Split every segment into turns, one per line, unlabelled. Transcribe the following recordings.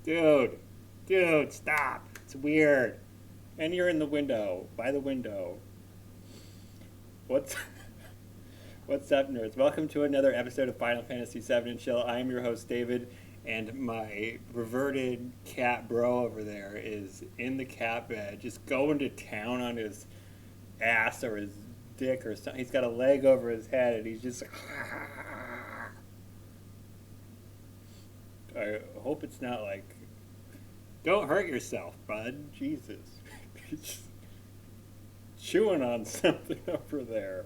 Dude, stop. It's weird. And you're in the window, by the window. What's What's up, nerds? Welcome to another episode of Final Fantasy VII and Chill. I am your host, David, and my reverted cat bro over there is in the cat bed, just going to town on his ass or his dick or something. He's got a leg over his head, and he's just like, I hope it's not like, don't hurt yourself, bud. Jesus. He's chewing on something over there.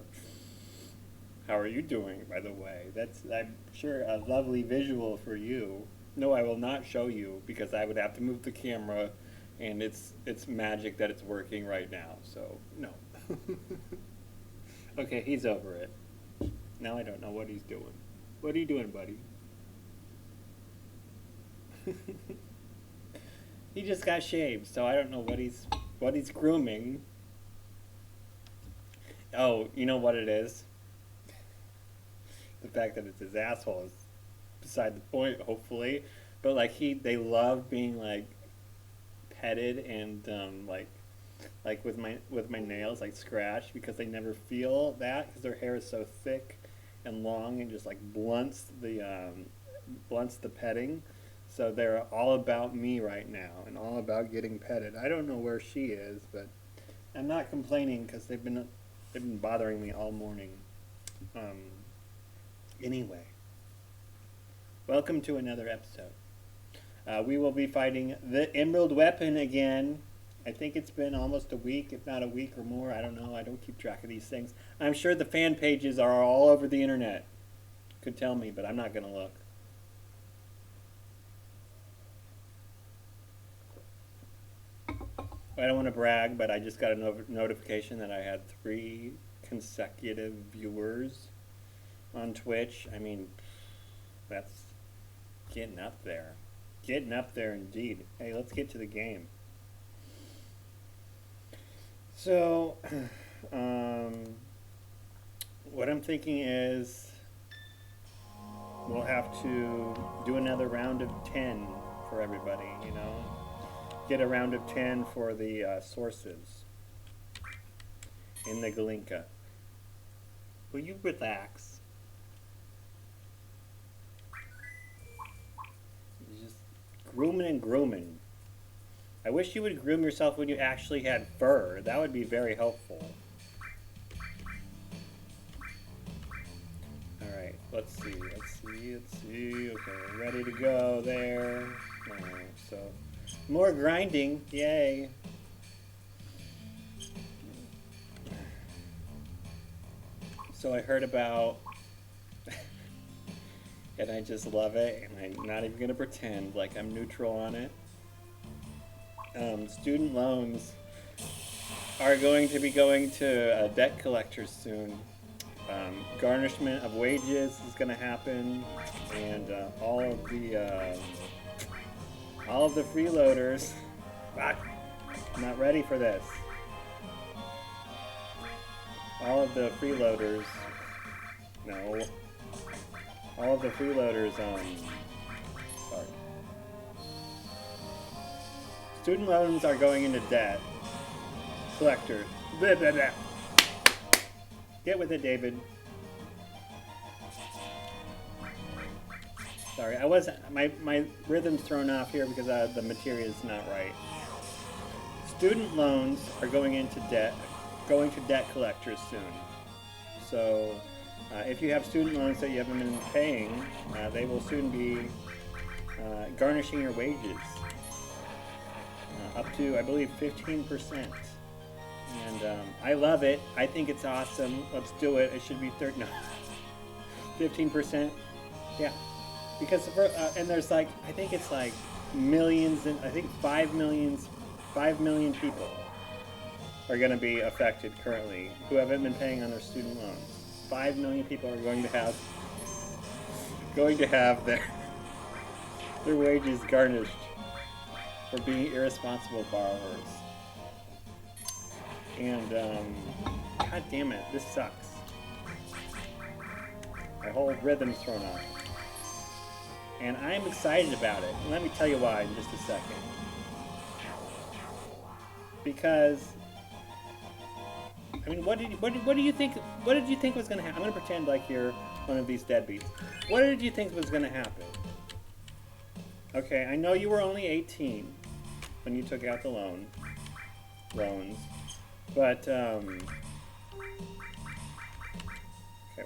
How are you doing, by the way? That's, I'm sure, a lovely visual for you. No, I will not show you because I would have to move the camera, and it's magic that it's working right now, so no. Okay, he's over it. Now I don't know what he's doing. What are you doing, buddy? He just got shaved, so I don't know what he's grooming. Oh, you know what it is? The fact that it's his asshole is beside the point, hopefully. But like they love being like petted and like with my nails like scratched because they never feel that because their hair is so thick and long and just like blunts the petting. So they're all about me right now and all about getting petted. I don't know where she is, but I'm not complaining because they've been bothering me all morning. Anyway, welcome to another episode. We will be fighting the Emerald Weapon again. I think it's been almost a week, if not a week or more. I don't know. I don't keep track of these things. I'm sure the fan pages are all over the internet. Could tell me, but I'm not going to look. I don't want to brag, but I just got a notification that I had 3 consecutive viewers on Twitch. I mean, that's getting up there. Getting up there indeed. Hey, let's get to the game. So, what I'm thinking is we'll have to do another round of 10 for everybody, you know? Get a round of 10 for the sources in the Galinka. Will you relax? Just grooming and grooming. I wish you would groom yourself when you actually had fur. That would be very helpful. Alright, let's see. Okay, ready to go there. So, more grinding. Yay. So I heard about, and I just love it, and I'm not even going to pretend like I'm neutral on it. Student loans are going to be going to debt collectors soon. Garnishment of wages is going to happen, and all of the freeloaders. I'm not ready for this. All of the freeloaders. No. All of the freeloaders. Sorry. Student loans are going into debt. Collector. Blah, blah, blah. Get with it, David. Sorry, I wasn't. My rhythm's thrown off here because the material is not right. Student loans are going into debt. Going to debt collectors soon. So, if you have student loans that you haven't been paying, they will soon be garnishing your wages. Up to, I believe, 15%. And I love it. I think it's awesome. Let's do it. It should be 15%. Yeah. Because, and there's like, I think it's like millions, and I think 5 million people are going to be affected currently who haven't been paying on their student loans. 5 million people are going to have their wages garnished for being irresponsible borrowers. And god damn it, this sucks. My whole rhythm's thrown off. And I'm excited about it. And let me tell you why in just a second. Because, I mean, what did you think? What did you think was going to happen? I'm going to pretend like you're one of these deadbeats. What did you think was going to happen? Okay, I know you were only 18 when you took out the loans, but okay,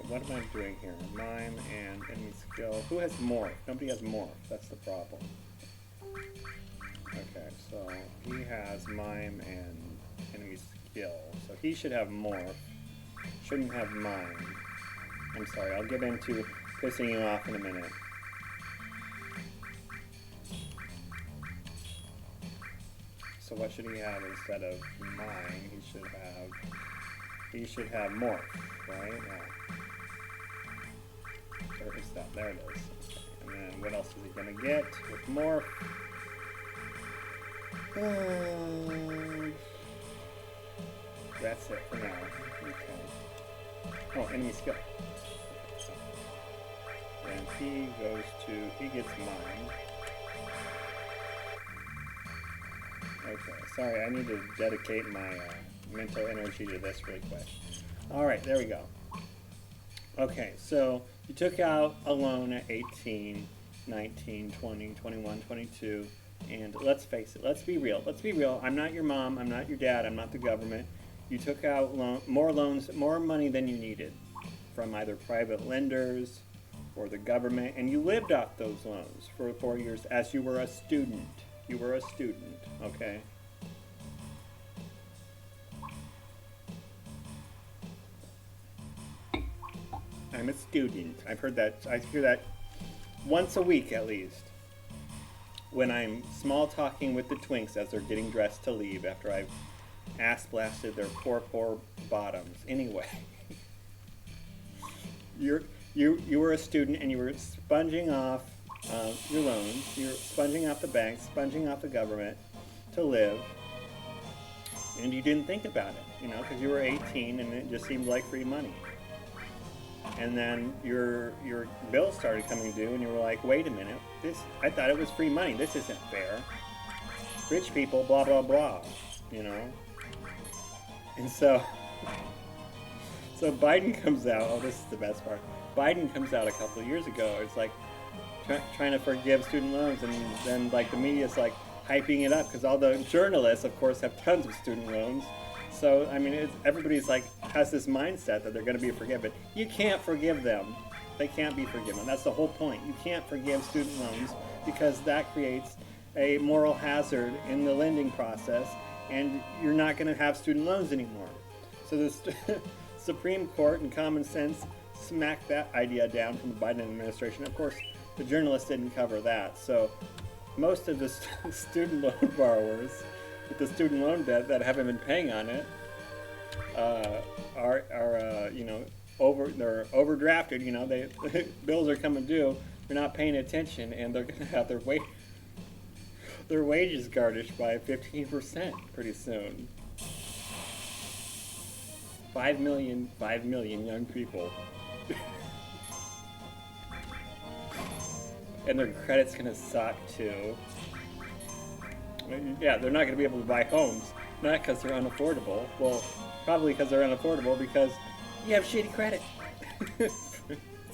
what am I doing here? Mime and enemy skill. Who has morph? Nobody has morph. That's the problem. Okay, so he has mime and enemy skill, so he should have morph. Shouldn't have mime. I'm sorry. I'll get into pissing you off in a minute. So what should he have instead of mine? He should have morph, right? Yeah. Where is that? There it is. Okay. And then what else is he gonna get with morph? That's it for now. Okay. Oh, enemy skill. And he gets mine. Okay, sorry, I need to dedicate my mental energy to this really quick. Alright, there we go. Okay, so you took out a loan at 18, 19, 20, 21, 22, and let's face it, let's be real. Let's be real. I'm not your mom, I'm not your dad, I'm not the government. You took out more money than you needed from either private lenders or the government, and you lived off those loans for 4 years as you were a student. You were a student, okay? I'm a student. I've heard that. I hear that once a week at least. When I'm small talking with the twinks as they're getting dressed to leave after I've ass blasted their poor bottoms. Anyway, you were a student and you were sponging off your loans. You're sponging off the bank, sponging off the government to live, and you didn't think about it, you know, because you were 18 and it just seemed like free money. And then your bills started coming due, and you were like, "Wait a minute, I thought it was free money. This isn't fair. Rich people, blah blah blah," you know. And so Biden comes out. Oh, this is the best part. Biden comes out a couple of years ago. It's like trying to forgive student loans, and then like the media's like hyping it up because all the journalists, of course, have tons of student loans. So I mean, everybody's like has this mindset that they're going to be forgiven. You can't forgive them. They can't be forgiven. That's the whole point. You can't forgive student loans because that creates a moral hazard in the lending process, and you're not going to have student loans anymore. So the Supreme Court and common sense smacked that idea down from the Biden administration. Of course, the journalists didn't cover that. So most of the student loan borrowers with the student loan debt that haven't been paying on it are you know, they're overdrafted. You know, bills are coming due. They're not paying attention, and they're going to have their wages garnished by 15% pretty soon. 5 million young people. And their credit's going to suck too. Yeah, they're not going to be able to buy homes. Not because they're unaffordable. Well, probably because they're unaffordable because you have shitty credit.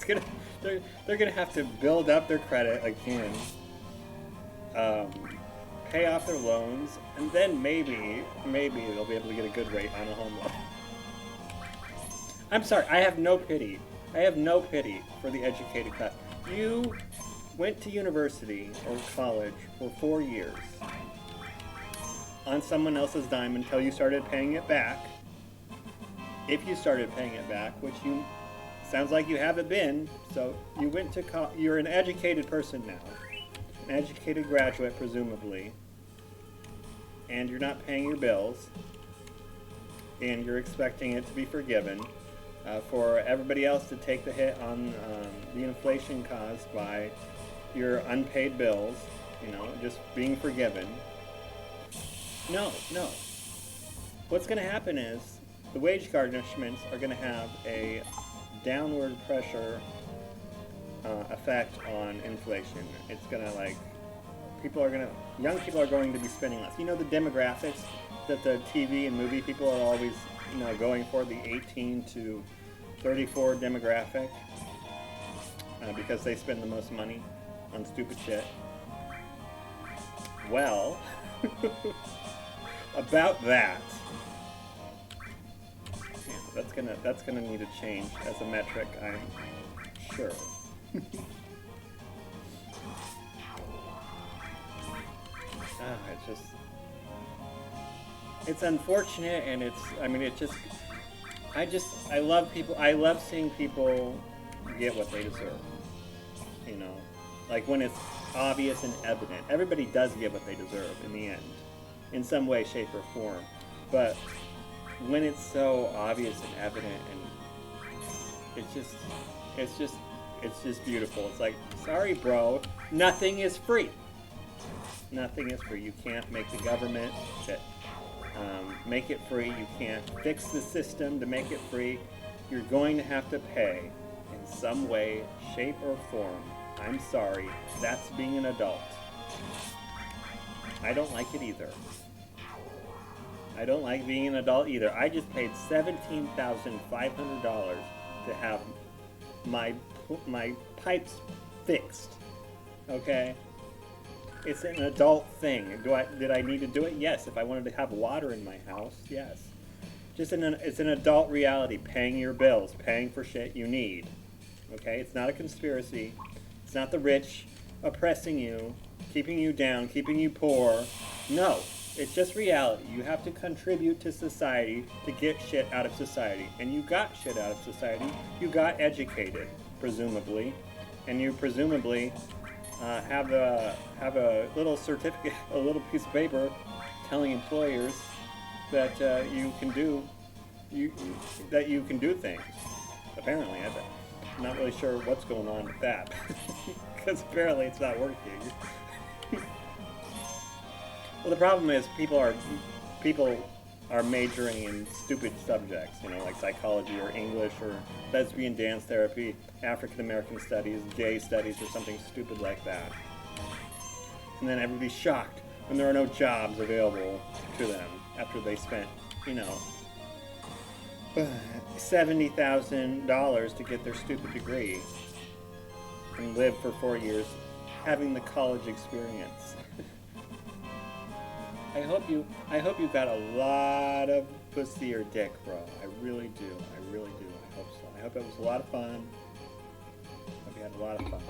They're gonna have to build up their credit again, pay off their loans, and then maybe they'll be able to get a good rate on a home loan. I'm sorry, I have no pity. I have no pity for the educated class. You went to university or college for 4 years on someone else's dime until you started paying it back. If you started paying it back, which you sounds like you haven't been, so you went to you're an educated person now, an educated graduate presumably, and you're not paying your bills, and you're expecting it to be forgiven, for everybody else to take the hit on the inflation caused by your unpaid bills, you know, just being forgiven. No. What's going to happen is the wage garnishments are going to have a downward pressure effect on inflation. It's gonna like young people are going to be spending less. You know the demographics that the TV and movie people are always going for, the 18 to 34 demographic, because they spend the most money on stupid shit. Well, about that, yeah, that's gonna need a change as a metric, I'm sure. It's unfortunate, and I love seeing people get what they deserve. Like when it's obvious and evident. Everybody does get what they deserve in the end, in some way, shape, or form. But when it's so obvious and evident, and it's just beautiful. It's like, sorry, bro, nothing is free. Nothing is free. You can't make the government make it free. You can't fix the system to make it free. You're going to have to pay in some way, shape, or form. I'm sorry. That's being an adult. I don't like it either. I don't like being an adult either. I just paid $17,500 to have my pipes fixed. Okay? It's an adult thing. Did I need to do it? Yes. If I wanted to have water in my house, yes. It's an adult reality. Paying your bills, paying for shit you need. Okay? It's not a conspiracy. It's not the rich oppressing you, keeping you down, keeping you poor. No. It's just reality. You have to contribute to society to get shit out of society. And you got shit out of society. You got educated, presumably. And you presumably have a little certificate, a little piece of paper telling employers that you can do things. Apparently, I'm not really sure what's going on with that, because apparently it's not working. Well, the problem is people are majoring in stupid subjects, like psychology or English or lesbian dance therapy, African American studies, gay studies, or something stupid like that. And then everybody's shocked when there are no jobs available to them after they spent, $70,000 to get their stupid degree and live for 4 years having the college experience. I hope you got a lot of pussy or dick, bro. I really do. I hope so. I hope it was a lot of fun. I hope you had a lot of fun.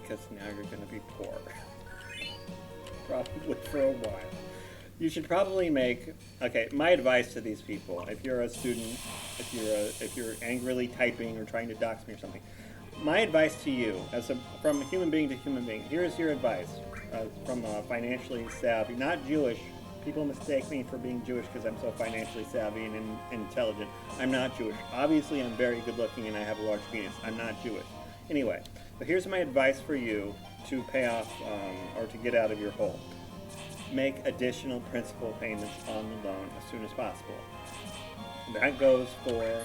Because now you're going to be poor. Probably for a while. You should probably my advice to these people, if you're a student, if you're angrily typing or trying to dox me or something, my advice to you, from human being to human being, here's your advice. From a financially savvy, not Jewish. People mistake me for being Jewish because I'm so financially savvy and intelligent. I'm not Jewish. Obviously, I'm very good looking and I have a large penis. I'm not Jewish. Anyway, but here's my advice for you to pay off or to get out of your hole. Make additional principal payments on the loan as soon as possible. That goes for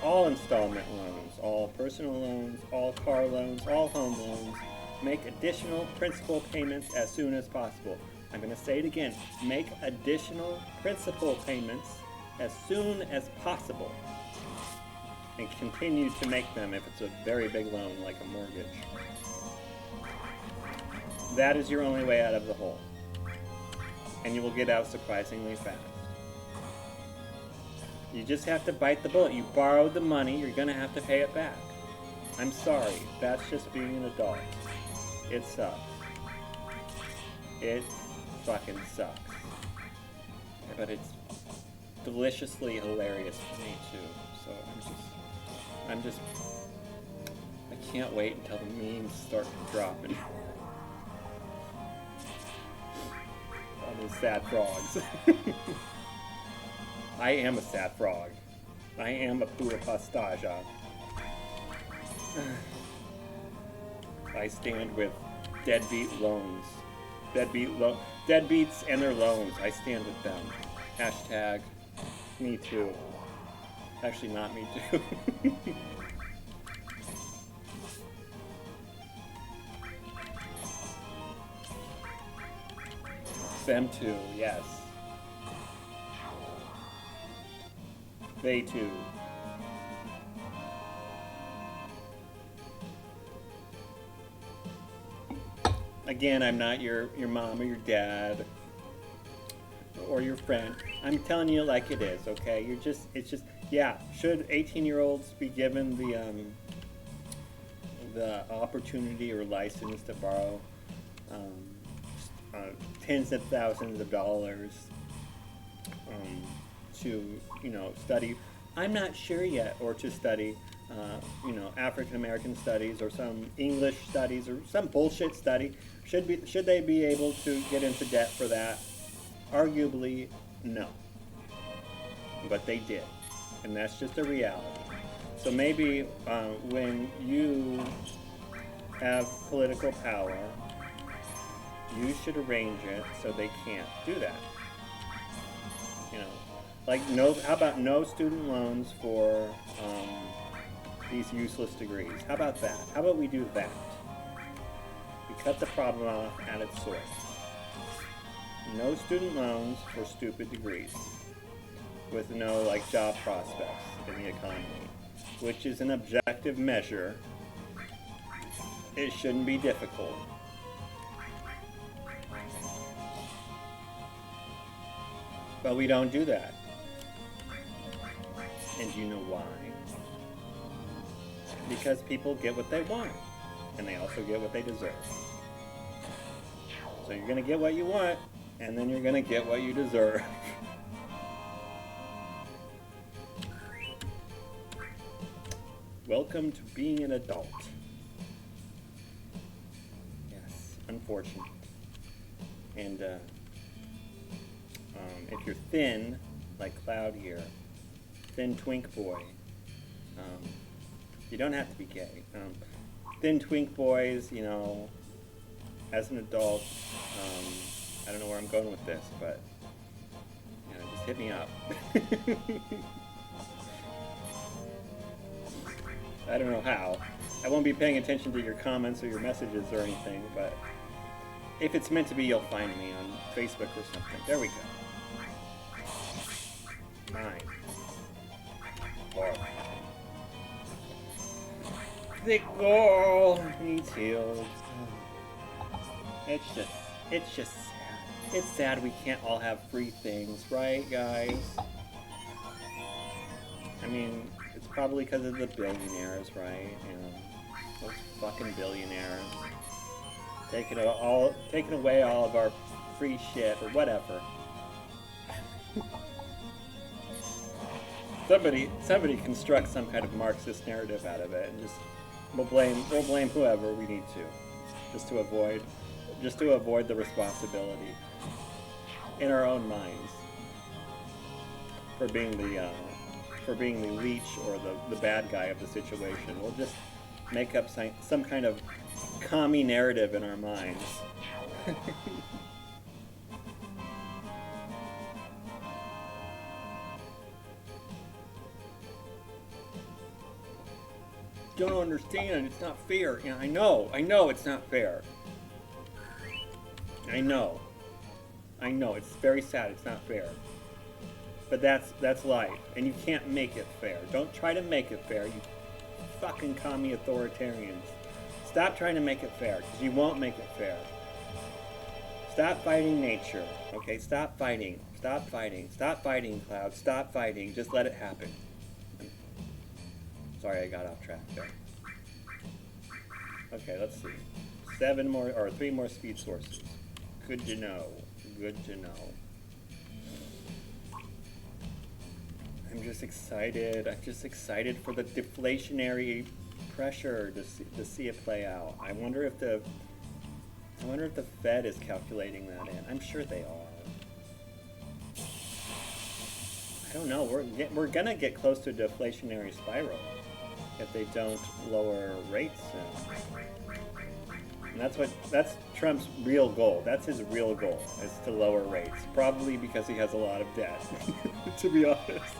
all installment loans, all personal loans, all car loans, all home loans. Make additional principal payments as soon as possible. I'm going to say it again. Make additional principal payments as soon as possible. And continue to make them if it's a very big loan like a mortgage. That is your only way out of the hole. And you will get out surprisingly fast. You just have to bite the bullet. You borrowed the money, you're going to have to pay it back. I'm sorry. That's just being an adult. It sucks. It fucking sucks. But it's deliciously hilarious to me too. So I can't wait until the memes start dropping. All those sad frogs. I am a sad frog. I am a pura pastaja. I stand with deadbeat loans. Deadbeats and their loans. I stand with them. Hashtag me too. Actually, not me too. them too, yes. They too. Again, I'm not your mom or your dad or your friend. I'm telling you like it is, okay? It's just, yeah, should 18-year-olds be given the opportunity or license to borrow tens of thousands of dollars to, study? I'm not sure yet, or to study, African American studies or some English studies or some bullshit study. Should they be able to get into debt for that? Arguably, no. But they did, and that's just a reality. So maybe when you have political power, you should arrange it so they can't do that. Like how about no student loans for these useless degrees? How about that? How about we do that? We cut the problem off at its source. No student loans for stupid degrees with no job prospects in the economy, which is an objective measure. It shouldn't be difficult. But we don't do that. And do you know why? Because people get what they want, and they also get what they deserve. So you're going to get what you want, and then you're going to get what you deserve. Welcome to being an adult. Yes, unfortunate. And if you're thin, like Cloud here, thin twink boy, you don't have to be gay. Thin twink boys, as an adult, I don't know where I'm going with this, but just hit me up. I don't know how. I won't be paying attention to your comments or your messages or anything, but if it's meant to be, you'll find me on Facebook or something. There we go. Mine. Or the girl needs healed. It's just sad. It's sad we can't all have free things, right, guys? I mean, it's probably because of the billionaires, right? Those fucking billionaires taking away all of our free shit or whatever. Somebody construct some kind of Marxist narrative out of it, and just we'll blame whoever we need to, just to avoid the responsibility in our own minds for being the leech or the bad guy of the situation. We'll just make up some kind of commie narrative in our minds. Don't understand, it's not fair. I know it's not fair. I know, it's very sad, it's not fair. But that's life, and you can't make it fair. Don't try to make it fair, you fucking commie authoritarians. Stop trying to make it fair, because you won't make it fair. Stop fighting nature, okay? Stop fighting, Cloud, stop fighting, just let it happen. Sorry, I got off track there. Okay, let's see. 3 more speed sources. Good to know. I'm just excited for the deflationary pressure to see it play out. I wonder if the Fed is calculating that in. I'm sure they are. I don't know. We're gonna get close to a deflationary spiral if they don't lower rates soon. And that's Trump's real goal. That's his real goal, is to lower rates. Probably because he has a lot of debt, to be honest.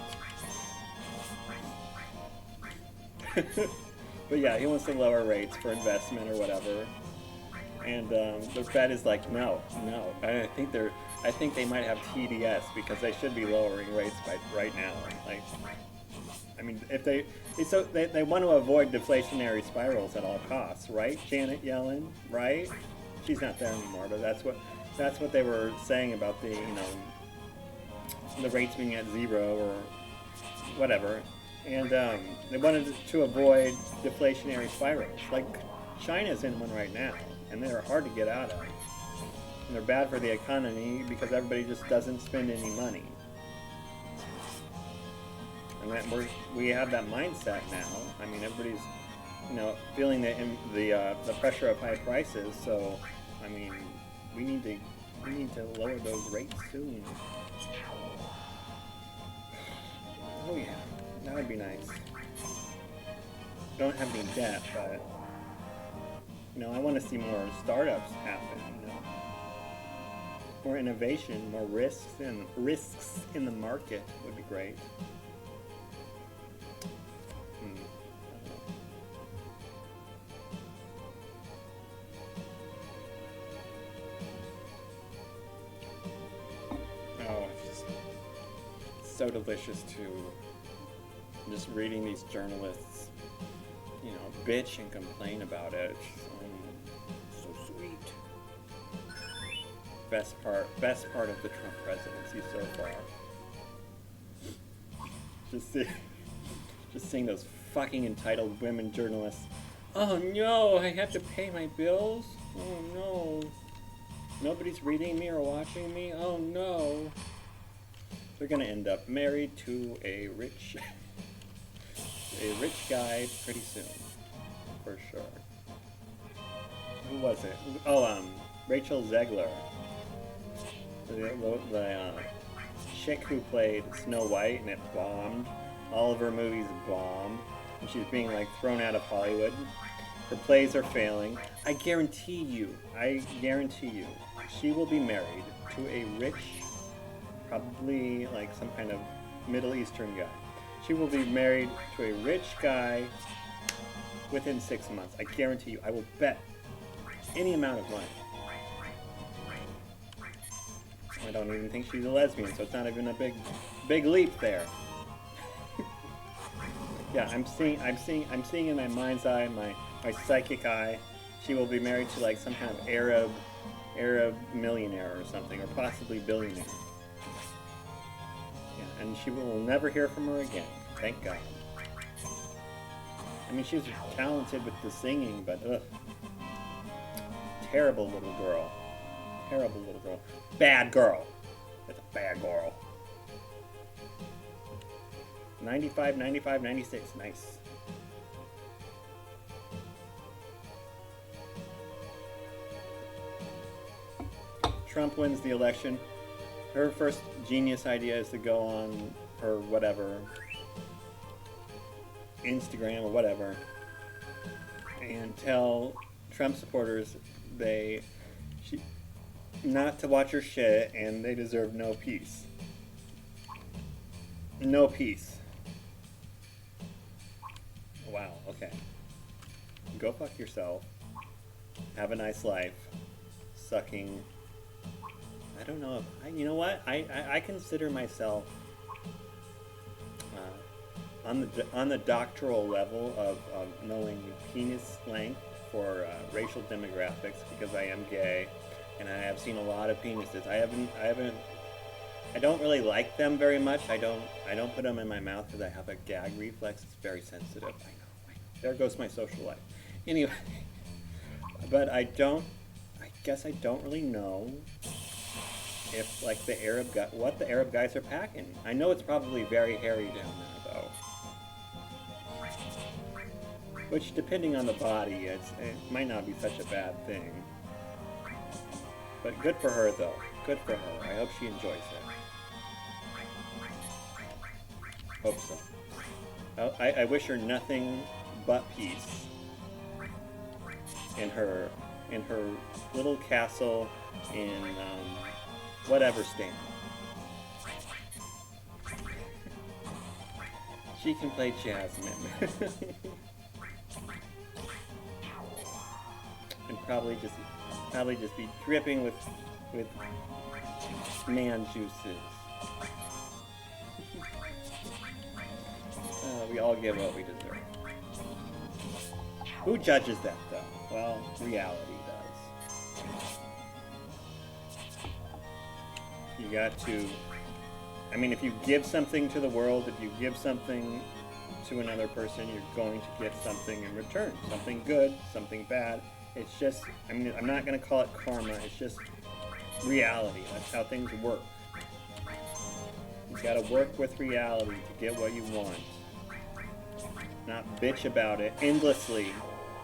But yeah, he wants to lower rates for investment or whatever. And the Fed is like, no, no. I think they might have TDS because they should be lowering rates by right now. Like, I mean, if they want to avoid deflationary spirals at all costs, right? Janet Yellen, right? She's not there anymore, but that's what they were saying about the the rates being at zero or whatever, and they wanted to avoid deflationary spirals. Like China's in one right now, and they're hard to get out of. And they're bad for the economy because everybody just doesn't spend any money. And that we have that mindset now. I mean, everybody's feeling the pressure of high prices. So, I mean, we need to lower those rates soon. Oh yeah, that would be nice. Don't have any debt, but I want to see more startups happen. More innovation, more risks in the market would be great. Oh, it's just so delicious to just reading these journalists, bitch and complain about it. So sweet. Best part of the Trump presidency so far. Just seeing those fucking entitled women journalists. Oh no, I have to pay my bills? Oh no. Nobody's reading me or watching me? Oh no. They're gonna end up married to a rich guy pretty soon. For sure. Who was it? Oh, Rachel Zegler. The chick who played Snow White, and it bombed. All of her movies bombed. And she's being thrown out of Hollywood. Her plays are failing. I guarantee you, she will be married to a rich, probably some kind of Middle Eastern guy. She will be married to a rich guy within 6 months. I guarantee you. I will bet any amount of money. I don't even think she's a lesbian, so it's not even a big leap there. Yeah, I'm seeing in my mind's eye, my psychic eye, she will be married to some kind of Arab millionaire or something, or possibly billionaire. Yeah, and she will never hear from her again. Thank God. I mean, she's talented with the singing, but ugh. Terrible little girl. Terrible little girl. Bad girl. That's a bad girl. 95, 95, 96. Nice. Trump wins the election. Her first genius idea is to go on her whatever, Instagram or whatever, and tell Trump supporters not to watch her shit, and they deserve no peace. No peace. Wow, okay. Go fuck yourself. Have a nice life. Sucking. I don't know if you know what? I consider myself on the doctoral level of knowing penis length for racial demographics, because I am gay and I have seen a lot of penises. I don't really like them very much. I don't put them in my mouth because I have a gag reflex. It's very sensitive. I know. There goes my social life. Anyway, but I guess I don't really know if what the Arab guys are packing. I know it's probably very hairy down there though. Which, depending on the body, it might not be such a bad thing. But good for her, though. Good for her. I hope she enjoys it. Hope so. I wish her nothing but peace in her little castle in whatever state. She can play Jasmine. And probably just Probably just be dripping with man juices. We all get what we deserve. Who judges that, though? Well, reality does. You got to... I mean, if you give something to the world, if you give something to another person, you're going to get something in return. Something good, something bad. It's just... I mean, I'm not going to call it karma. It's just reality. That's how things work. You've got to work with reality to get what you want. Not bitch about it endlessly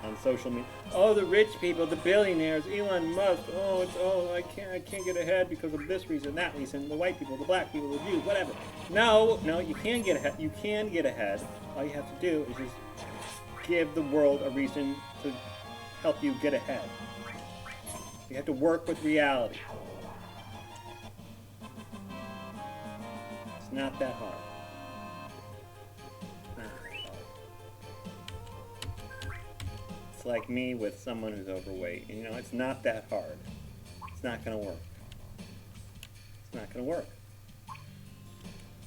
on social media. Oh, the rich people, the billionaires, Elon Musk. I can't get ahead because of this reason, that reason. The white people, the black people, the Jews, whatever. No, you can get ahead. You can get ahead. All you have to do is just give the world a reason to help you get ahead. You have to work with reality. It's not that hard. Like me with someone who's overweight. You know, it's not that hard. It's not going to work. It's not going to work.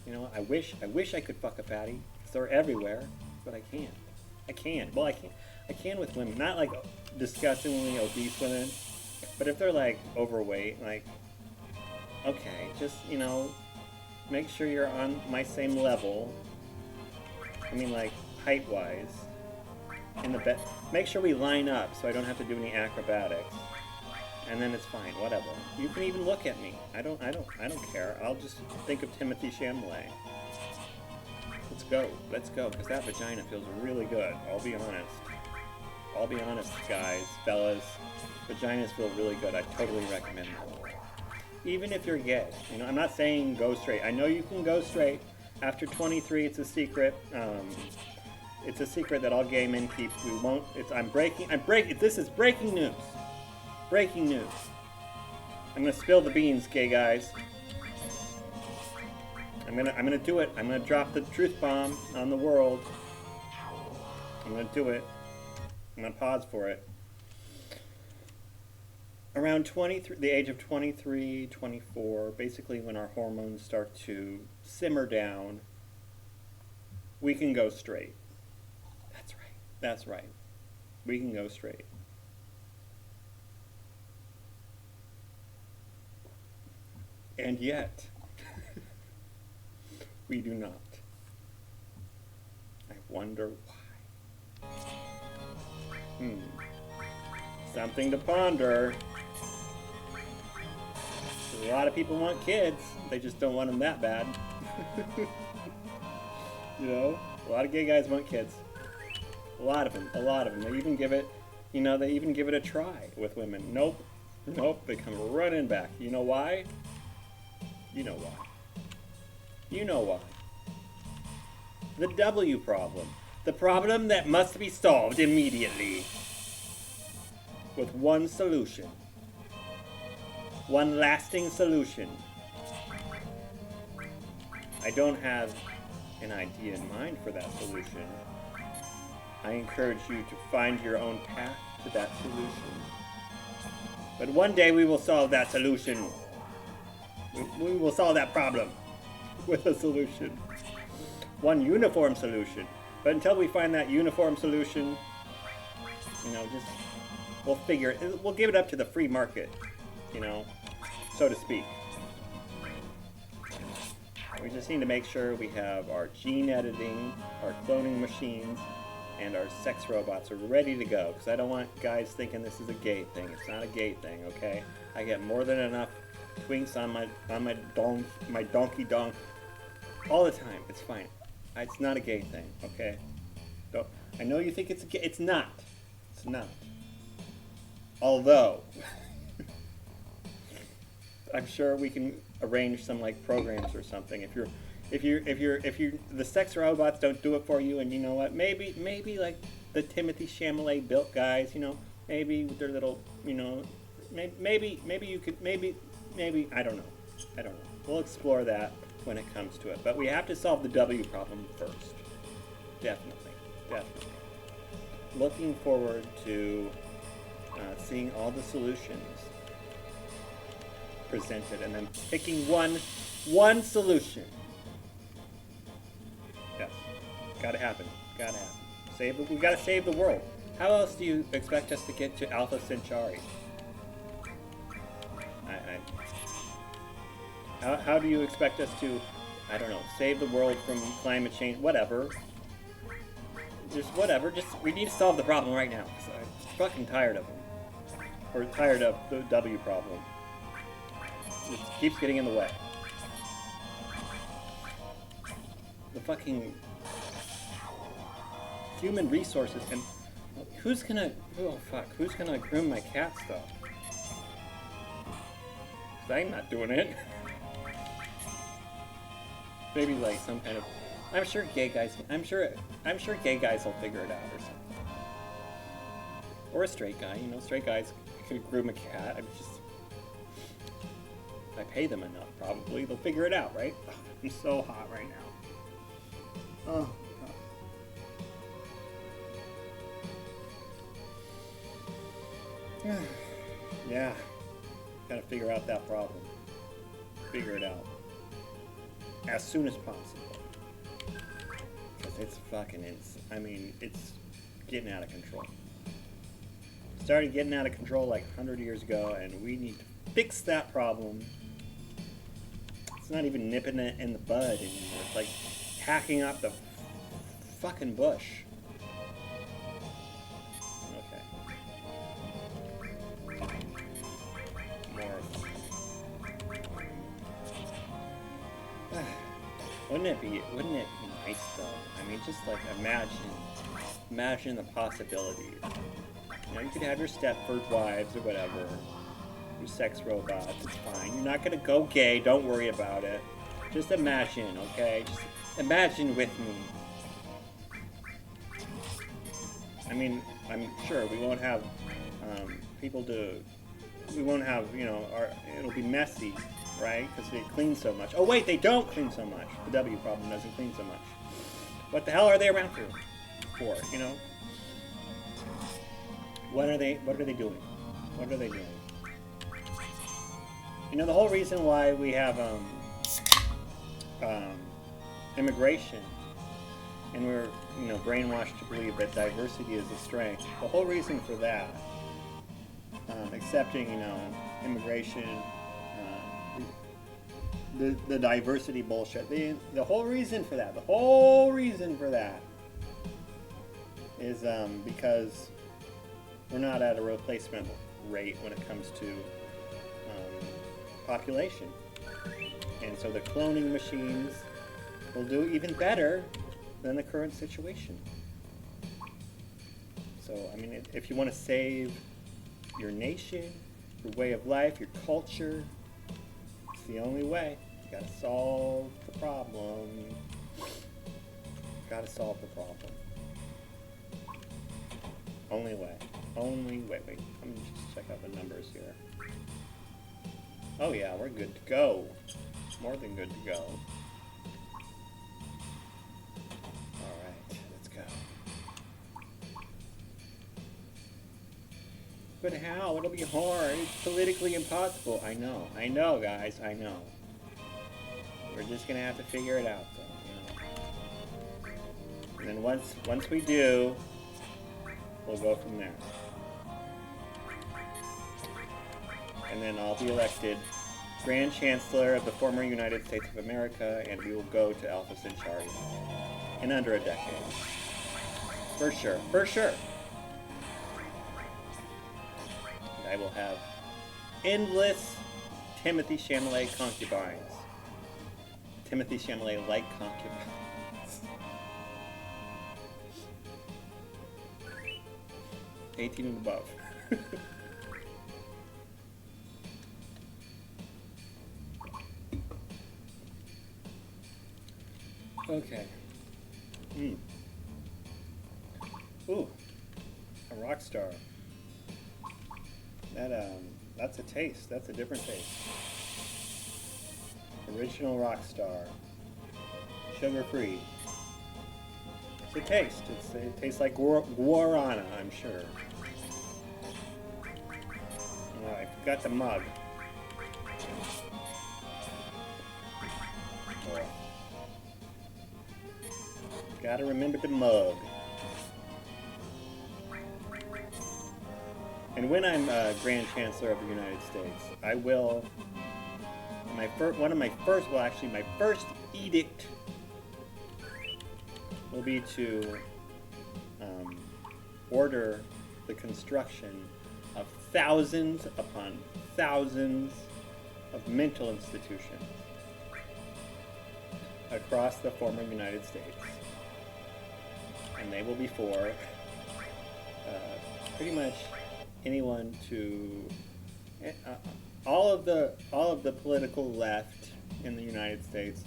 You know, I wish I could fuck a fatty. Because they're everywhere, but I can't. I can. Well, I can with women. Not like disgustingly obese women, but if they're like overweight, like, okay, just, you know, make sure you're on my same level. I mean, like, height-wise. In the bed. Make sure we line up so I don't have to do any acrobatics. And then it's fine, whatever. You can even look at me. I don't care. I'll just think of Timothy Chalamet. Let's go, because that vagina feels really good. I'll be honest, guys, fellas. Vaginas feel really good. I totally recommend them. Even if you're gay. You know, I'm not saying go straight. I know you can go straight. After 23, it's a secret. It's a secret that all gay men keep. We won't. This is breaking news. Breaking news. I'm gonna spill the beans, gay guys. I'm gonna do it. I'm gonna drop the truth bomb on the world. I'm gonna do it. I'm gonna pause for it. Around 23, the age of 23, 24, basically when our hormones start to simmer down, we can go straight. That's right. We can go straight. And yet, we do not. I wonder why. Something to ponder. A lot of people want kids. They just don't want them that bad. You know? A lot of gay guys want kids. A lot of them. They even give it, a try with women. Nope. They come running back. You know why? You know why. The W problem. The problem that must be solved immediately. With one solution. One lasting solution. I don't have an idea in mind for that solution. I encourage you to find your own path to that solution. But one day we will solve that solution. We will solve that problem with a solution. One uniform solution. But until we find that uniform solution, we'll give it up to the free market, so to speak. We just need to make sure we have our gene editing, our cloning machines, and our sex robots are ready to go, because I don't want guys thinking this is a gay thing. It's not a gay thing, okay? I get more than enough twinks on my donkey donk all the time. It's fine. It's not a gay thing, okay? I know you think it's a gay. It's not. It's not. Although, I'm sure we can arrange some like programs or something. If the sex robots don't do it for you, and you know what, maybe like the Timothy Chalamet built guys, maybe with their little, maybe you could, maybe I don't know. We'll explore that when it comes to it, but we have to solve the W problem first. Definitely. Looking forward to seeing all the solutions presented and then picking one solution. Yes, gotta happen. Gotta happen. We gotta save the world. How else do you expect us to get to Alpha Centauri? How do you expect us to, I don't know, save the world from climate change? Whatever. Just whatever. We need to solve the problem right now. I'm fucking tired of them. Or tired of the W problem. It keeps getting in the way. The fucking human resources and who's gonna groom my cat stuff? 'Cause I'm not doing it. Maybe like some kind of, I'm sure gay guys will figure it out or something. Or a straight guy, straight guys could groom a cat. If I pay them enough, probably they'll figure it out, right? Oh, I'm so hot right now. Oh. Yeah, gotta figure out that problem. Figure it out as soon as possible. Because it's fucking it's getting out of control. Started getting out of control like 100 years ago, and we need to fix that problem. It's not even nipping it in the bud anymore. It's like hacking up the fucking bush. Wouldn't it be nice though? Just like imagine the possibilities. You could have your Stepford wives or whatever, your sex robots. It's fine. You're not gonna go gay. Don't worry about it. Just imagine, okay? Just imagine with me. I'm sure we won't have we won't have, it'll be messy, right? Because they clean so much. Oh wait, they don't clean so much. The W problem doesn't clean so much. What the hell are they around for? What are they doing? What are they doing? The whole reason why we have immigration, and we're brainwashed to believe that diversity is a strength. The whole reason for that, accepting immigration, the diversity bullshit. The whole reason for that. Is because we're not at a replacement rate when it comes to population. And so the cloning machines will do even better than the current situation. So, if you want to save your nation, your way of life, your culture, it's the only way. You gotta solve the problem. Only way. Wait. Let me just check out the numbers here. Oh yeah, we're good to go. More than good to go. Alright, let's go. But how? It'll be hard. It's politically impossible. I know, guys, I know. We're just gonna have to figure it out, though, And then once we do, we'll go from there. And then I'll be elected Grand Chancellor of the former United States of America, and we will go to Alpha Centauri in under a decade. For sure. And I will have endless Timothy Chalamet concubines. Timothy Chalamet-like concubines. 18 and above. Okay. Ooh, a rock star. That's a taste. That's a different taste. Original rock star. Sugar-free. It's a taste. It tastes like guarana, I'm sure. got the mug. Oh. Gotta remember the mug. And when I'm Grand Chancellor of the United States, I will. My first edict will be to order the construction of thousands upon thousands of mental institutions across the former United States. And they will be for pretty much anyone to all of the political left in the United States,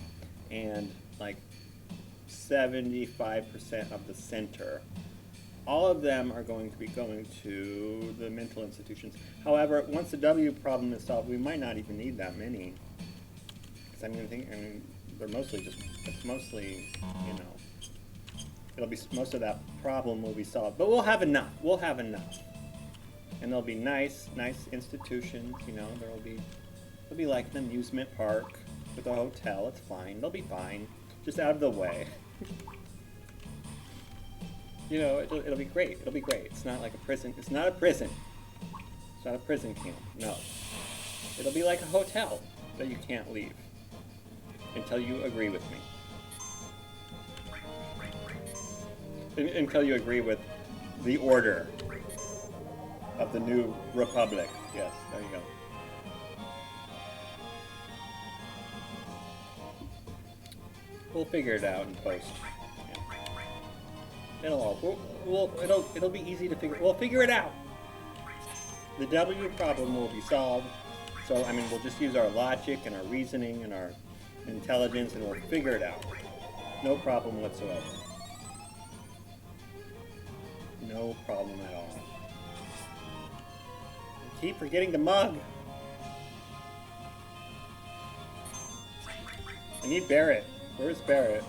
and like 75% of the center. All of them are going to be going to the mental institutions. However, once the W problem is solved, we might not even need that many. Because they're mostly it's mostly, most of that problem will be solved. But we'll have enough. And there'll be nice institutions, there'll be like an amusement park with a hotel. It's fine. They'll be fine. Just out of the way. It'll be great. It'll be great. It's not like a prison. It's not a prison. It's not a prison camp. No. It'll be like a hotel that you can't leave until you agree with me. Until you agree with the order of the new republic. Yes, there you go. We'll figure it out in post. It'll be easy to figure. We'll figure it out. The W problem will be solved. So we'll just use our logic and our reasoning and our intelligence, and we'll figure it out. No problem whatsoever. No problem at all. Keep forgetting the mug. I need Barrett. Where's Barrett?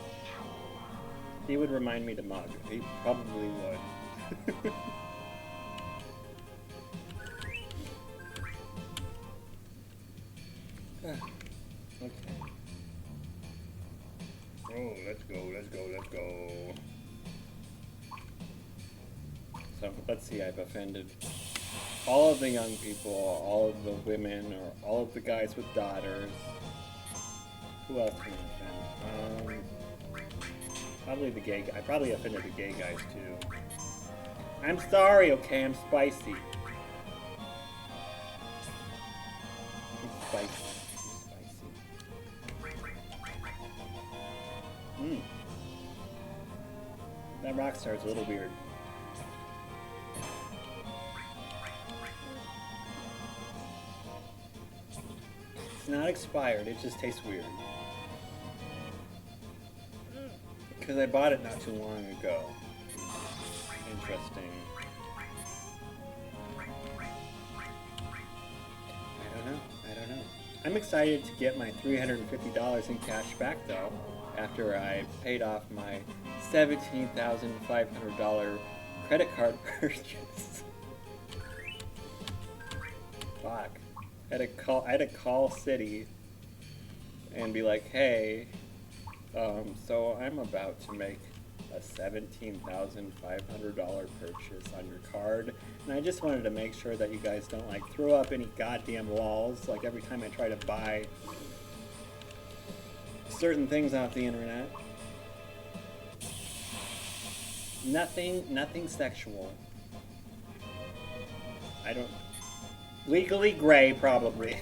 He would remind me to mug. He probably would. Okay. Oh, let's go. So, let's see, I've offended all of the young people, all of the women, or all of the guys with daughters. Who else can I offend? Probably the gay guy. I probably offended the gay guys too. I'm sorry, okay? I'm spicy. I'm spicy. That rock star is a little weird. It's not expired, it just tastes weird. Because I bought it not too long ago. Interesting. I don't know. I'm excited to get my $350 in cash back though, after I paid off my $17,500 credit card purchase. Fuck. I had to call Citi and be like, hey, so I'm about to make a $17,500 purchase on your card, and I just wanted to make sure that you guys don't like throw up any goddamn walls like every time I try to buy certain things off the internet. Nothing sexual. I don't. Legally gray, probably.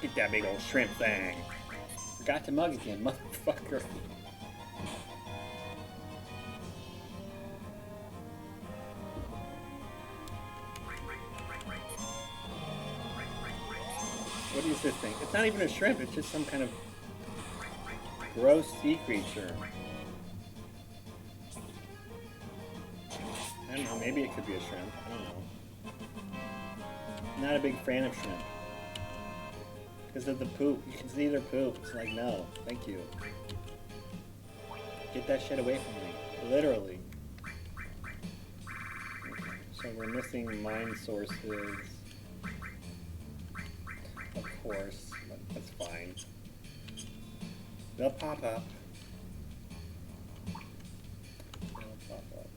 Get that big old shrimp thing. Forgot to mug again, motherfucker. What is this thing? It's not even a shrimp, it's just some kind of gross sea creature. I don't know, maybe it could be a shrimp. I don't know. Not a big fan of shrimp. Because of the poop. You can see their poop. It's like, no, thank you. Get that shit away from me. Literally. So we're missing mine sources. Of course, but that's fine. They'll pop up. They'll pop up.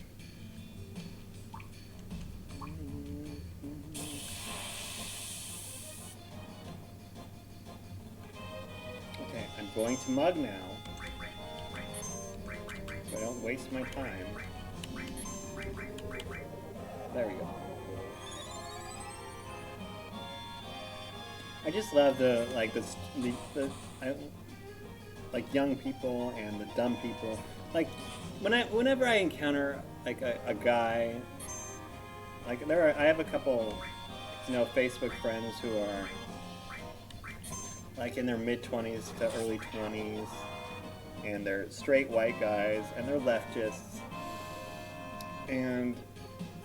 Okay, I'm going to mug now. So I don't waste my time. There we go. I just love the like young people and the dumb people. Like whenever I encounter like a guy, like I have a couple, Facebook friends who are like in their mid-20s to early 20s, and they're straight white guys and they're leftists, and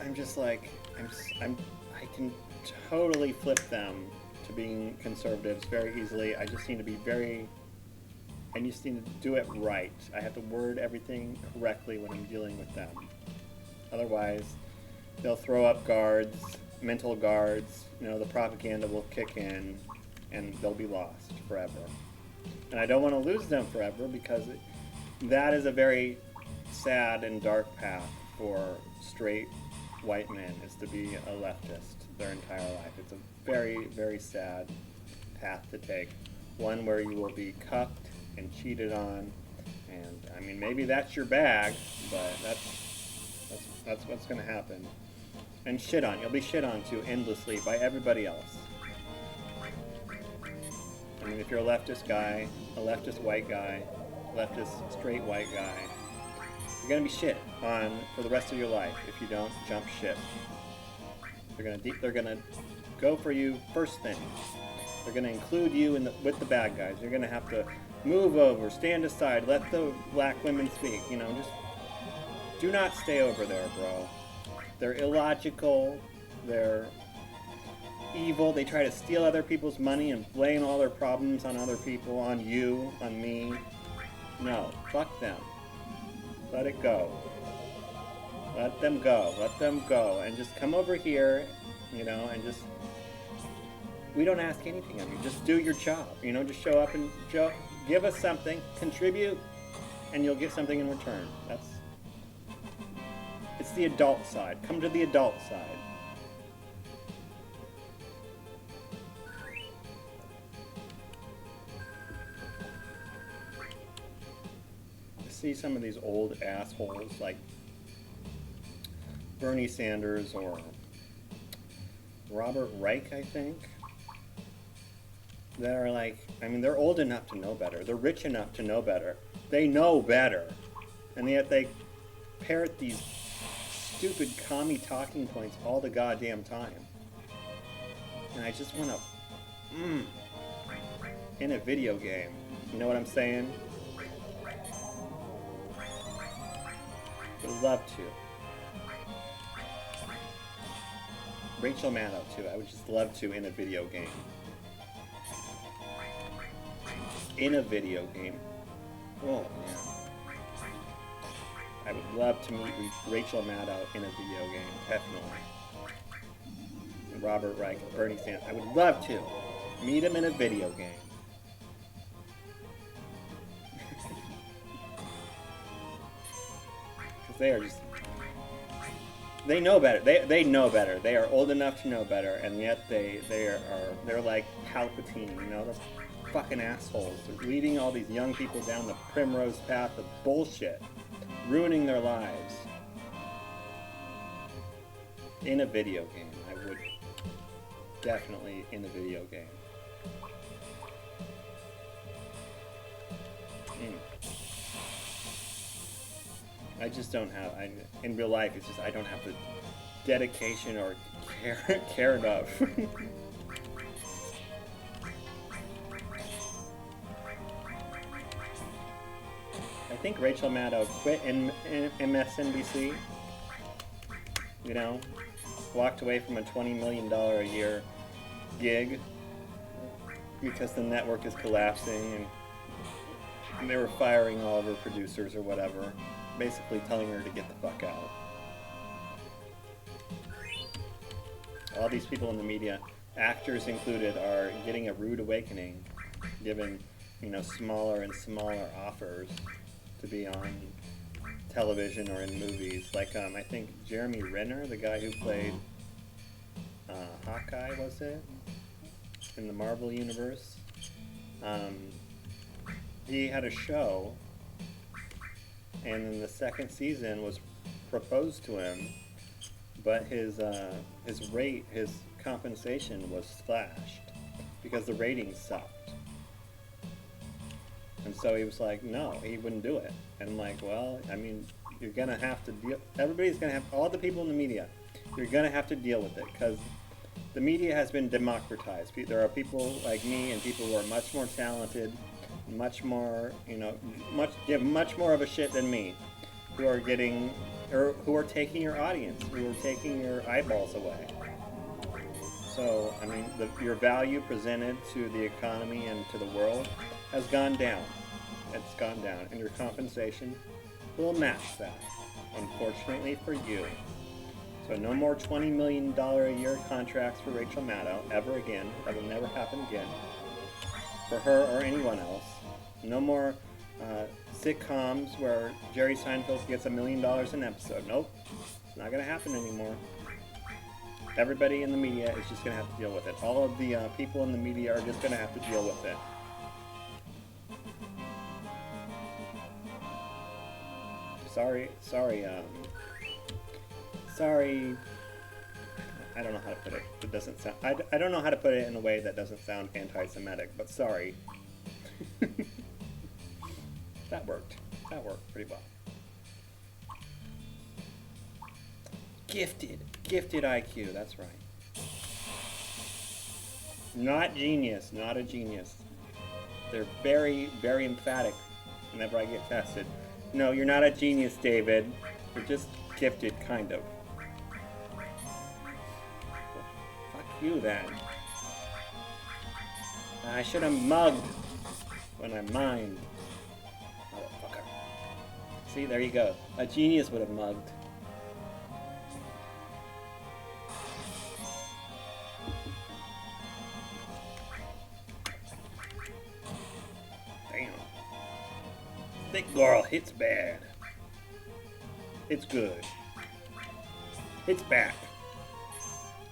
I'm just like I can totally flip them to being conservatives very easily. I just need to do it right. I have to word everything correctly when I'm dealing with them. Otherwise, they'll throw up guards, mental guards, the propaganda will kick in, and they'll be lost forever. And I don't want to lose them forever, because that is a very sad and dark path for straight white men, is to be a leftist their entire life. It's a very, very sad path to take. One where you will be cuffed and cheated on, and I mean, maybe that's your bag, but that's what's going to happen. And shit on. You'll be shit on too endlessly by everybody else. I mean, if you're a leftist guy, a leftist white guy, leftist straight white guy, you're going to be shit on for the rest of your life if you don't jump ship. They're gonna go for you first thing. They're gonna include you with the bad guys. You're gonna have to move over, stand aside, let the black women speak. Just do not stay over there, bro. They're illogical. They're evil. They try to steal other people's money and blame all their problems on other people, on you, on me. No, fuck them. Let it go. Let them go. Let them go. And just come over here, and just... We don't ask anything of you. Just do your job. Just show up and give us something, contribute, and you'll get something in return. It's the adult side. Come to the adult side. See some of these old assholes like Bernie Sanders or Robert Reich, I think, that are like, they're old enough to know better. They're rich enough to know better. They know better. And yet they parrot these stupid commie talking points all the goddamn time. And I just want to, in a video game. You know what I'm saying? Would love to. Rachel Maddow too. I would just love to in a video game. In a video game. Oh yeah. I would love to meet Rachel Maddow in a video game. Definitely. Robert Reich, Bernie Sanders. I would love to meet him in a video game. They are just... They know better. They know better. They are old enough to know better, and yet they're like Palpatine, those fucking assholes. They're leading all these young people down the primrose path of bullshit, ruining their lives. In a video game, I would definitely in a video game. I just don't have, in real life, it's just, I don't have the dedication or care enough. I think Rachel Maddow quit in MSNBC, walked away from a $20 million a year gig because the network is collapsing, and And they were firing all of her producers or whatever, basically telling her to get the fuck out. All these people in the media, actors included, are getting a rude awakening, given, you know, smaller and smaller offers to be on television or in movies. Like, I think Jeremy Renner, the guy who played Hawkeye, was it? In the Marvel Universe. He had a show, and then the second season was proposed to him, but his compensation was slashed because the ratings sucked. And so he was like, no, he wouldn't do it. And I'm like, well, I mean, you're gonna have to deal. Everybody's gonna have, all the people in the media, you're gonna have to deal with it because the media has been democratized. There are people like me and people who are much more talented, much more, you know, give much more of a shit than me, who are getting, or who are taking your audience, who are taking your eyeballs away. So, I mean, your value presented to the economy and to the world has gone down. It's gone down, and your compensation will match that, unfortunately for you. So no more $20 million a year contracts for Rachel Maddow ever again. That will never happen again for her or anyone else. No more sitcoms where Jerry Seinfeld gets $1 million an episode. Nope, it's not going to happen anymore. Everybody in the media is just going to have to deal with it. All of the people in the media are just going to have to deal with it. Sorry, I don't know how to put it. It doesn't sound, I don't know how to put it in a way that doesn't sound anti-Semitic, but sorry. That worked pretty well. Gifted IQ, that's right. Not genius, not a genius. They're very, very emphatic whenever I get tested. No, you're not a genius, David. You're just gifted, kind of. Fuck you, then. I should have mugged when I mined. Motherfucker. See, there you go. A genius would have mugged. Damn. Thick girl hits bad. It's good. It's back.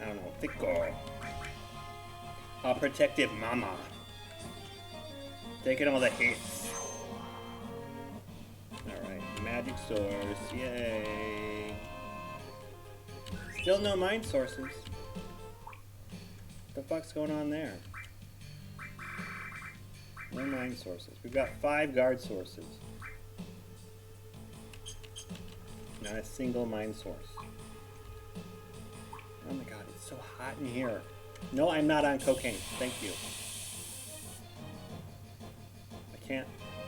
I don't know. Thick girl. A protective mama. Taking all the hits. Alright. Magic source. Yay. Still no mind sources. What the fuck's going on there? No mind sources. We've got 5 guard sources. Not a single mind source. Oh my god, it's so hot in here. No, I'm not on cocaine. Thank you.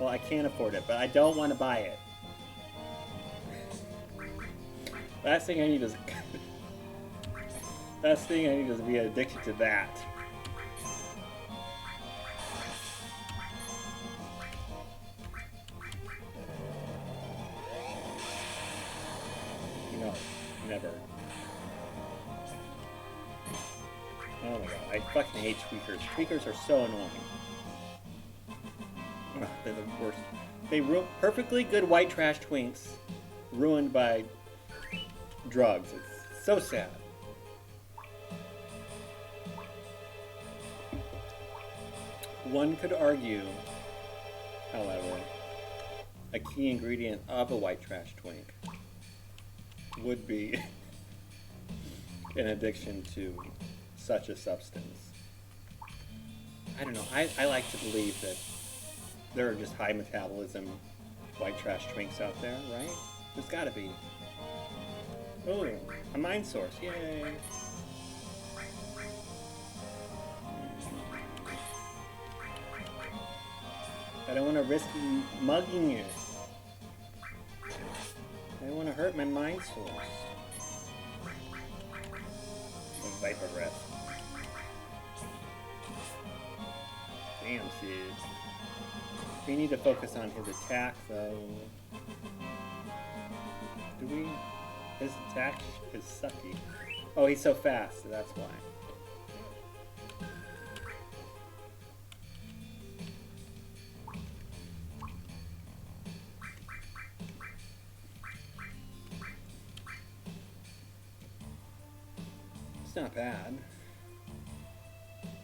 I can't afford it, but I don't want to buy it. Last thing I need is be addicted to that. No, never. Oh my god, I fucking hate tweakers. Tweakers are so annoying. Ugh, they're the worst. They perfectly good white trash twinks ruined by drugs. It's so sad. One could argue, however, a key ingredient of a white trash twink would be an addiction to such a substance. I don't know. I like to believe that there are just high metabolism white trash twinks out there, right? There's gotta be. Oh, a mind source. Yay. I don't want to risk mugging you. I don't want to hurt my mind source. Viper breath. Damn, Sid. We need to focus on his attack, though. Do we? His attack is sucky. Oh, he's so fast, so that's why. It's not bad.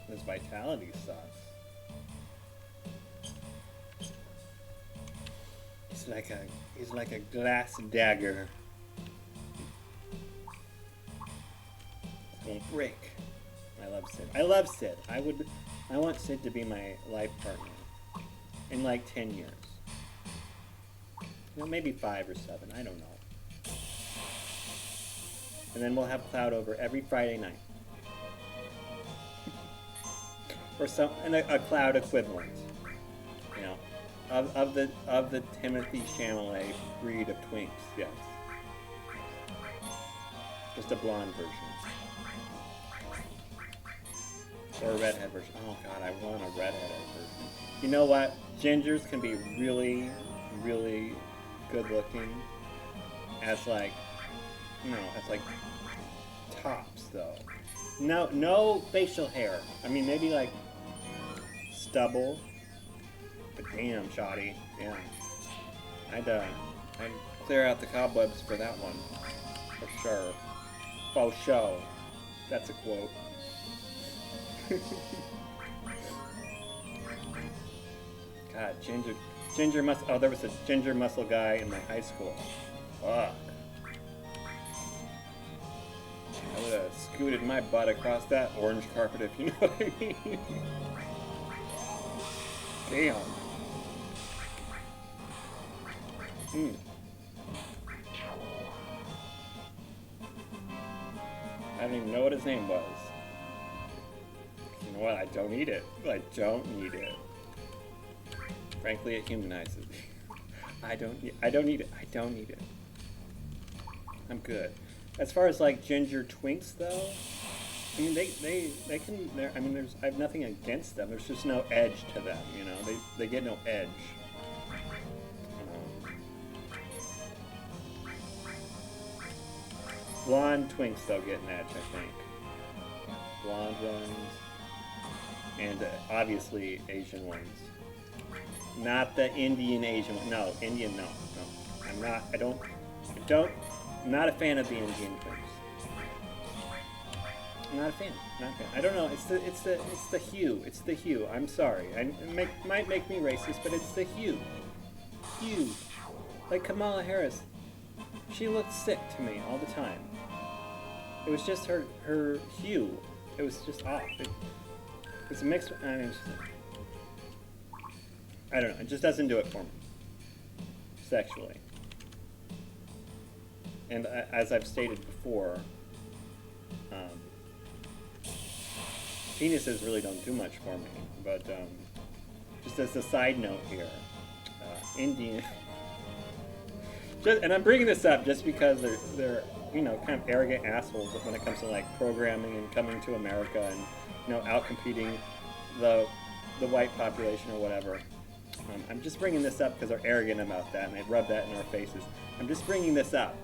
His vitality sucks. He's like a glass dagger. It's gonna break. I love Sid. I love Sid. I want Sid to be my life partner in like 10 years. You know, maybe 5 or 7. I don't know. And then we'll have Cloud over every Friday night. Or some, and a Cloud equivalent. You know, of the Timothy Chalamet breed of twinks, yes. Just a blonde version. Or a redhead version. Oh god, I want a redhead version. You know what? Gingers can be really, really good looking as like, no, as like tops though. No facial hair. I mean, maybe like stubble. But damn, shoddy. Yeah. I'd clear out the cobwebs for that one. For sure. Faux show. That's a quote. God, ginger muscle. Oh, there was a ginger muscle guy in my high school. Fuck. I would have scooted my butt across that orange carpet, if you know what I mean. Damn. I don't even know what his name was. You know what? I don't need it. I don't need it. Frankly, it humanizes me. I don't need it. I don't need it. I'm good. As far as like ginger twinks though, I mean they can. I mean, I have nothing against them. There's just no edge to them. You know, they get no edge. Blonde twinks though get an edge, I think. Blonde ones, and obviously Asian ones. Not the Indian Asian one. No, Indian. No. I'm not. I don't. I'm not a fan of the Indian twinks. I'm not a fan. I don't know. It's the hue. It's the hue. I'm sorry. It might make me racist, but it's the hue. Hue. Like Kamala Harris. She looked sick to me all the time. It was just her hue. It was just off. It's a mix. I don't know. It just doesn't do it for me. Sexually. And as I've stated before, penises really don't do much for me. But just as a side note here, Indian. And I'm bringing this up just because they're you know, kind of arrogant assholes when it comes to like programming and coming to America and, you know, outcompeting the white population or whatever. I'm just bringing this up because they're arrogant about that and they rub that in our faces. I'm just bringing this up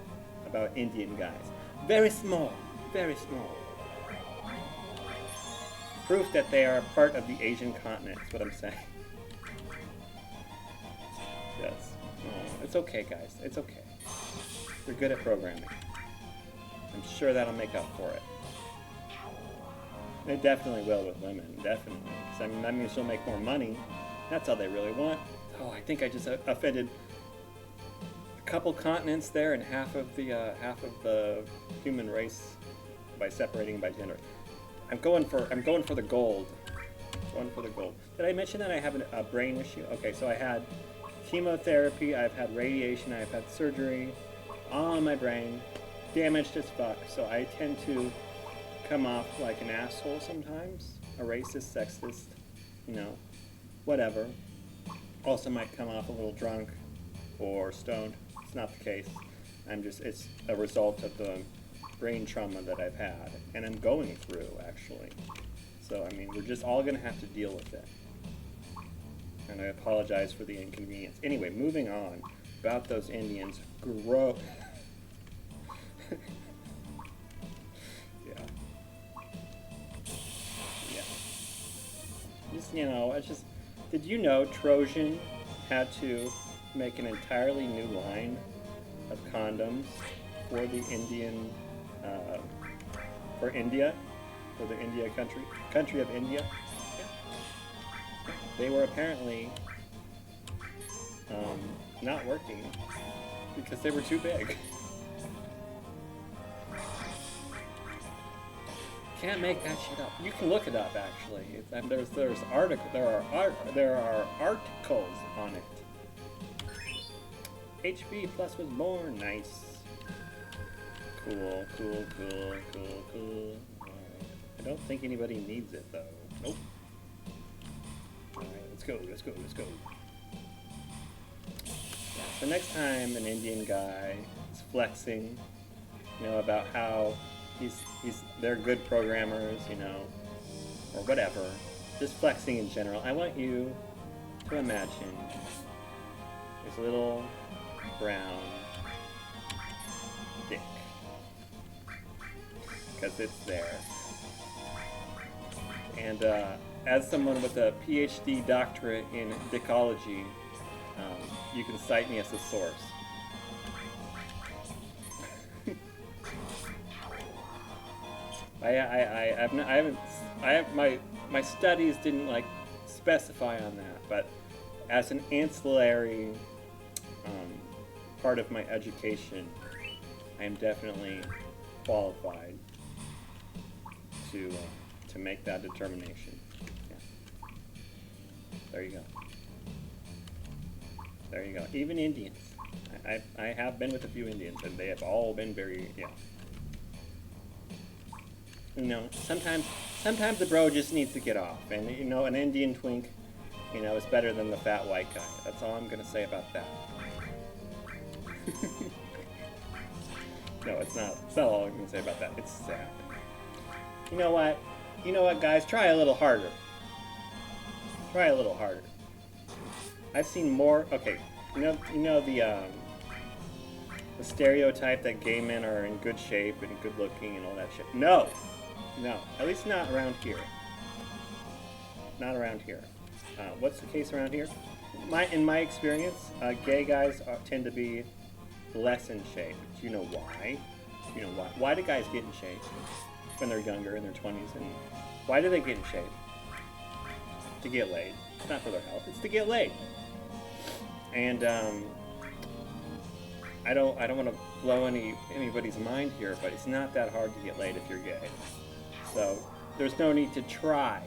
about Indian guys. Very small, very small. Proof that they are part of the Asian continent is what I'm saying. Yes. Oh, it's okay, guys. It's okay. We're good at programming. I'm sure that'll make up for it. It definitely will with women, definitely. Because I mean, that means she'll make more money. That's all they really want. Oh, I think I just offended a couple continents there and half of the human race by separating by gender. I'm going for the gold. Going for the gold. Did I mention that I have a brain issue? Okay, so I had chemotherapy, I've had radiation, I've had surgery on my brain, damaged as fuck. So I tend to come off like an asshole sometimes, a racist, sexist, you know, whatever. Also might come off a little drunk or stoned. It's not the case. It's a result of the brain trauma that I've had and I'm going through, actually. So, I mean, we're just all going to have to deal with it. and I apologize for the inconvenience. Anyway, moving on about those Indians. Grow. Yeah. Yeah. Just, you know, it's just. Did you know Trojan had to make an entirely new line of condoms for the Indian, for India, for the India country of India? Yeah. They were apparently not working because they were too big. Can't make that shit up. You can look it up actually. There are articles on it. HB Plus was born. Nice. Cool. Alright. I don't think anybody needs it though. Nope. Alright, let's go. Yeah, so next time an Indian guy is flexing, you know, about how they're good programmers, you know, or whatever, just flexing in general, I want you to imagine this little brown dick, because it's there. And as someone with a PhD doctorate in dickology, you can cite me as a source. My studies didn't like specify on that, but as an ancillary part of my education, I am definitely qualified to make that determination. Yeah. There you go. Even Indians. I have been with a few Indians, and they have all been very, yeah. You know, sometimes the bro just needs to get off, and you know, an Indian twink, you know, is better than the fat white guy. That's all I'm gonna say about that. No, it's not. It's not all I'm gonna say about that. It's sad. You know what? Guys? Try a little harder. I've seen more. Okay, you know the stereotype that gay men are in good shape and good looking and all that shit. No, at least not around here. What's the case around here? In my experience, gay guys tend to be less in shape. Do you know why? Why do guys get in shape when they're younger, in their 20s? And why do they get in shape? To get laid. It's not for their health. It's to get laid. And I don't want to blow anybody's mind here, but it's not that hard to get laid if you're gay. So there's no need to try.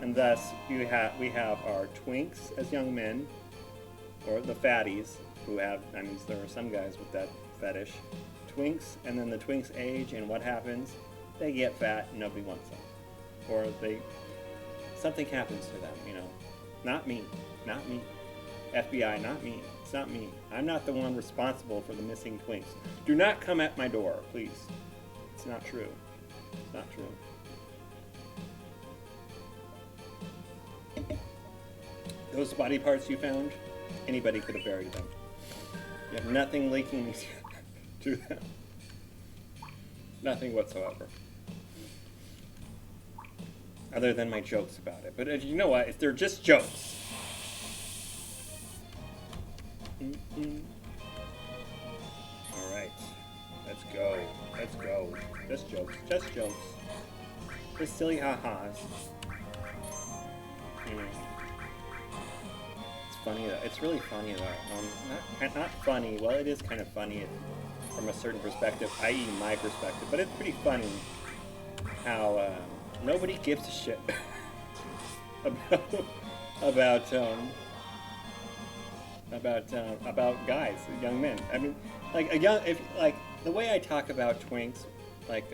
And thus we have our twinks as young men, or the fatties who have. I mean, there are some guys with that fetish. Twinks, and then the twinks age, and what happens? They get fat, and nobody wants them, or something happens to them. You know, not me. FBI, not me. It's not me. I'm not the one responsible for the missing twinks. Do not come at my door, please. It's not true. It's not true. Those body parts you found, anybody could have buried them. You have nothing linking to them. Nothing whatsoever. Other than my jokes about it. But you know what? They're just jokes. Alright. Let's go. Just jokes. Just silly ha-has. It's funny though. It's really funny though. Not funny. Well, it is kind of funny from a certain perspective, i.e. my perspective. But it's pretty funny how nobody gives a shit about guys, young men. I mean, like the way I talk about twinks, like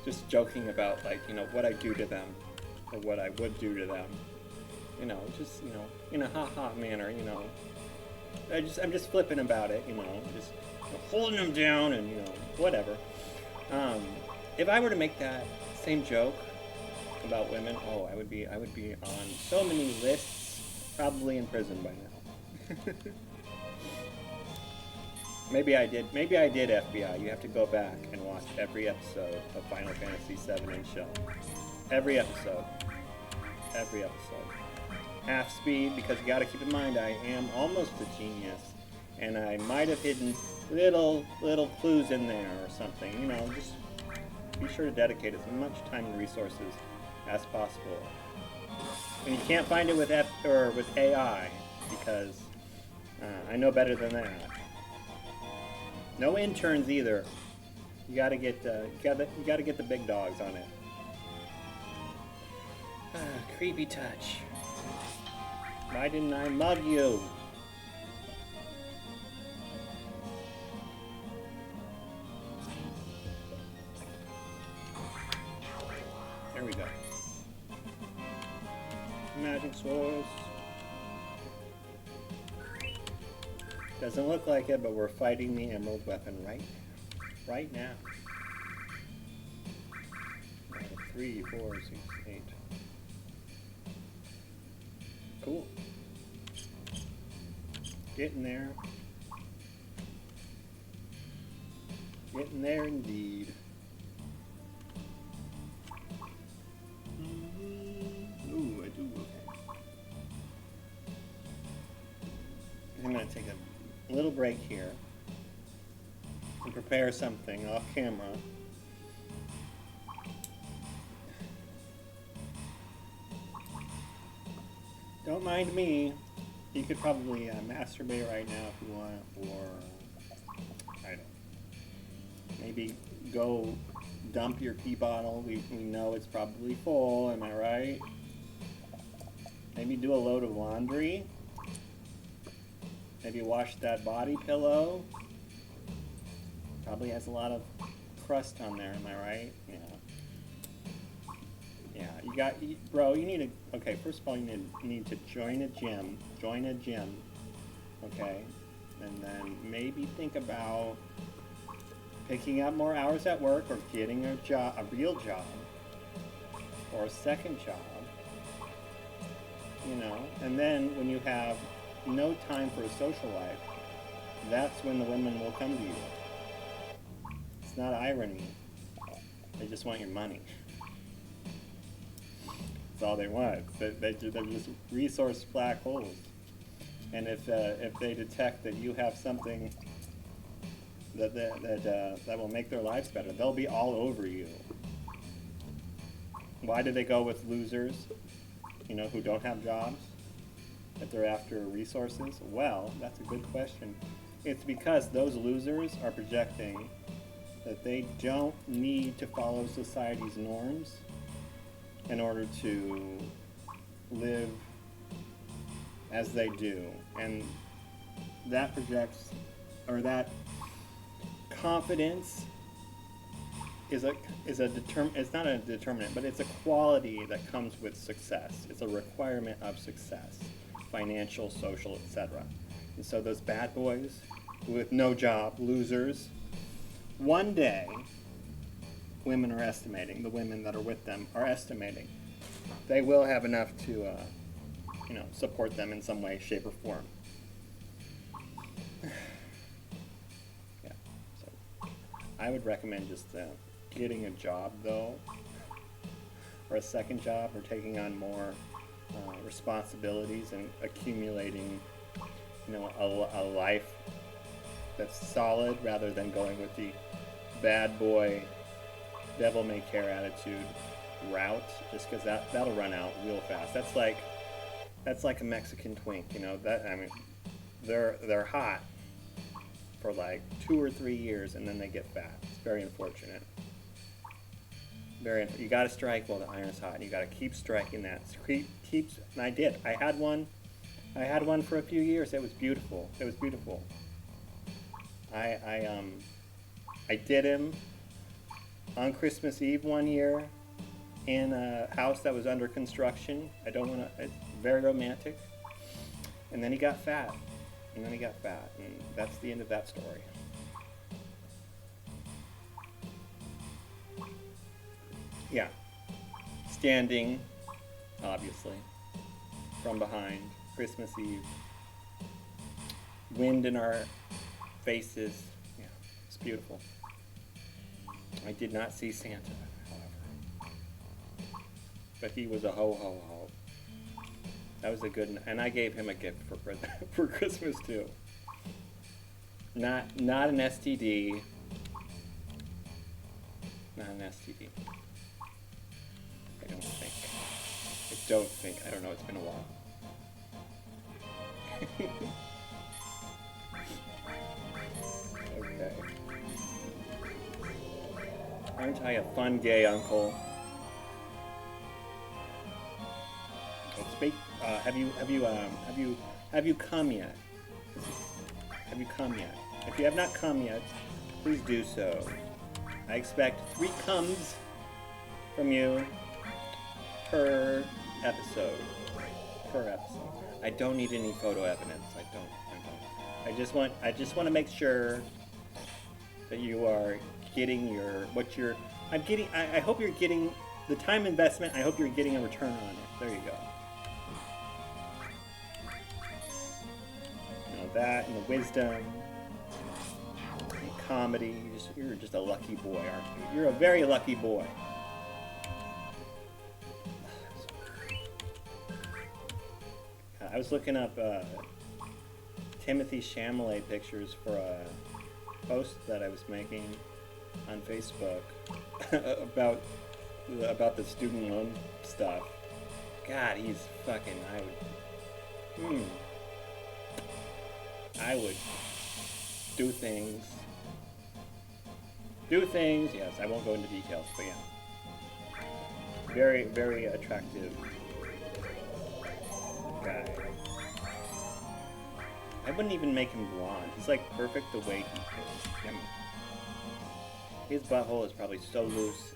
just joking about what I do to them or what I would do to them, just in a ha-ha manner, I'm just flipping about it, just holding them down and whatever. If I were to make that same joke about women, oh, I would be on so many lists, probably in prison by now. Maybe I did FBI. You have to go back and watch every episode of Final Fantasy VII in Shell. Every episode. Every episode. Half speed, because you got to keep in mind I am almost a genius, and I might have hidden little clues in there or something. You know, just be sure to dedicate as much time and resources as possible. And you can't find it with with AI, because I know better than that. No interns either. You gotta get the big dogs on it. Creepy touch. Why didn't I mug you? There we go. Magic source. Doesn't look like it, but we're fighting the emerald weapon right now. 3, 4, 6, 8. Cool. Getting there. Getting there indeed. Ooh, I do. Okay. I'm gonna take a little break here and prepare something off camera. Don't mind me. You could probably masturbate right now if you want, or I don't. Maybe go dump your pee bottle. We know it's probably full. Am I right? Maybe do a load of laundry. Maybe wash that body pillow. Probably has a lot of crust on there. Am I right? Yeah. Yeah, bro, you need to, okay, first of all, you need to join a gym, okay, and then maybe think about picking up more hours at work, or getting a real job, or a second job, you know, and then when you have no time for a social life, that's when the women will come to you. It's not irony, they just want your money. That's all they want. They're just resource black holes. And if they detect that you have something that will make their lives better, they'll be all over you. Why do they go with losers, you know, who don't have jobs, if they're after resources? Well, that's a good question. It's because those losers are projecting that they don't need to follow society's norms in order to live as they do. And that projects, or that confidence is it's not a determinant, but it's a quality that comes with success. It's a requirement of success, financial, social, etc. And so those bad boys with no job, losers, one day, women are estimating, the women that are with them are estimating, they will have enough to, you know, support them in some way, shape, or form. Yeah, so I would recommend just getting a job, though, or a second job, or taking on more responsibilities and accumulating, you know, a life that's solid, rather than going with the bad boy, devil may care attitude route, just because that'll run out real fast. That's like a Mexican twink, you know. That, I mean, they're hot for like 2 or 3 years, and then they get fat. It's very unfortunate. You got to strike while the iron's hot. You got to keep striking that. And I did. I had one for a few years. It was beautiful. I did him on Christmas Eve one year in a house that was under construction. It's very romantic. And then he got fat. And that's the end of that story. Yeah. standing, obviously, from behind, Christmas Eve. Wind in our faces. Yeah, it's beautiful. I did not see Santa, however. But he was a ho-ho-ho. That was a good, and I gave him a gift for Christmas too. Not an STD. Not an STD. I don't think. I don't know, it's been a while. Okay. Aren't I a fun gay uncle? Have you come yet? Have you come yet? If you have not come yet, please do so. I expect 3 comes from you per episode. I don't need any photo evidence. I don't. I just want to make sure that you are getting I hope you're getting the time investment. I hope you're getting a return on it. There you go. That and the wisdom and comedy. You're just a lucky boy, aren't you? You're a very lucky boy. I was looking up Timothy Chalamet pictures for a post that I was making on Facebook about the student loan stuff. God, he's fucking. I would do things. Yes, I won't go into details, but yeah. Very, very attractive guy. I wouldn't even make him blonde. He's like perfect the way he is. I mean, his butthole is probably so loose.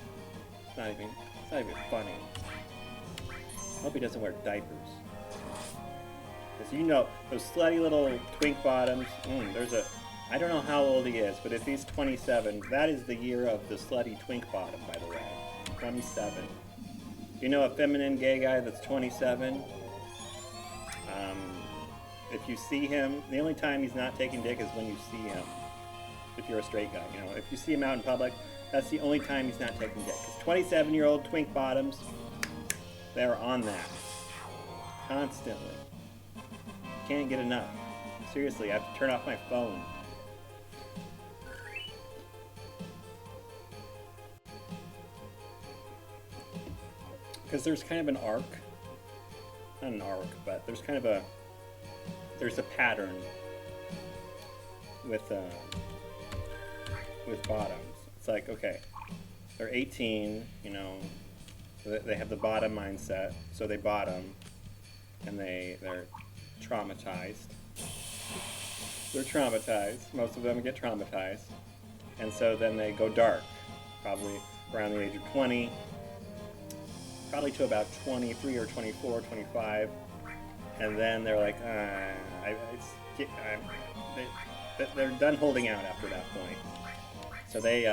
It's not even funny. I hope he doesn't wear diapers. Because you know, those slutty little twink bottoms, I don't know how old he is, but if he's 27, that is the year of the slutty twink bottom, by the way. 27. You know a feminine gay guy that's 27? If you see him, the only time he's not taking dick is when you see him. If you're a straight guy, you know, if you see him out in public, that's the only time he's not taking dick. Because 27-year-old twink bottoms, they're on that. Constantly. Can't get enough. Seriously, I have to turn off my phone. Because there's kind of an arc. Not an arc, but there's kind of a pattern with bottoms. It's like, okay, they're 18, you know, they have the bottom mindset, so they bottom, and they're traumatized. They're traumatized. Most of them get traumatized. And so then they go dark, probably around the age of 20, probably to about 23 or 24, 25. And then they're like, they're done holding out after that point. So they,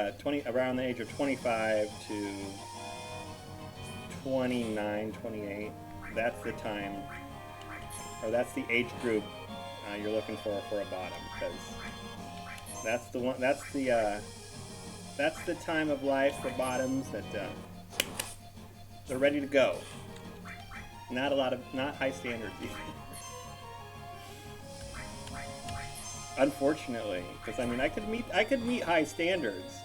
around the age of 25 to 29, 28, that's the time, or that's the age group you're looking for a bottom, because that's the time of life for bottoms that they're ready to go. Not high standards either. Unfortunately, because I mean, I could meet high standards,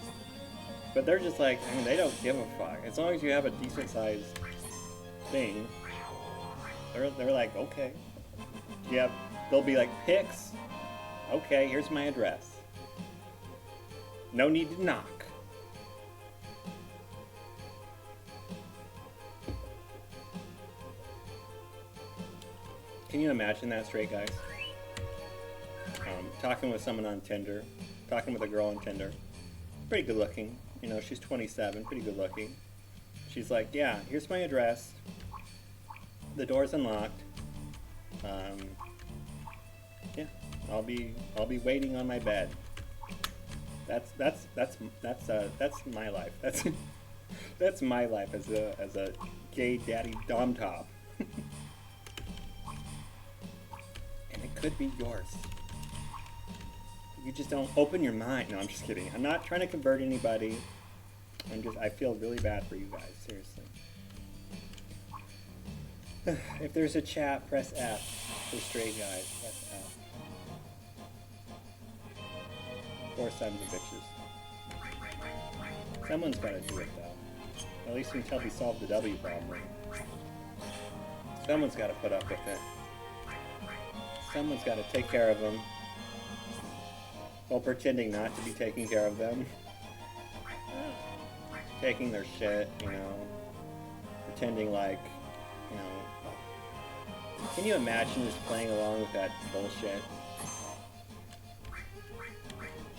but they're just like, I mean, they don't give a fuck. As long as you have a decent sized thing, they're like, okay. Yeah, they'll be like, pics. Okay, here's my address. No need to knock. Can you imagine that, straight guys? Talking with someone on Tinder, talking with a girl on Tinder, pretty good looking, you know, she's 27, pretty good looking. She's like, yeah, here's my address, the door's unlocked, yeah, I'll be waiting on my bed. That's my life. That's my life as a gay daddy dom top. And it could be yours. You just don't open your mind. No, I'm just kidding. I'm not trying to convert anybody. I feel really bad for you guys, seriously. If there's a chat, press F. For straight guys, press F. Or sons of bitches. Someone's got to do it, though. At least until we solve the W problem. Someone's got to put up with it. Someone's got to take care of them. While pretending not to be taking care of them. Taking their shit, you know. Pretending like, you know. Can you imagine just playing along with that bullshit?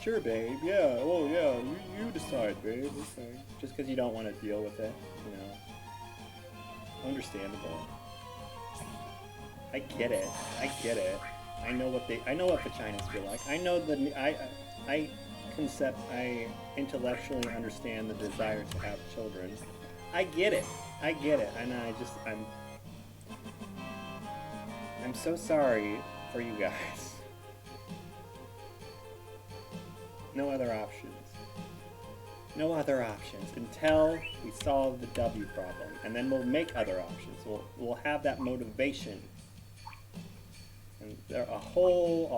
Sure, babe. Yeah. Oh, yeah. You decide, babe. Okay. Just because you don't want to deal with it, you know. Understandable. I get it. I get it. I know what the vaginas feel like. I know I intellectually understand the desire to have children. I get it. I get it. And I'm so sorry for you guys. No other options. No other options until we solve the W problem, and then we'll make other options. We'll have that motivation, and there hopefully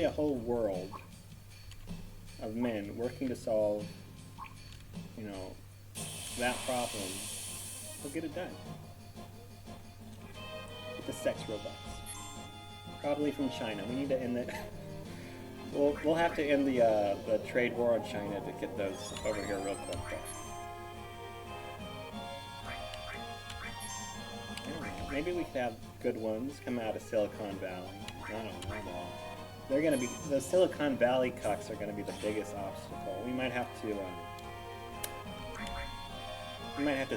a whole world of men working to solve, you know, that problem. We'll get it done with the sex robots, probably from China. We need to end it. We'll have to end the trade war on China to get those over here real quick. I don't know. Maybe we could have good ones come out of Silicon Valley. I don't know. They're gonna be the Silicon Valley cucks are gonna be the biggest obstacle. We might have to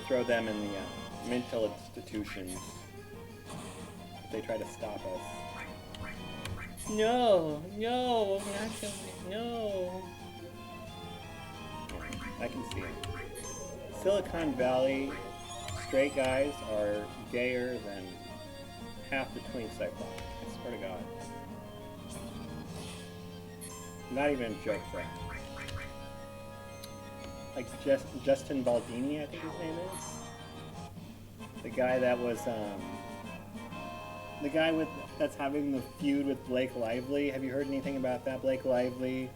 throw them in the mental institutions if they try to stop us. No, not going. No. I can see it. Silicon Valley straight guys are gayer than half the twinks I fuck. I swear to God. Not even a joke, bro. Like Justin Baldini, I think his name is. The guy that was the guy that's having the feud with Blake Lively. Have you heard anything about that? Blake Lively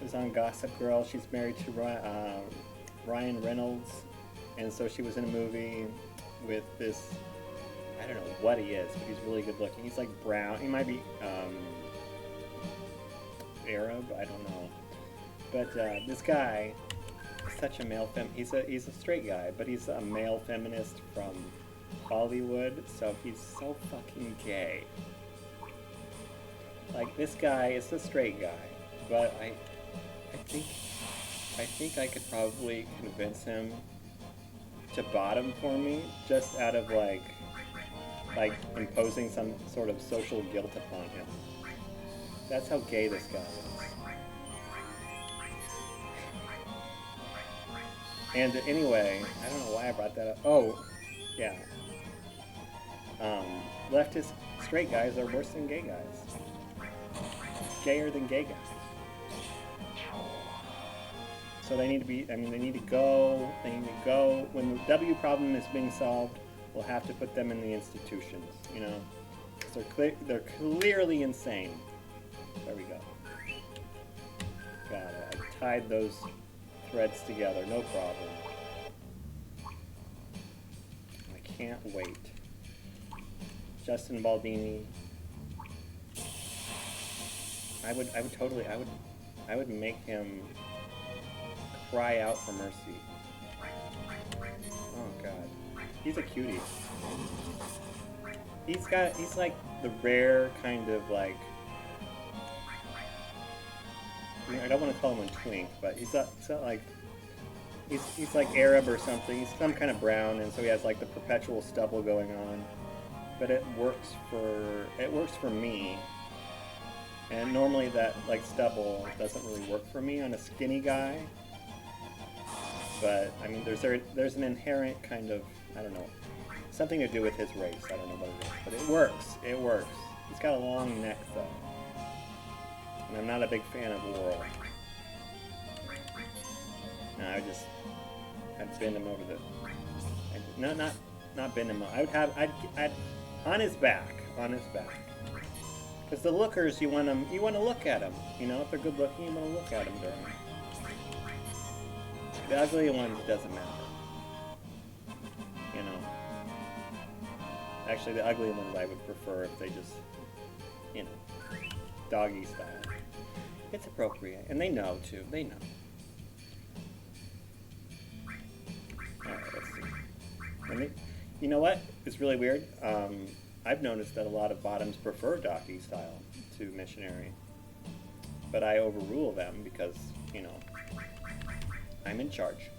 was on Gossip Girl. She's married to Ryan Reynolds, and so she was in a movie with this. I don't know what he is, but he's really good looking. He's like brown. He might be Arab. I don't know. But this guy is such a male he's a straight guy, but he's a male feminist from Hollywood, so he's so fucking gay. Like, this guy is a straight guy, but I think I could probably convince him to bottom for me just out of like imposing some sort of social guilt upon him. That's how gay this guy is. And anyway, I don't know why I brought that up. Oh, yeah. Leftist straight guys are worse than gay guys. Gayer than gay guys. So they need to go, when the W problem is being solved, we'll have to put them in the institutions, you know? Because they're clearly insane. There we go. Got it. I tied those threads together, no problem. I can't wait. Justin Baldini. I would make him cry out for mercy. Oh God, he's a cutie. He's like the rare kind of like, I don't want to call him a twink, but he's not like, he's like Arab or something. He's some kind of brown, and so he has like the perpetual stubble going on. But it works for me. And normally that like stubble doesn't really work for me on a skinny guy. But I mean, there's an inherent kind of, I don't know, something to do with his race. I don't know what it is, but it works. It works. He's got a long neck though, and I'm not a big fan of Laurel. No, I'd bend him over the. No, not bend him. I'd on his back, Because the lookers, you want to look at them. You know, if they're good looking, you want to look at them during. The ugly ones doesn't matter. You know. Actually, the ugly ones I would prefer if they just, you know, doggy style. It's appropriate, and they know too. They know. All right, let's see. You know what? It's really weird. I've noticed that a lot of bottoms prefer doggy style to missionary, but I overrule them because, you know, I'm in charge.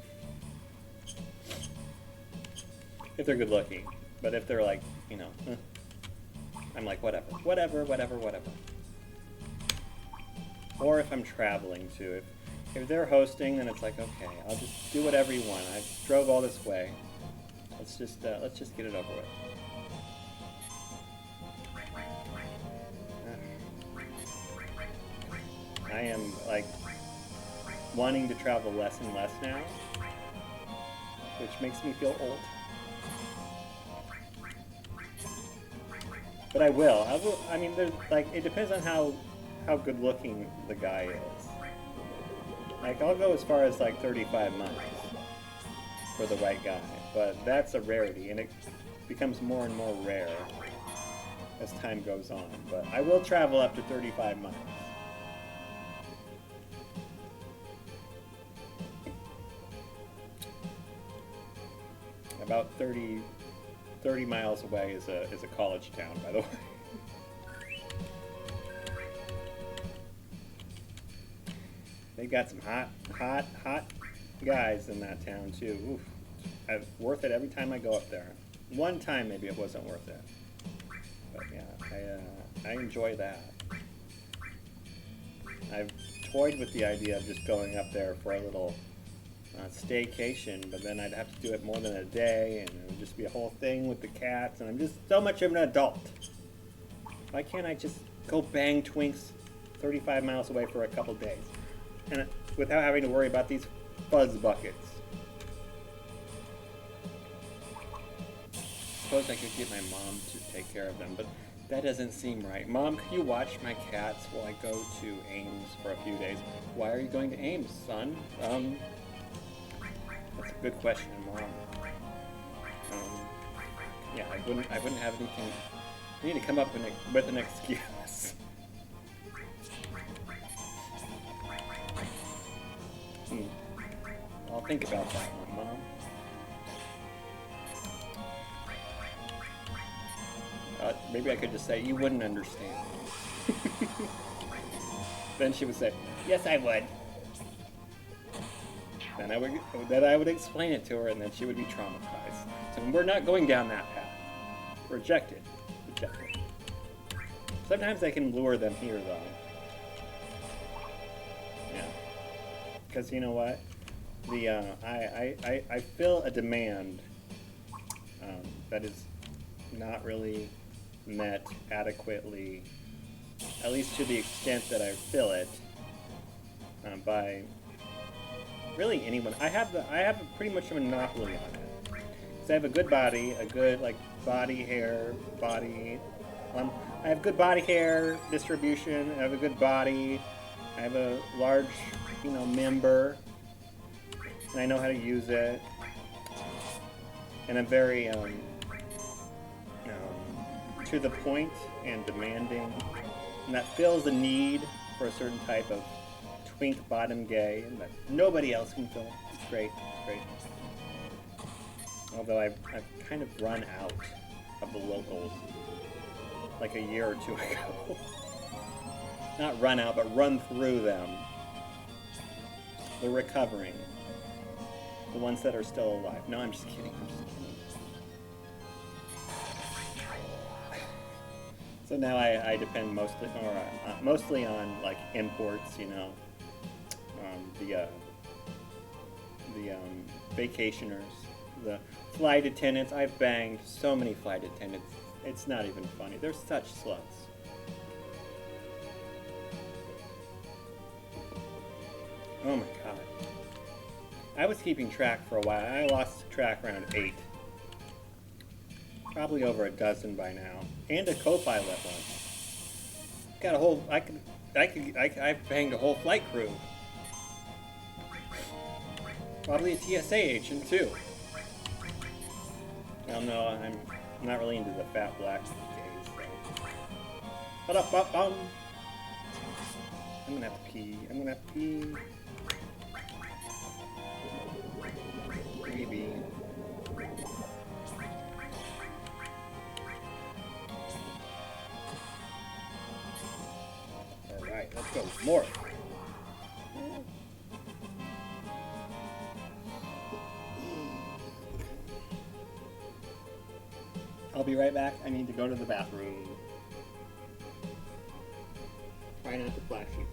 If they're good looking, but if they're like, you know, I'm like, whatever. Or if I'm traveling too. If they're hosting, then it's like, okay, I'll just do whatever you want. I drove all this way. Let's just get it over with. I am like wanting to travel less and less now, which makes me feel old. But I will. I mean, there's like, it depends on how good looking the guy is. Like, I'll go as far as like 35 miles for the right guy, but that's a rarity, and it becomes more and more rare as time goes on. But I will travel up to 35 miles. About 30 miles away is a college town, by the way. They got some hot guys in that town too. Oof. Worth it every time I go up there. One time maybe it wasn't worth it, but yeah, I enjoy that. I've toyed with the idea of just going up there for a little staycation, but then I'd have to do it more than a day, and it would just be a whole thing with the cats, and I'm just so much of an adult. Why can't I just go bang twinks 35 miles away for a couple days, and without having to worry about these fuzz buckets? Suppose I could get my mom to take care of them, but that doesn't seem right. Mom, could you watch my cats while I go to Ames for a few days? Why are you going to Ames, son? That's a good question, Mom. Yeah, I wouldn't have anything. I need to come up with an excuse. I'll think about that one, Mom. Maybe I could just say, you wouldn't understand. Then she would say, yes, I would. Then I would explain it to her, and then she would be traumatized. So we're not going down that path. Rejected. Sometimes I can lure them here, though. Yeah. Because you know what? I feel a demand that is not really met adequately, at least to the extent that I feel it, by really anyone. I have pretty much a monopoly on it. Because I have a good body, a good body hair. I have good body hair distribution. I have a good body. I have a large, member, and I know how to use it. And I'm very to the point and demanding, and that fills a need for a certain type of twink bottom gay that nobody else can fill. It's great. Although I've kind of run out of the locals like a year or two ago. Not run out, but run through them. The recovering. The ones that are still alive. No, I'm just kidding. So now I depend mostly on imports, the the vacationers, the flight attendants. I've banged so many flight attendants. It's not even funny. They're such sluts. Oh my god. I was keeping track for a while. I lost track around 8. Probably over a dozen by now. And a co-pilot once. Got a whole, I banged a whole flight crew. Probably a TSA agent too. Well, no, I'm not really into the fat black gays, so. Ba-da-ba-bum. I'm gonna have to pee. I'm gonna have to pee. Maybe. Alright, let's go. More. I'll be right back. I need to go to the bathroom. Try not to flash you.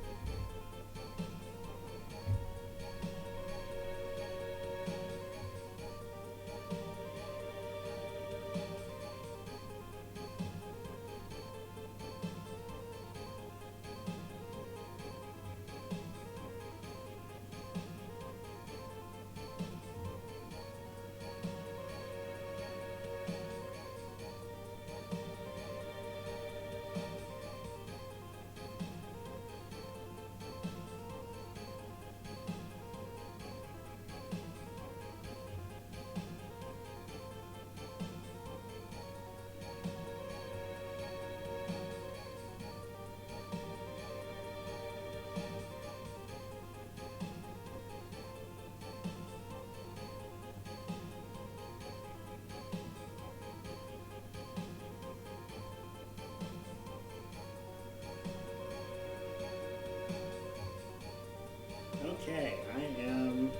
Okay, I am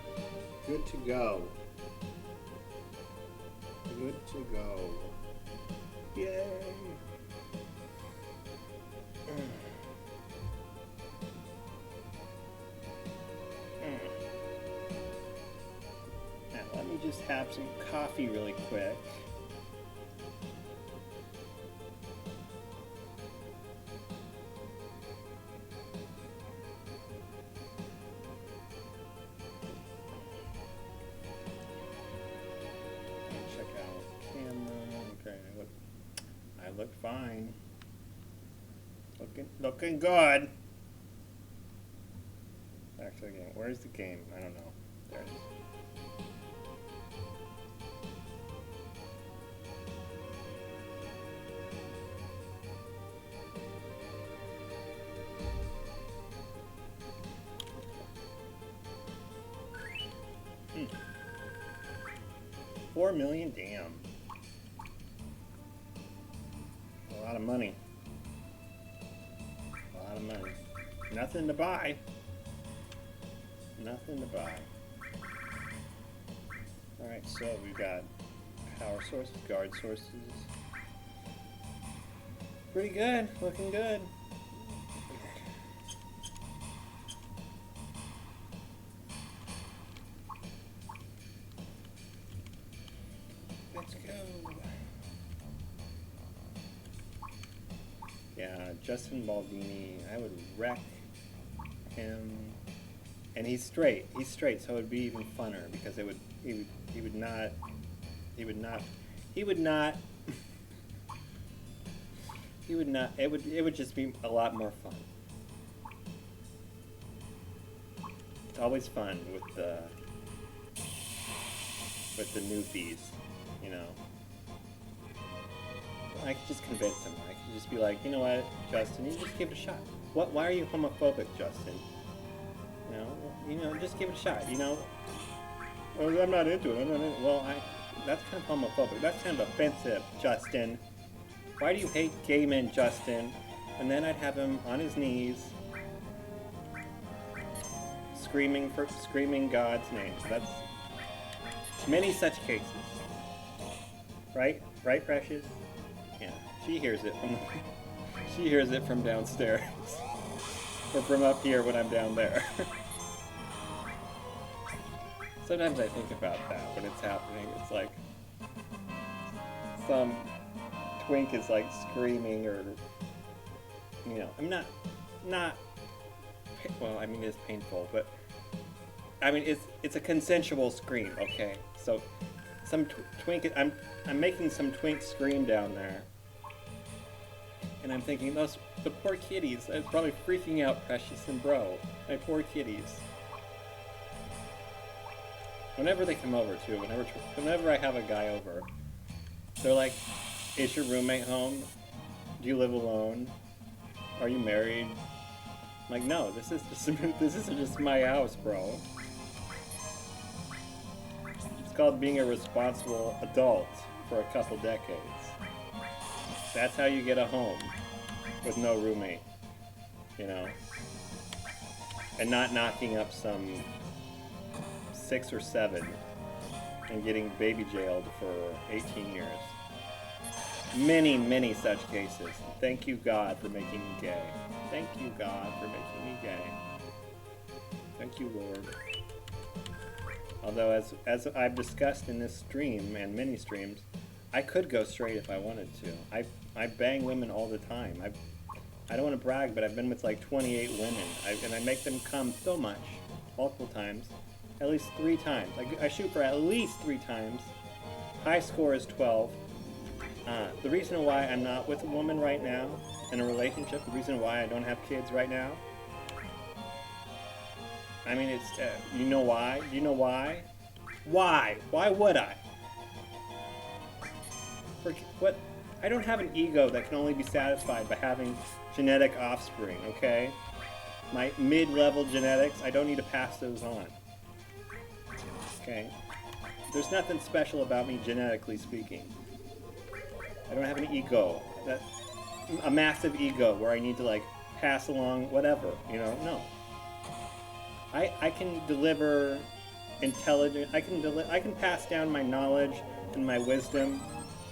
good to go. Good to go. Yay! Now, let me just have some coffee really quick. I look fine. Looking good. Actually, again, where's the game? I don't know. There it is. Hmm. 4 million, damn. A lot of money. A lot of money. Nothing to buy. Nothing to buy. Alright, so we've got power sources, guard sources. Pretty good. Looking good. Let's go. Yeah, Justin Baldini, I would wreck him, and he's straight. He's straight, so it would be even funner because it would he would not it would just be a lot more fun. It's always fun with the newbies, you know. I could just convince him. I could just be like, you know what, Justin, you just give it a shot. What? Why are you homophobic, Justin? You know, just give it a shot. You know, well, I'm not into it. I'm not into it. Well, that's kind of homophobic. That's kind of offensive, Justin. Why do you hate gay men, Justin? And then I'd have him on his knees, screaming God's name. That's many such cases. Right? Right, Precious? Yeah, she hears it from downstairs. Or from up here when I'm down there. Sometimes I think about that when it's happening. It's like some twink is like screaming, or I'm not, well, I mean, it's painful, but I mean, it's a consensual scream, okay? So some twink, I'm making some twink scream down there, and I'm thinking, the poor kitties, that's probably freaking out Precious and Bro, my poor kitties. Whenever they come over too, whenever I have a guy over, they're like, "Is your roommate home? Do you live alone? Are you married?" I'm like, no, this isn't just my house, bro. It's called being a responsible adult for a couple decades. That's how you get a home with no roommate, and not knocking up some 6 or 7 and getting baby jailed for 18 years. Many, many such cases. Thank you, God, for making me gay. Thank you, God, for making me gay. Thank you, Lord. Although, as I've discussed in this stream and many streams, I could go straight if I wanted to. I bang women all the time. I don't want to brag, but I've been with like 28 women, and I make them come so much, multiple times, at least 3 times. I shoot for at least 3 times. High score is 12. The reason why I'm not with a woman right now in a relationship, the reason why I don't have kids right now, I mean, it's, you know why? Do you know why? Why? Why would I? What? I don't have an ego that can only be satisfied by having genetic offspring, okay? My mid-level genetics, I don't need to pass those on. Okay? There's nothing special about me genetically speaking. I don't have an ego, a massive ego where I need to like pass along whatever, no. I can deliver intelligent, I can pass down my knowledge and my wisdom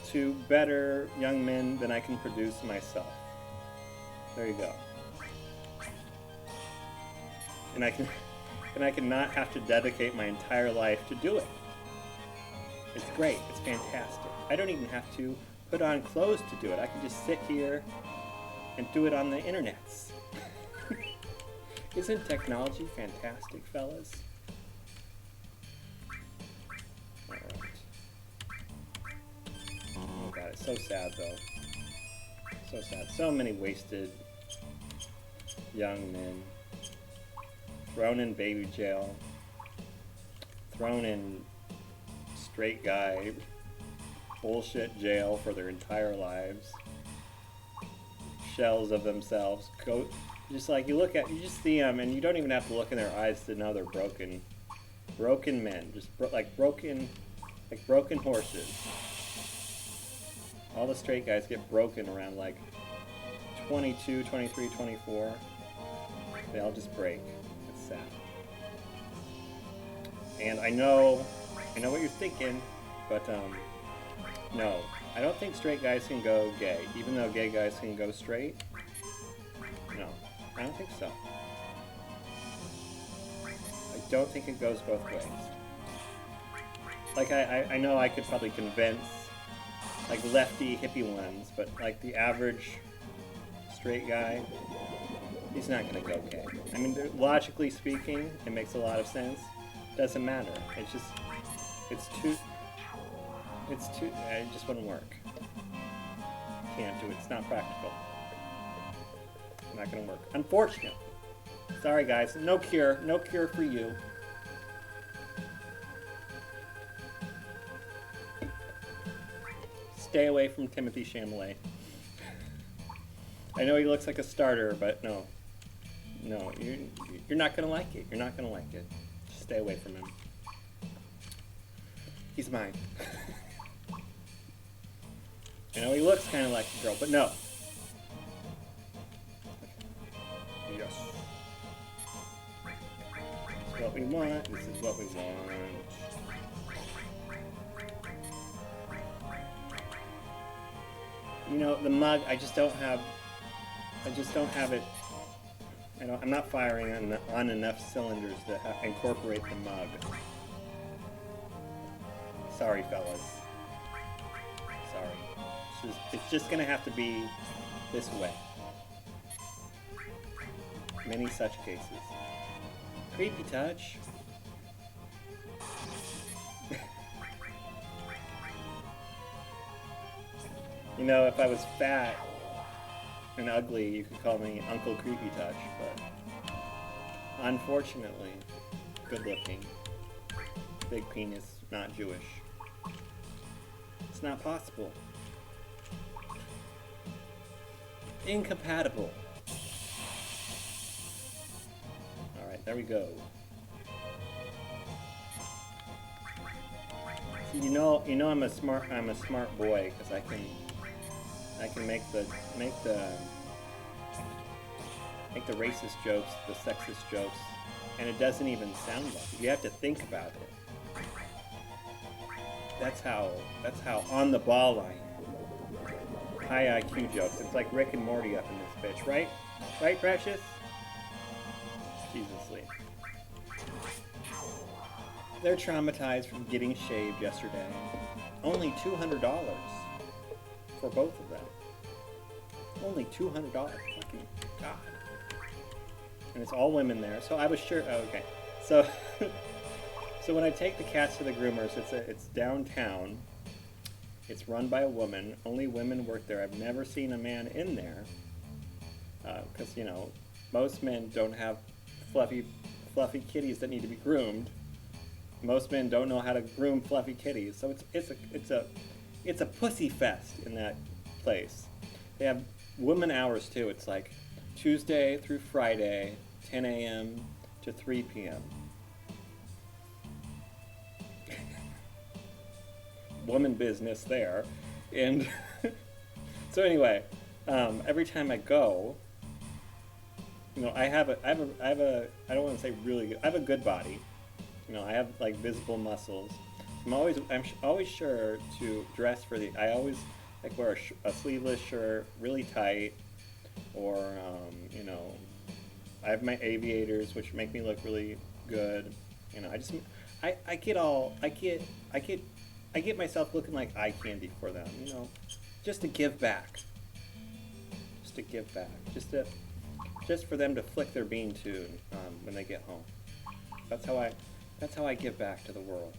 to better young men than I can produce myself. There you go. And I can not have to dedicate my entire life to do it. It's great, it's fantastic. I don't even have to put on clothes to do it. I can just sit here and do it on the internets. Isn't technology fantastic, fellas? Alright. Oh god, it's so sad though. So sad. So many wasted young men. Thrown in baby jail. Thrown in straight guy bullshit jail for their entire lives. Shells of themselves. Just like you just see them, and you don't even have to look in their eyes to know they're broken. Broken men, just like broken horses. All the straight guys get broken around like 22, 23, 24. They all just break. It's sad. And I know what you're thinking, but no, I don't think straight guys can go gay, even though gay guys can go straight. No, I don't think so. I don't think it goes both ways. Like, I know I could probably convince, like, lefty hippie ones, but, like, the average straight guy, he's not gonna go gay. I mean, logically speaking, it makes a lot of sense. Doesn't matter. It's just, it just wouldn't work. Can't do it. It's not practical. Not gonna work. Unfortunate. Sorry guys, no cure for you. Stay away from Timothy Chalamet. I know he looks like a starter, but no, you're not gonna like it. You're not gonna like it. Just stay away from him. He's mine. I know he looks kind of like a girl, but no. Yes. This is what we want. This is what we want. You know, the mug, I just don't have it. I'm not firing on enough cylinders to incorporate the mug. Sorry, fellas. Sorry. It's just gonna have to be this way. Many such cases. Creepy touch. You know, if I was fat and ugly, you could call me Uncle Creepy Touch, but unfortunately, good looking, big penis, not Jewish. It's not possible. Incompatible. Alright, there we go. See, you know I'm a smart boy because I can make the racist jokes, the sexist jokes, and it doesn't even sound like it. You have to think about it. That's how on the ball line. High IQ jokes. It's like Rick and Morty up in this bitch, right? Right, Precious? Jesus Lee. They're traumatized from getting shaved yesterday. Only $200 for both of them. Only $200. Fucking God. And it's all women there. So I was sure. Oh, okay. So, so when I take the cats to the groomers, it's downtown. It's run by a woman. Only women work there. I've never seen a man in there. Because, you know, most men don't have fluffy kitties that need to be groomed. Most men don't know how to groom fluffy kitties. So it's a pussy fest in that place. They have woman hours too. It's like Tuesday through Friday, 10 a.m. to 3 p.m. Woman business there. And so anyway, every time I go, you know, I have a I don't want to say really good, I have a good body. You know, I have like visible muscles. I'm always sure to dress for I always like wear a sleeveless shirt, really tight, or you know, I have my aviators, which make me look really good. You know, I get myself looking like eye candy for them. You know, just to give back. Just for them to flick their bean to when they get home. That's how I give back to the world.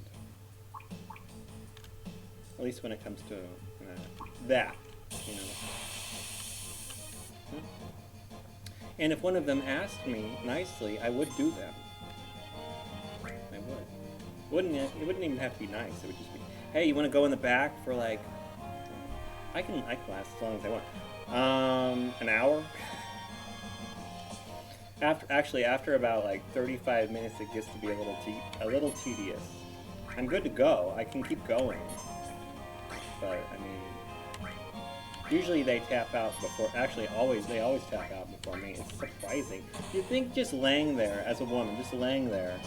At least when it comes to that, you know. And if one of them asked me nicely, I would do them. I would. It wouldn't even have to be nice. It would just be, hey, you want to go in the back for like? I can last as long as I want. An hour. After about like 35 minutes, it gets to be a little tedious. I'm good to go. I can keep going. But I mean, usually they tap out before. Actually, they always tap out before me. It's surprising. You'd think just laying there as a woman, just laying there,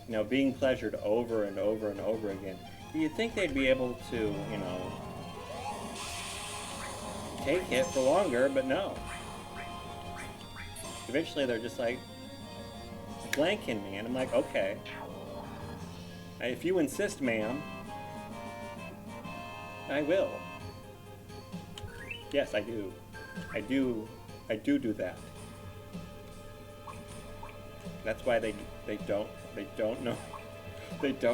you know, being pleasured over and over and over again. You'd think they'd be able to, you know, take it for longer, but no. Eventually, they're just like blanking me, and I'm like, okay. If you insist, ma'am, I will. Yes, I do. I do that. That's why they don't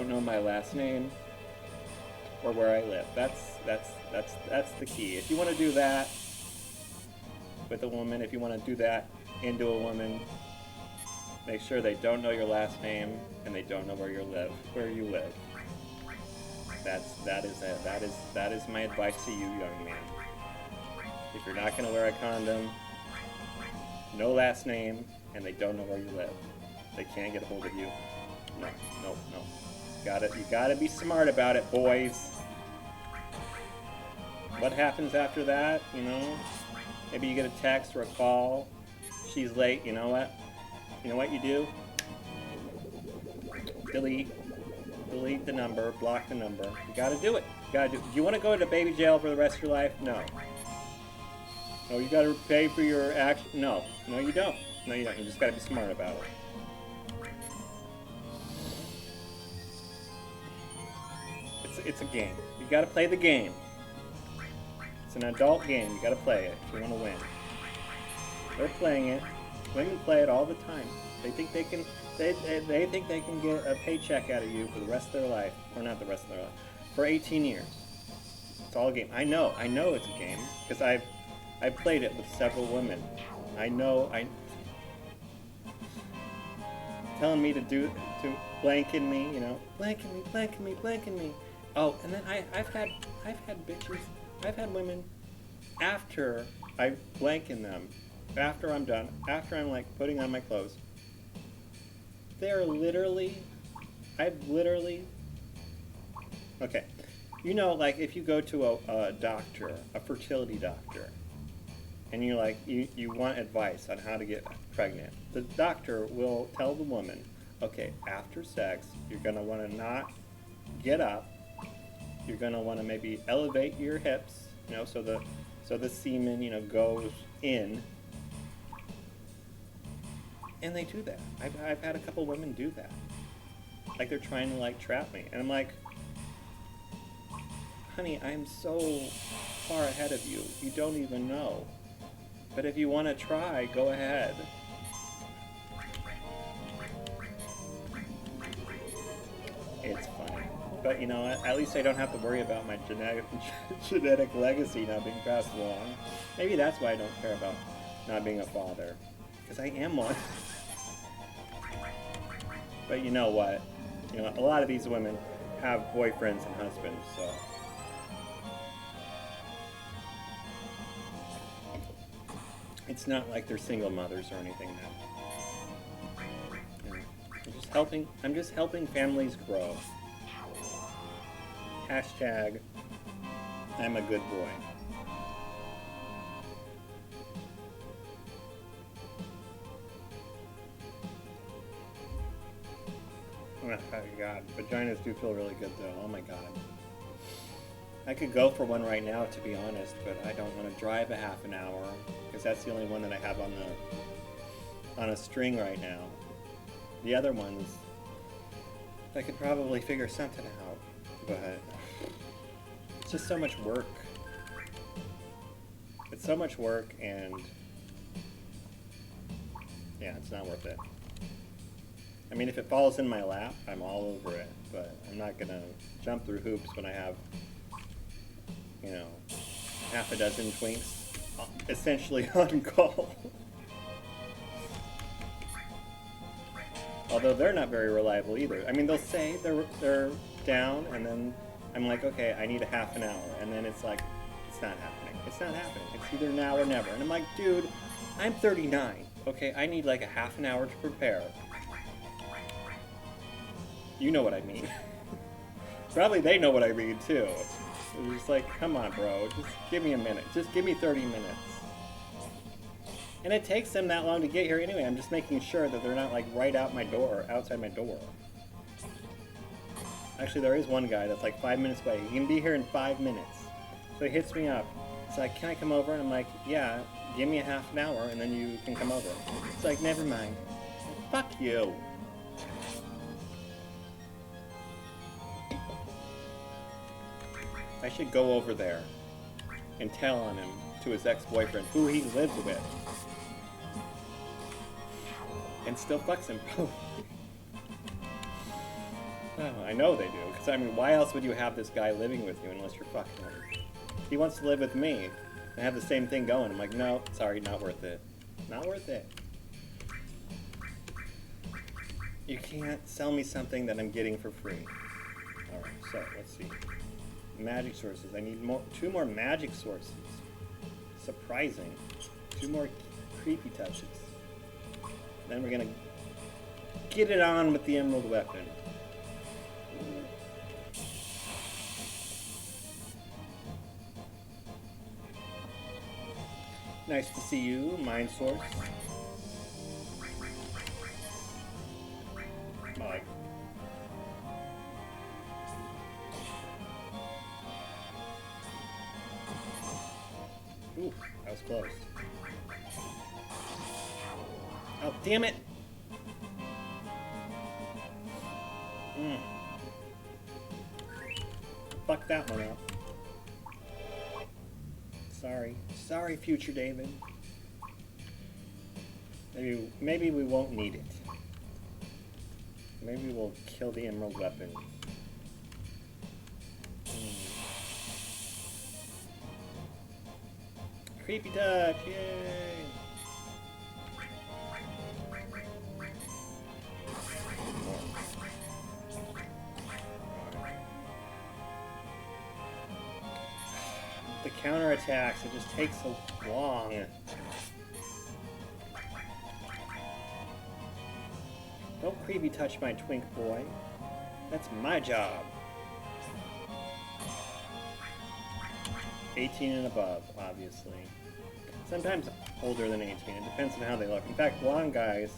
know my last name or where I live. That's the key. If you want to do that with a woman, if you want to do that into a woman, make sure they don't know your last name and they don't know where you live. That is my advice to you, young man. If you're not going to wear a condom, no last name, and they don't know where you live, they can't get a hold of you. No. You gotta be smart about it, boys. What happens after that? You know, maybe you get a text or a call. She's late. You know what? You know what you do? Delete the number, block the number. You gotta do it. Do you want to go to baby jail for the rest of your life? No. No, you gotta pay for your action. No, you don't. You just gotta be smart about it. it's a game. You gotta play the game. It's an adult game. You gotta play it if you want to win. They're playing it. Women play it all the time. They think they can. They think they can get a paycheck out of you for the rest of their life, or not the rest of their life, for 18 years. It's all a game. I know it's a game because I've played it with several women. I know. Telling me to blanking me, you know, blanking me. Oh, and then I've had bitches. I've had women after I blanking them, after I'm done, after I'm like putting on my clothes. They're literally, okay, you know, like if you go to a doctor, a fertility doctor, and you like, you want advice on how to get pregnant, the doctor will tell the woman, okay, after sex, you're gonna wanna not get up, you're gonna wanna maybe elevate your hips, you know, so the semen, you know, goes in. And they do that. I've had a couple women do that. Like they're trying to like trap me. And I'm like, honey, I'm so far ahead of you. You don't even know. But if you want to try, go ahead. It's funny. But you know, at least I don't have to worry about my genetic legacy not being passed along. Maybe that's why I don't care about not being a father. Because I am one. But you know what? You know, a lot of these women have boyfriends and husbands, so. It's not like they're single mothers or anything now. You know, I'm just helping families grow. Hashtag, I'm a good boy. Oh God, vaginas do feel really good though. Oh my God. I could go for one right now, to be honest, but I don't want to drive a half an hour because that's the only one that I have on a string right now. The other ones, I could probably figure something out, but it's just so much work. It's so much work, and yeah, it's not worth it. I mean, if it falls in my lap, I'm all over it, but I'm not gonna jump through hoops when I have, you know, half a dozen twinks essentially on call. Although they're not very reliable either. I mean, they'll say they're down, and then I'm like, okay, I need a half an hour, and then it's like, it's not happening. It's not happening. It's either now or never. And I'm like, dude, I'm 39. Okay, I need like a half an hour to prepare. You know what I mean. Probably they know what I mean too. It's just like, come on, bro. Just give me a minute. Just give me 30 minutes. And it takes them that long to get here anyway. I'm just making sure that they're not like right out my door, outside my door. Actually, there is one guy that's like 5 minutes away. He can be here in 5 minutes. So he hits me up. It's like, can I come over? And I'm like, yeah, give me a half an hour and then you can come over. It's like, never mind. Fuck you. I should go over there and tell on him to his ex-boyfriend, who he lives with, and still fucks him. Oh, I know they do, because I mean, why else would you have this guy living with you unless you're fucking him? He wants to live with me and have the same thing going. I'm like, no, sorry, not worth it. Not worth it. You can't sell me something that I'm getting for free. Alright, so let's see. Magic sources. I need two more magic sources. Surprising. 2 more creepy touches. Then we're gonna get it on with the emerald weapon. Nice to see you, Mind Source. Mike. Ooh, that was close. Oh, damn it! fuck that one up. Sorry. Sorry, future David. Maybe we won't need it. Maybe we'll kill the emerald weapon. Creepy duck, yay! The counterattacks, it just takes so long. Don't creepy touch my twink boy. That's my job. 18 and above, obviously. Sometimes older than 18. It depends on how they look. In fact, blonde guys,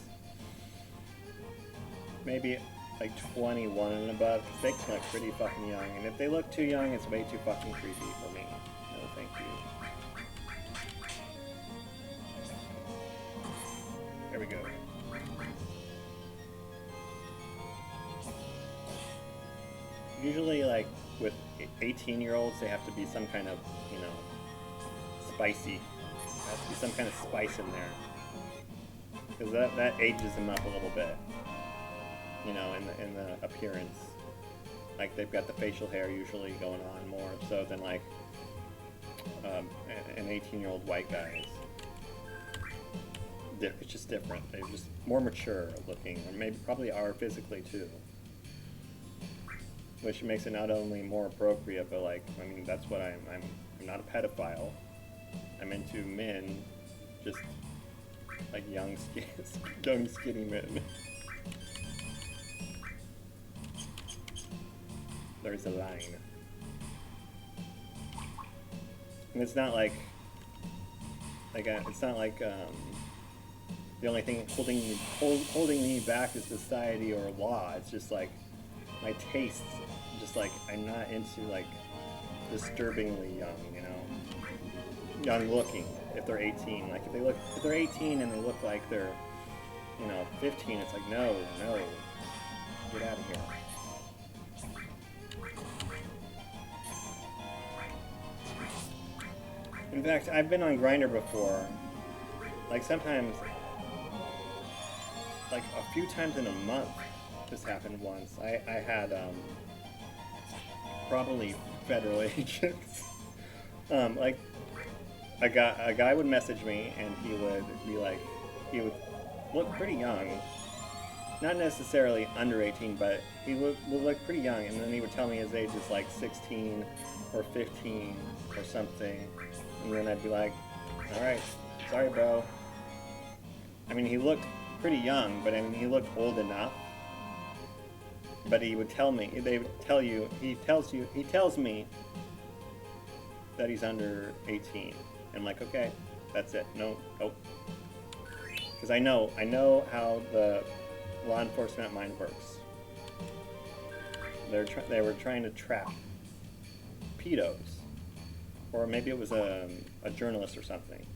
maybe like 21 and above, because they can look pretty fucking young. And if they look too young, it's way too fucking creepy for me. No, thank you. There we go. Usually, like, with 18-year-olds, they have to be some kind of, you know, spicy. There has to be some kind of spice in there. Because that ages them up a little bit. You know, in the appearance. Like, they've got the facial hair usually going on more so than, like, an 18-year-old white guy is. It's just different. They're just more mature looking, or maybe probably are physically too. Which makes it not only more appropriate, but like, I mean, that's what I'm not a pedophile. I'm into men, just like young skinny men. There's a line. And it's not like it's not like the only thing holding me back is society or law. It's just like my tastes. Just like I'm not into like disturbingly young, you know, young looking. If they're 18, like if they're 18 and they look like they're, you know, 15, it's like no, get out of here. In fact, I've been on Grindr before. Like sometimes, like a few times in a month, this happened once. I had probably federal agents. Like a guy would message me and he would be like, he would look pretty young. Not necessarily under 18, but he would look pretty young, and then he would tell me his age is like 16 or 15 or something. And then I'd be like, alright, sorry bro. I mean, he looked pretty young, but I mean, he looked old enough. But he would tell me, he tells me that he's under 18. I'm like, okay, that's it. Nope. Because I know how the law enforcement mind works. They were trying to trap pedos. Or maybe it was a journalist or something.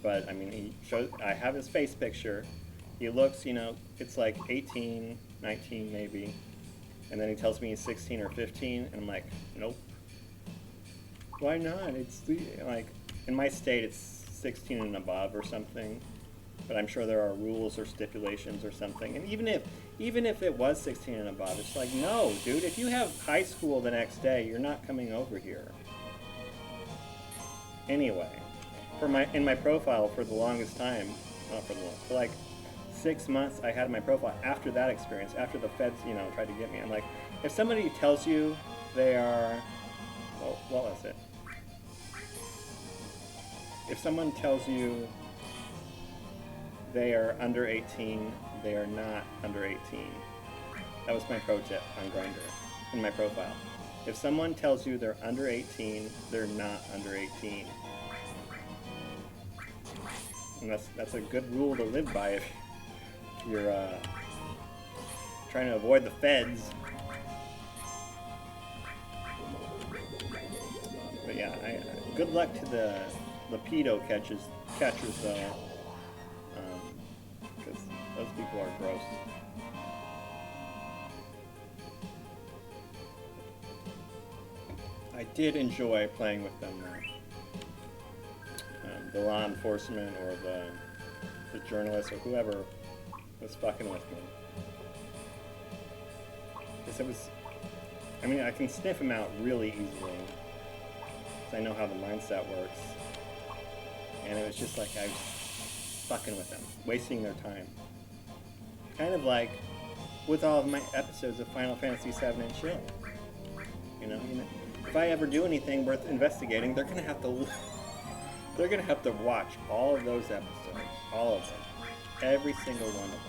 But I mean, I have his face picture. He looks, you know, it's like 18, 19 maybe. And then he tells me he's 16 or 15, and I'm like, nope. Why not? It's like, in my state it's 16 and above or something. But I'm sure there are rules or stipulations or something. And even if it was 16 and above, it's like, no, dude, if you have high school the next day, you're not coming over here. Anyway, in my profile for the longest time, for like 6 months, I had my profile after that experience, after the feds, you know, tried to get me. I'm like, if somebody tells you they are, well, what was it? If someone tells you they are under 18, they are not under 18. That was my pro tip on Grindr in my profile. If someone tells you they're under 18, they're not under 18. And that's a good rule to live by if you're trying to avoid the feds. But yeah, good luck to the pedo catchers though, because those people are gross. I did enjoy playing with them though. The law enforcement or the journalist or whoever was fucking with me. Because it was, I mean, I can sniff them out really easily. Because I know how the mindset works. And it was just like I was fucking with them, wasting their time. Kind of like with all of my episodes of Final Fantasy VII and chill. You know, if I ever do anything worth investigating, they're gonna have to watch all of those episodes, all of them, every single one of them.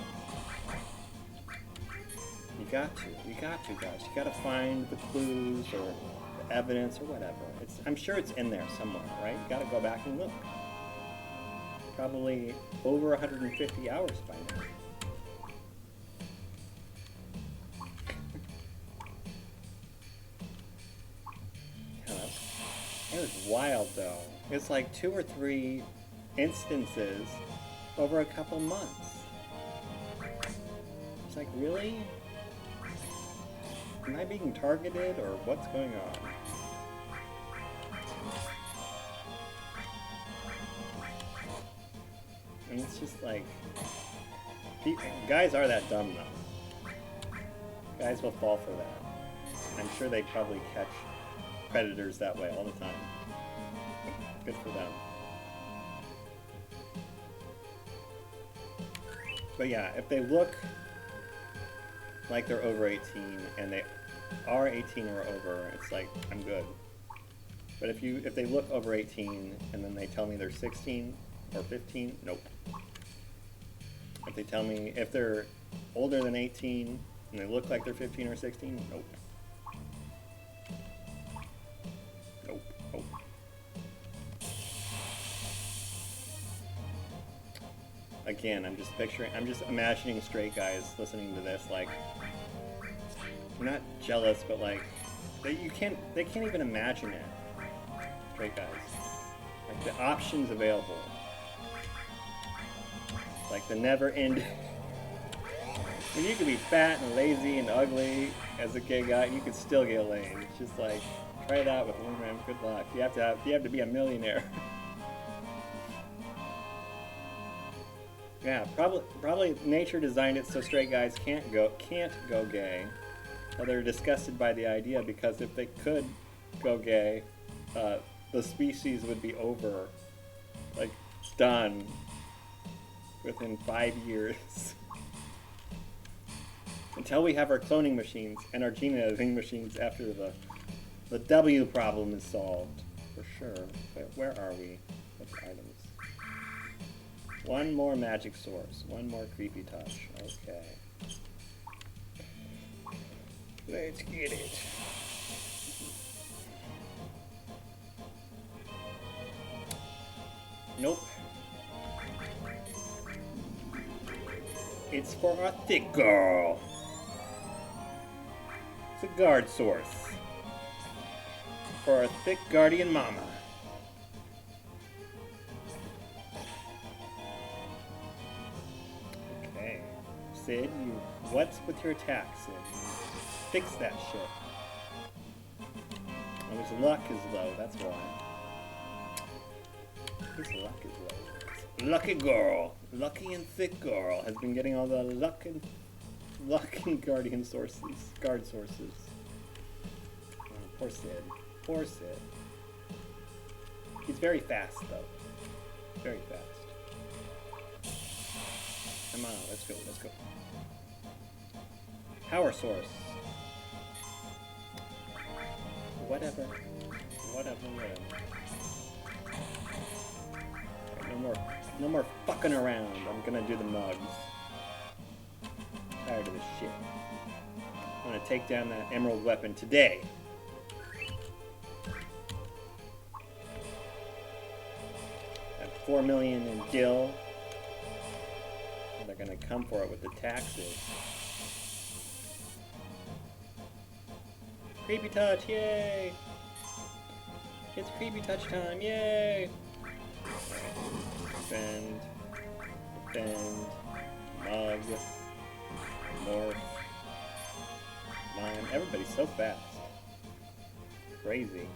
You got to, guys. You got to find the clues or the evidence or whatever. I'm sure it's in there somewhere, right? You got to go back and look. Probably over 150 hours by now. It was wild though. It's like 2 or 3 instances over a couple months. It's like, really? Am I being targeted or what's going on? And it's just like, guys are that dumb though. Guys will fall for that. I'm sure they probably catch predators that way all the time. Good for them. But yeah, if they look like they're over 18 and they are 18 or over, it's like, I'm good. But if they look over 18 and then they tell me they're 16 or 15, nope. If they tell me if they're older than 18 and they look like they're 15 or 16, nope. Again, I'm just imagining straight guys listening to this, like, I'm not jealous, but like, they can't even imagine it. Straight guys. Like, the options available. Like, the never end. I mean, you could be fat and lazy and ugly as a gay guy, you could still get laid. It's just like, try it out with women, good luck. You have to be a millionaire. Yeah, probably nature designed it so straight guys can't go gay. Or they're disgusted by the idea, because if they could go gay, the species would be over, like, done within 5 years. Until we have our cloning machines and our gene editing machines after the W problem is solved, for sure. But where are we with items? One more magic source. One more creepy touch. Okay. Let's get it. Nope. It's for our thick girl. It's a guard source. For our thick guardian mama. Sid, what's with your attack, Sid? Fix that shit. Oh, his luck is low, that's why. His luck is low. Lucky girl, lucky and thick girl, has been getting all the luck and guard sources. Oh, poor Sid. Poor Sid. He's very fast, though. Very fast. Come on, let's go. Power source. Whatever. No more fucking around. I'm gonna do the mugs. Tired of this shit. I'm gonna take down that emerald weapon today. At 4 million in gil. They're gonna come for it with the taxes. Creepy touch, yay! It's creepy touch time, yay! Defend, mug, morph, mine. Everybody's so fast. Crazy.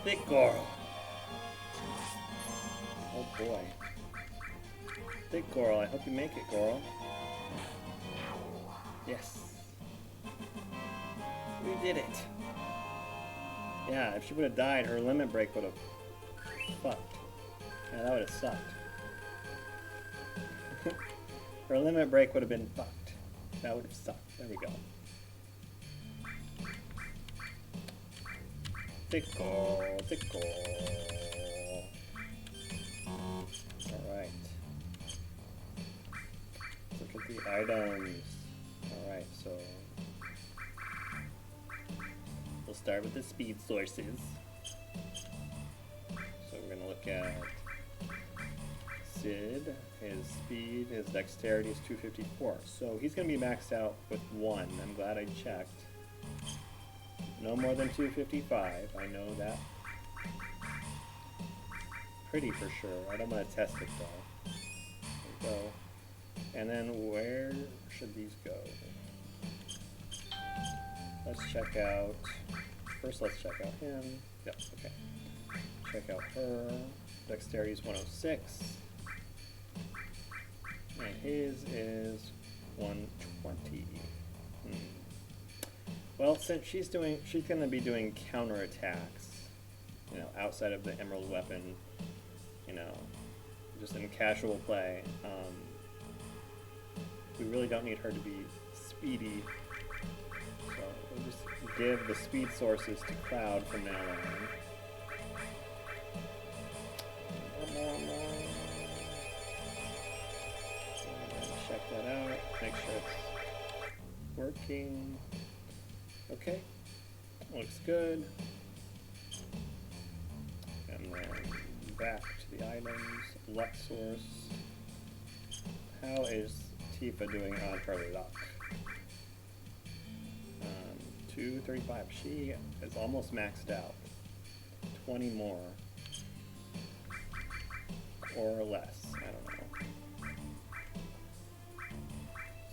Big Goro. Oh boy. Big Goro, I hope you make it, Goro. Yes. We did it. Yeah, if she would have died, her limit break would have fucked. Yeah, that would have sucked. Her limit break would have been fucked. That would have sucked. There we go. Tickle, tickle. Alright. Look at the items. Alright, so we'll start with the speed sources. So we're gonna look at Sid. His speed, his dexterity is 254. So he's gonna be maxed out with 1. I'm glad I checked. No more than 255, I know that pretty for sure. I don't want to test it though. There we go. And then where should these go? Let's check out, first let's check out him. Yep, okay. Check out her. Dexterity is 106. And his is 120. Well, since she's going to be doing counterattacks, you know, outside of the emerald weapon, you know, just in casual play, we really don't need her to be speedy. So we'll just give the speed sources to Cloud from now on. Check that out, make sure it's working. Okay, looks good. And then back to the items, luck source. How is Tifa doing on her luck? 235, she is almost maxed out. 20 more. Or less, I don't know.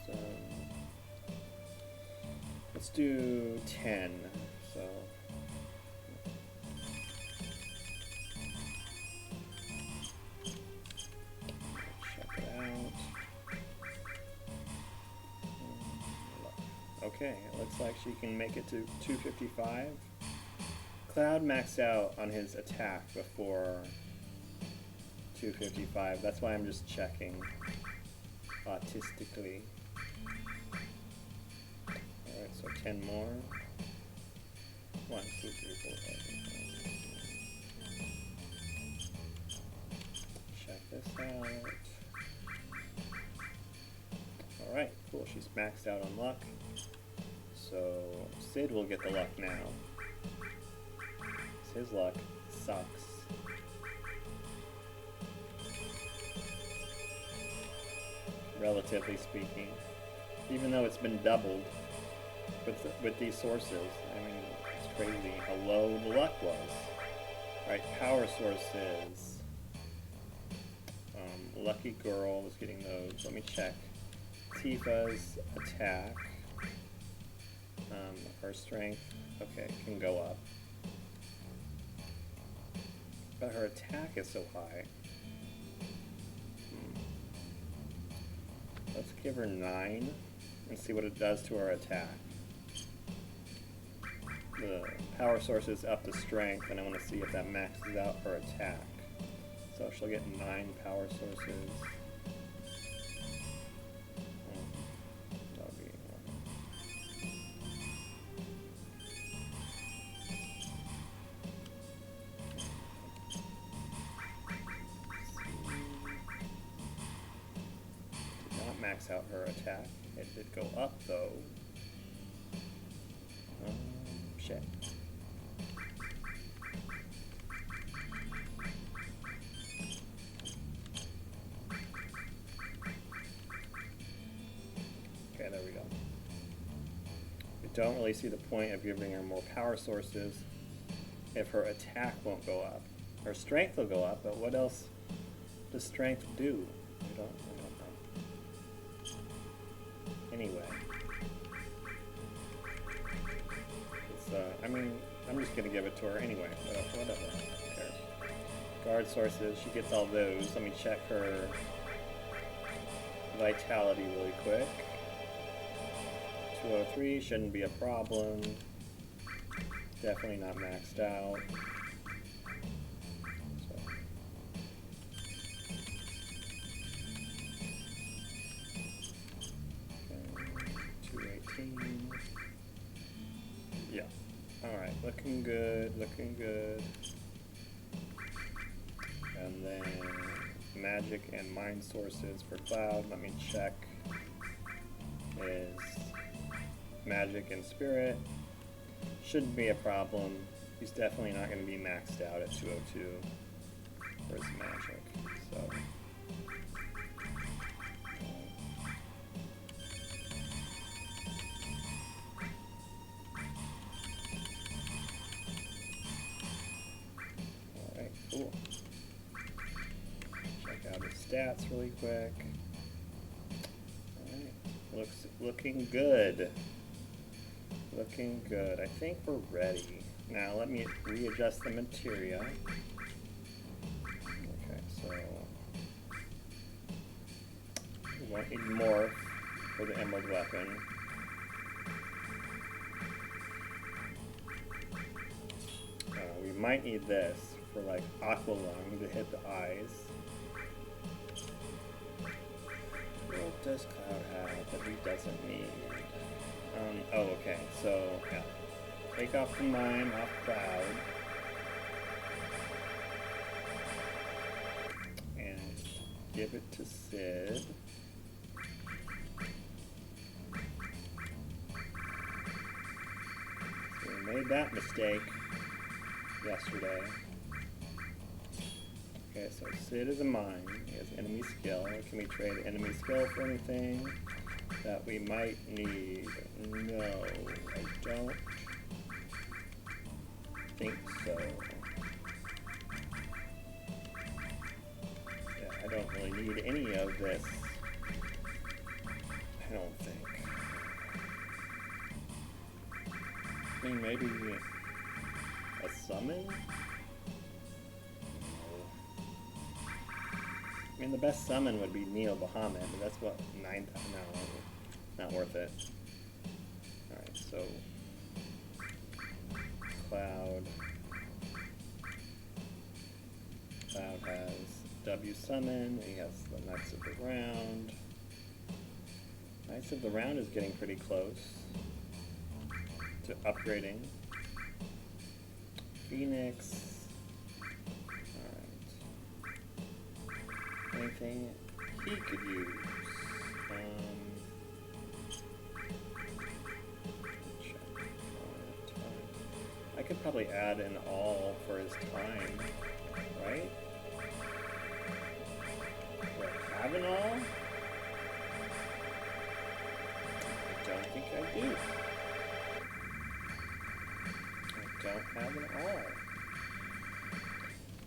So let's do 10. So check it out. Okay, it looks like she can make it to 255. Cloud maxed out on his attack before 255. That's why I'm just checking autistically. Alright, so 10 more. 1, 2, 3, 4, 5, 6. Check this out. Alright, cool. She's maxed out on luck. So Sid will get the luck now. His luck sucks. Relatively speaking. Even though it's been doubled with these sources. I mean, it's crazy how low the luck was. Right, power sources. Lucky Girl was getting those. Let me check. Tifa's attack. Her strength, okay, can go up. But her attack is so high. Let's give her 9 and see what it does to her attack. The power source is up to strength, and I want to see if that maxes out her attack. So she'll get 9 power sources. That would be did not max out her attack. It did go up though. Shit. Okay, there we go. We don't really see the point of giving her more power sources if her attack won't go up. Her strength will go up, but what else does strength do? I don't know. anyway. It's, I mean, I'm just gonna give it to her anyway. Whatever. Who cares? Guard sources. She gets all those. Let me check her vitality really quick. 203 shouldn't be a problem. Definitely not maxed out. So. 218. Yeah. Alright, looking good, looking good. And then magic and mind sources for Cloud. Let me check. Is magic and spirit. Shouldn't be a problem. He's definitely not going to be maxed out at 202 for his magic. So. Alright, cool. Check out his stats really quick. Alright, looking good. Looking good. I think we're ready. Now let me readjust the materia. Okay, so we won't need more for the emerald weapon. We might need this for like aqua lung to hit the eyes. What does Cloud have that he doesn't need? Oh, okay, so, yeah. Take off the mime off Cloud. And give it to Sid. So we made that mistake yesterday. Okay, so Sid is a mime. He has enemy skill. Can we trade enemy skill for anything that we might need? No, I don't think so. Yeah, I don't really need any of this. I don't think. I mean, maybe a summon? I mean, the best summon would be Neo Bahamut, but that's what, 9,000? No, not worth it. Alright, so Cloud has W summon, and he has the Knights of the Round. Knights of the Round is getting pretty close to upgrading. Phoenix. Anything he could use. I could probably add an all for his time, right? Do I have an all? I don't think I do. I don't have an all.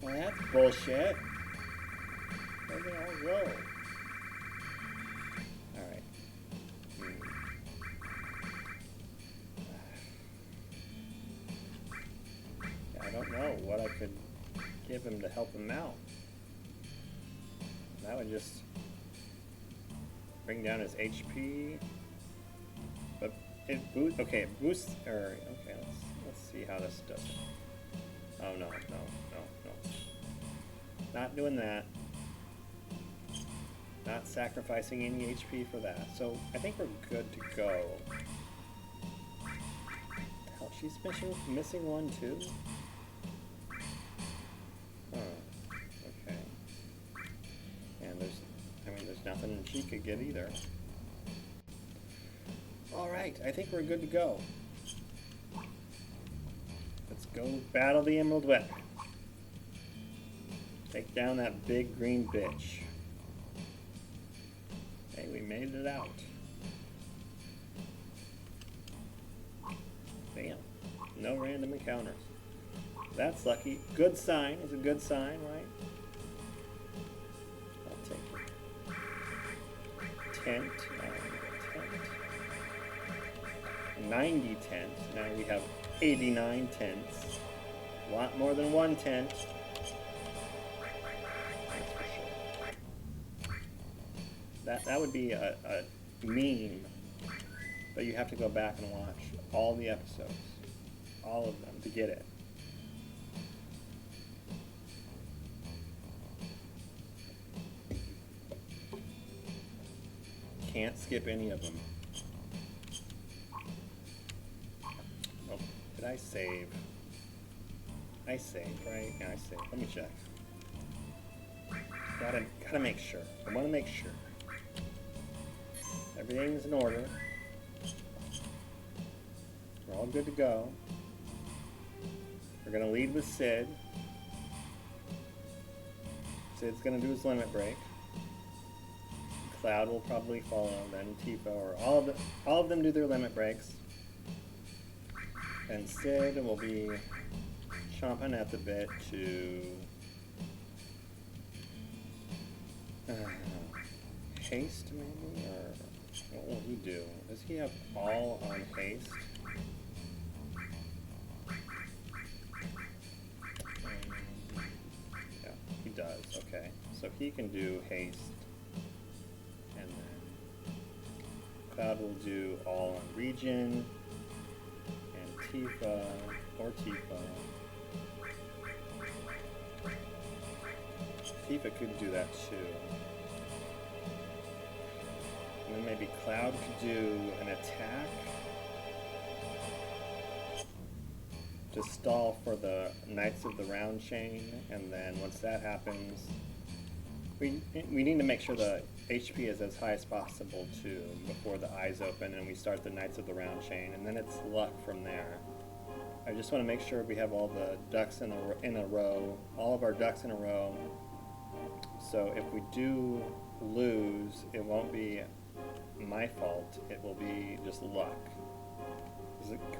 Well, that's bullshit. Where did it all go? Alright. Yeah, I don't know what I could give him to help him out. That would just bring down his HP. But it boosts. Okay, it boosts. Okay, let's see how this does it. Oh no. Not doing that. Not sacrificing any HP for that. So I think we're good to go. Hell, she's missing one too? Huh. Okay. And there's nothing she could get either. Alright, I think we're good to go. Let's go battle the Emerald Weapon. Take down that big green bitch. Hey, we made it out. Bam. No random encounters. That's lucky. Good sign. It's a good sign, right? I'll take it. Tent. Tent. 90 tents. Now we have 89 tents. A lot more than one tent. That's for sure. That would be a meme. But you have to go back and watch all the episodes. All of them to get it. Can't skip any of them. Oh, did I save? I saved, right? Yeah, I saved. Let me check. Gotta make sure. I want to make sure. Everything's in order. We're all good to go. We're gonna lead with Sid. Sid's gonna do his limit break. Cloud will probably follow, then Tifa, or all of them do their limit breaks. And Sid will be chomping at the bit to haste maybe, or what will he do? Does he have all on haste? Yeah, he does. Okay, so he can do haste. And then Cloud will do all on region, and Tifa, Tifa could do that too. And then maybe Cloud could do an attack to stall for the Knights of the Round Chain, and then once that happens, we need to make sure the HP is as high as possible too before the eyes open and we start the Knights of the Round Chain, and then it's luck from there. I just want to make sure we have all the ducks in a row, all of our ducks in a row, so if we do lose, it won't be my fault, it will be just luck.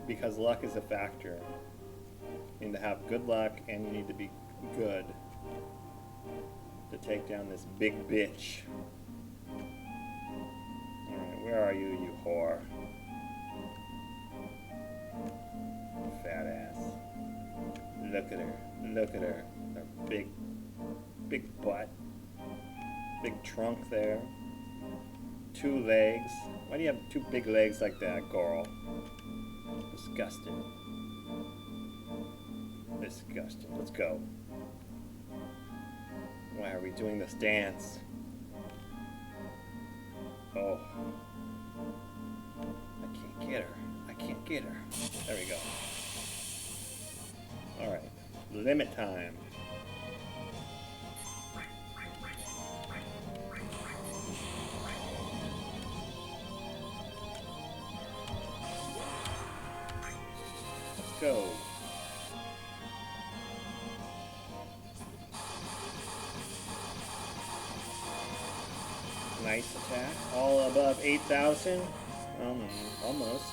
Because luck is a factor. You need to have good luck and you need to be good to take down this big bitch. Alright, where are you, you whore? Fat ass. Look at her. Look at her. Her big butt. Big trunk there. 2 legs. Why do you have 2 big legs like that, girl? Disgusting. Disgusting. Let's go. Why are we doing this dance? Oh. I can't get her. I can't get her. There we go. Alright. Limit time. Let's go. Nice attack. All above 8,000. Almost.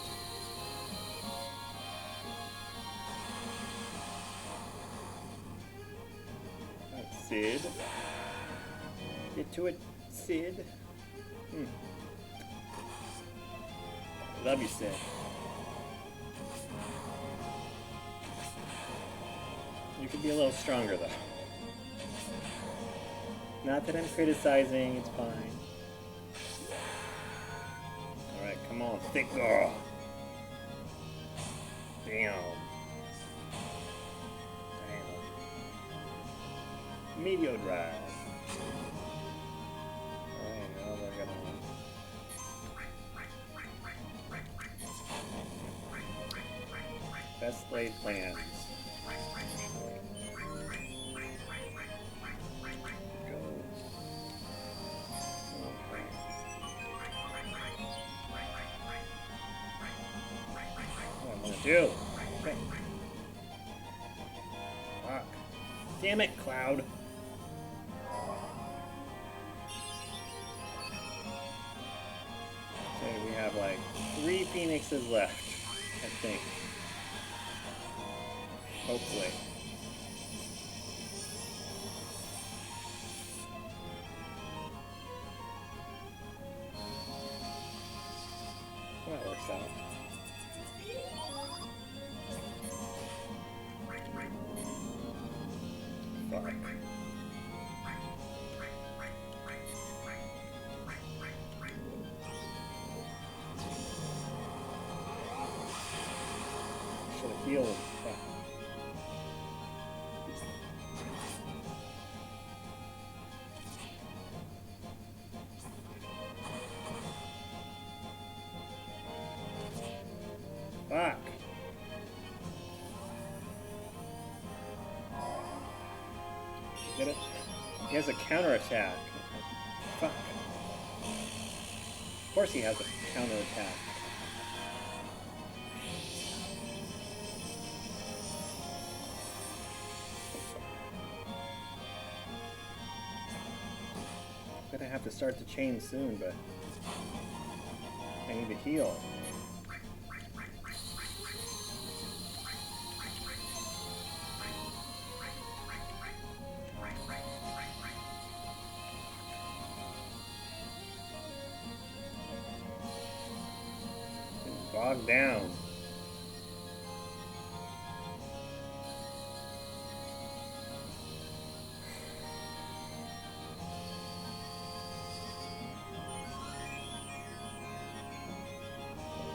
Sid. Get to it, Sid. Love you, Sid. You could be a little stronger, though. Not that I'm criticizing, it's fine. Alright, come on, thick girl. Damn. Meteor drive. Alright, now we're gonna... Best laid plans. Do. Okay. Fuck. Damn it, Cloud. Okay, we have like 3 Phoenixes left, I think. Hopefully. Well, that works out. Fuck. Should have healed. Fuck. Fuck. Get it? He has a counterattack. Fuck. Of course he has a counterattack. I'm gonna have to start the chain soon, but I need to heal. Bogged down.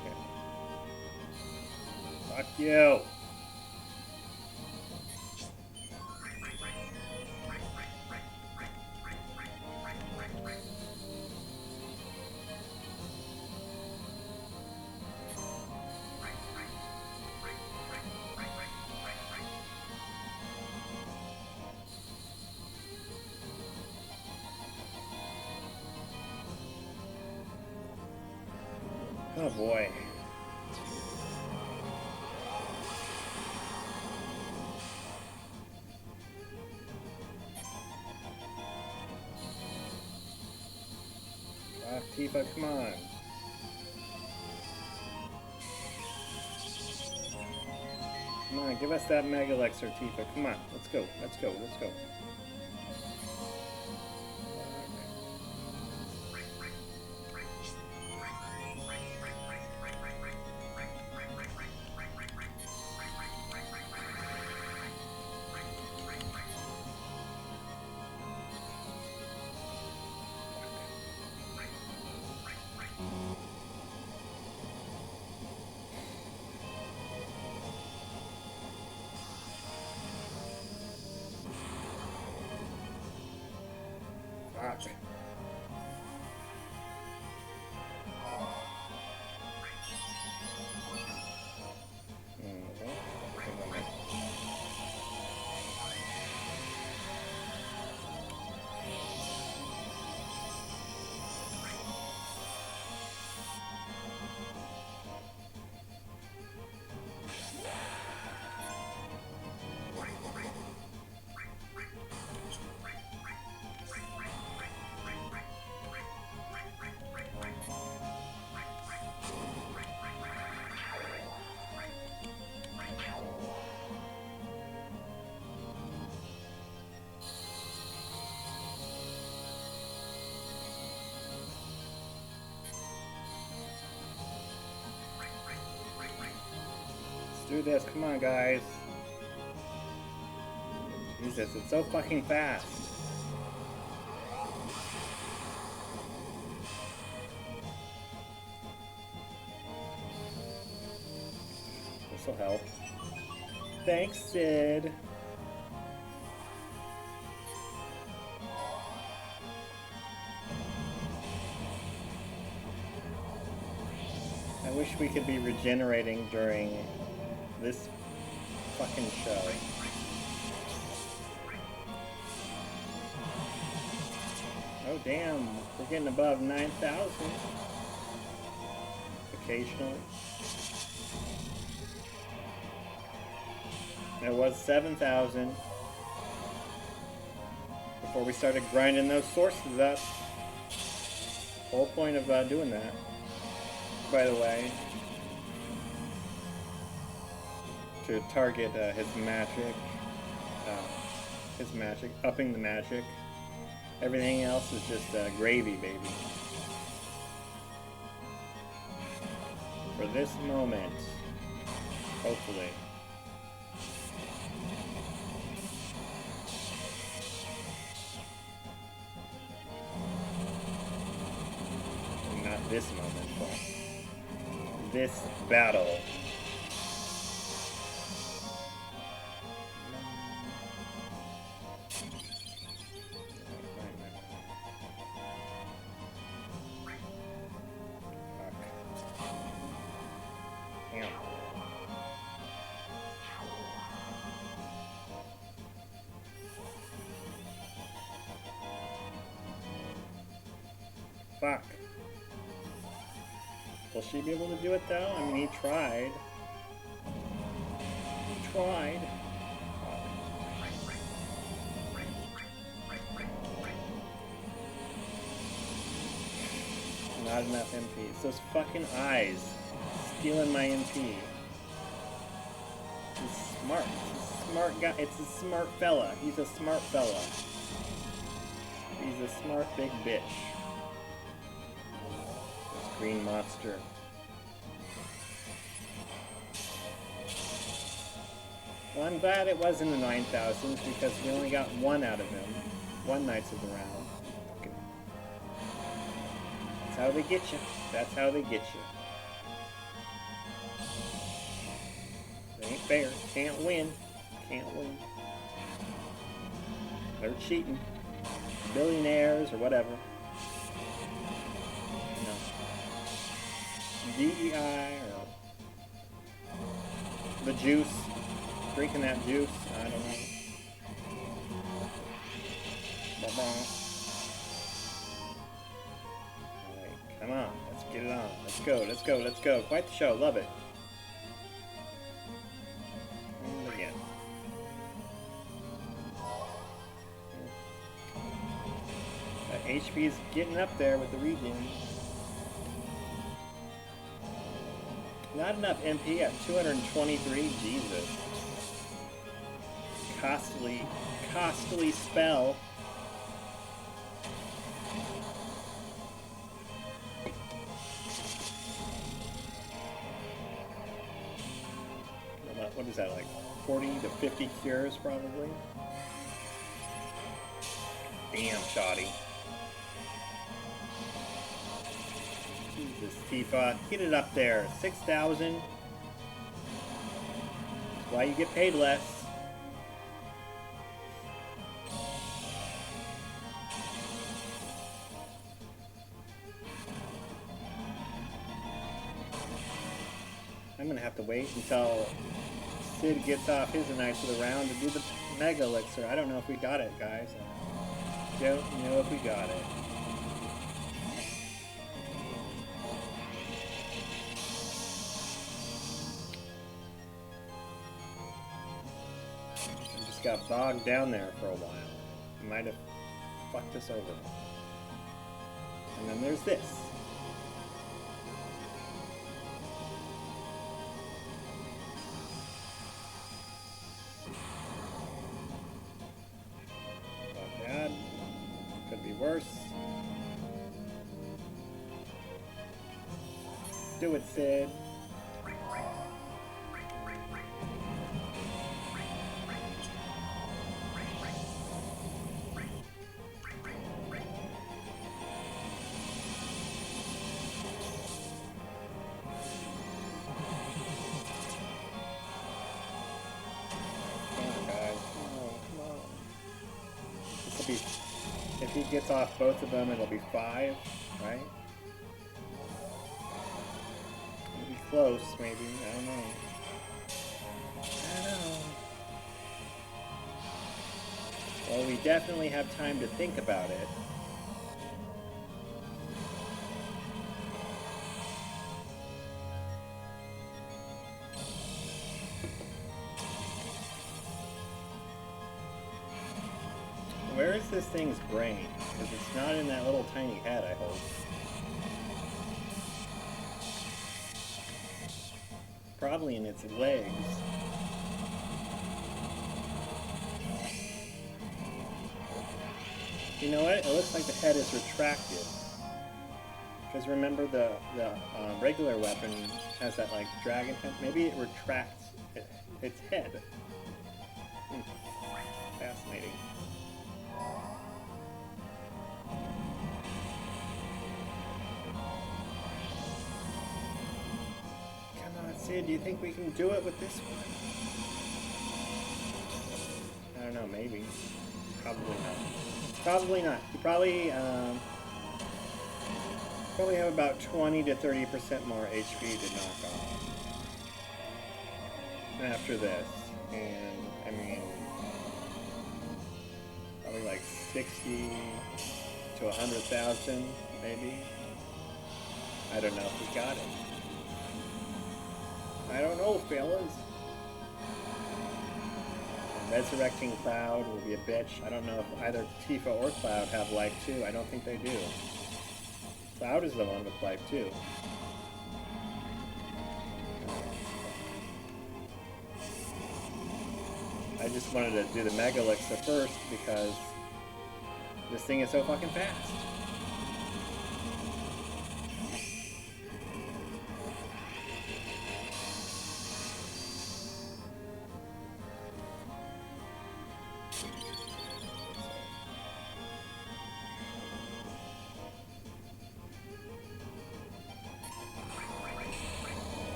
Okay. Fuck you. Oh boy. Ah, Tifa, come on. Come on, give us that Mega Elixir, Tifa. Come on, let's go, let's go, let's go. Fuck. Do this, come on guys. Jesus, it's so fucking fast. This will help. Thanks, Sid. I wish we could be regenerating during this fucking show. Oh damn, we're getting above 9,000. Occasionally. It was 7,000 before we started grinding those sources up. Whole point of doing that, by the way. To target his magic, upping the magic. Everything else is just gravy, baby. For this moment, hopefully. this moment, but this battle. Fuck. Will she be able to do it though? I mean, he tried. He tried. Not enough MP. It's those fucking eyes stealing my MP. He's smart. He's a smart guy. It's a smart fella. He's a smart fella. He's a smart big bitch. Green monster. Well, I'm glad it was in the 9,000s because we only got one out of him. One Knights of the Round. Okay. That's how they get you. That's how they get you. It ain't fair. Can't win. Can't win. They're cheating. Billionaires or whatever. DEI or the juice, drinking that juice, I don't know. Alright, come on, let's get it on. Let's go, let's go, let's go. Quite the show, love it. And again. HP is getting up there with the regen. Not enough MP at 223, Jesus. Costly spell. What is that, like 40 to 50 cures probably? Damn, shoddy. Jesus, Tifa, get it up there. 6,000. That's why you get paid less. I'm gonna have to wait until Sid gets off his Knights of the Round to do the Mega Elixir. I don't know if we got it, guys. I don't know if we got it. Got bogged down there for a while. It might have fucked us over. And then there's this. Not bad. Could be worse. Do it, Sid. If he gets off both of them, it'll be 5, right? It'll be close, maybe. I don't know. I don't know. Well, we definitely have time to think about it. Where is this thing's brain? Because it's not in that little tiny head, I hope. Probably in its legs. You know what? It looks like the head is retracted. Because remember the regular weapon has that like dragon head. Maybe it retracts its head. Fascinating. Sid, do you think we can do it with this one? I don't know, maybe. Probably not. Probably not. You probably have about 20 to 30% more HP to knock off after this. And, I mean, probably like 60 to 100,000, maybe. I don't know if we got it. I don't know, fellas. Resurrecting Cloud will be a bitch. I don't know if either Tifa or Cloud have life 2. I don't think they do. Cloud is the one with life 2. I just wanted to do the Mega Elixir first because this thing is so fucking fast.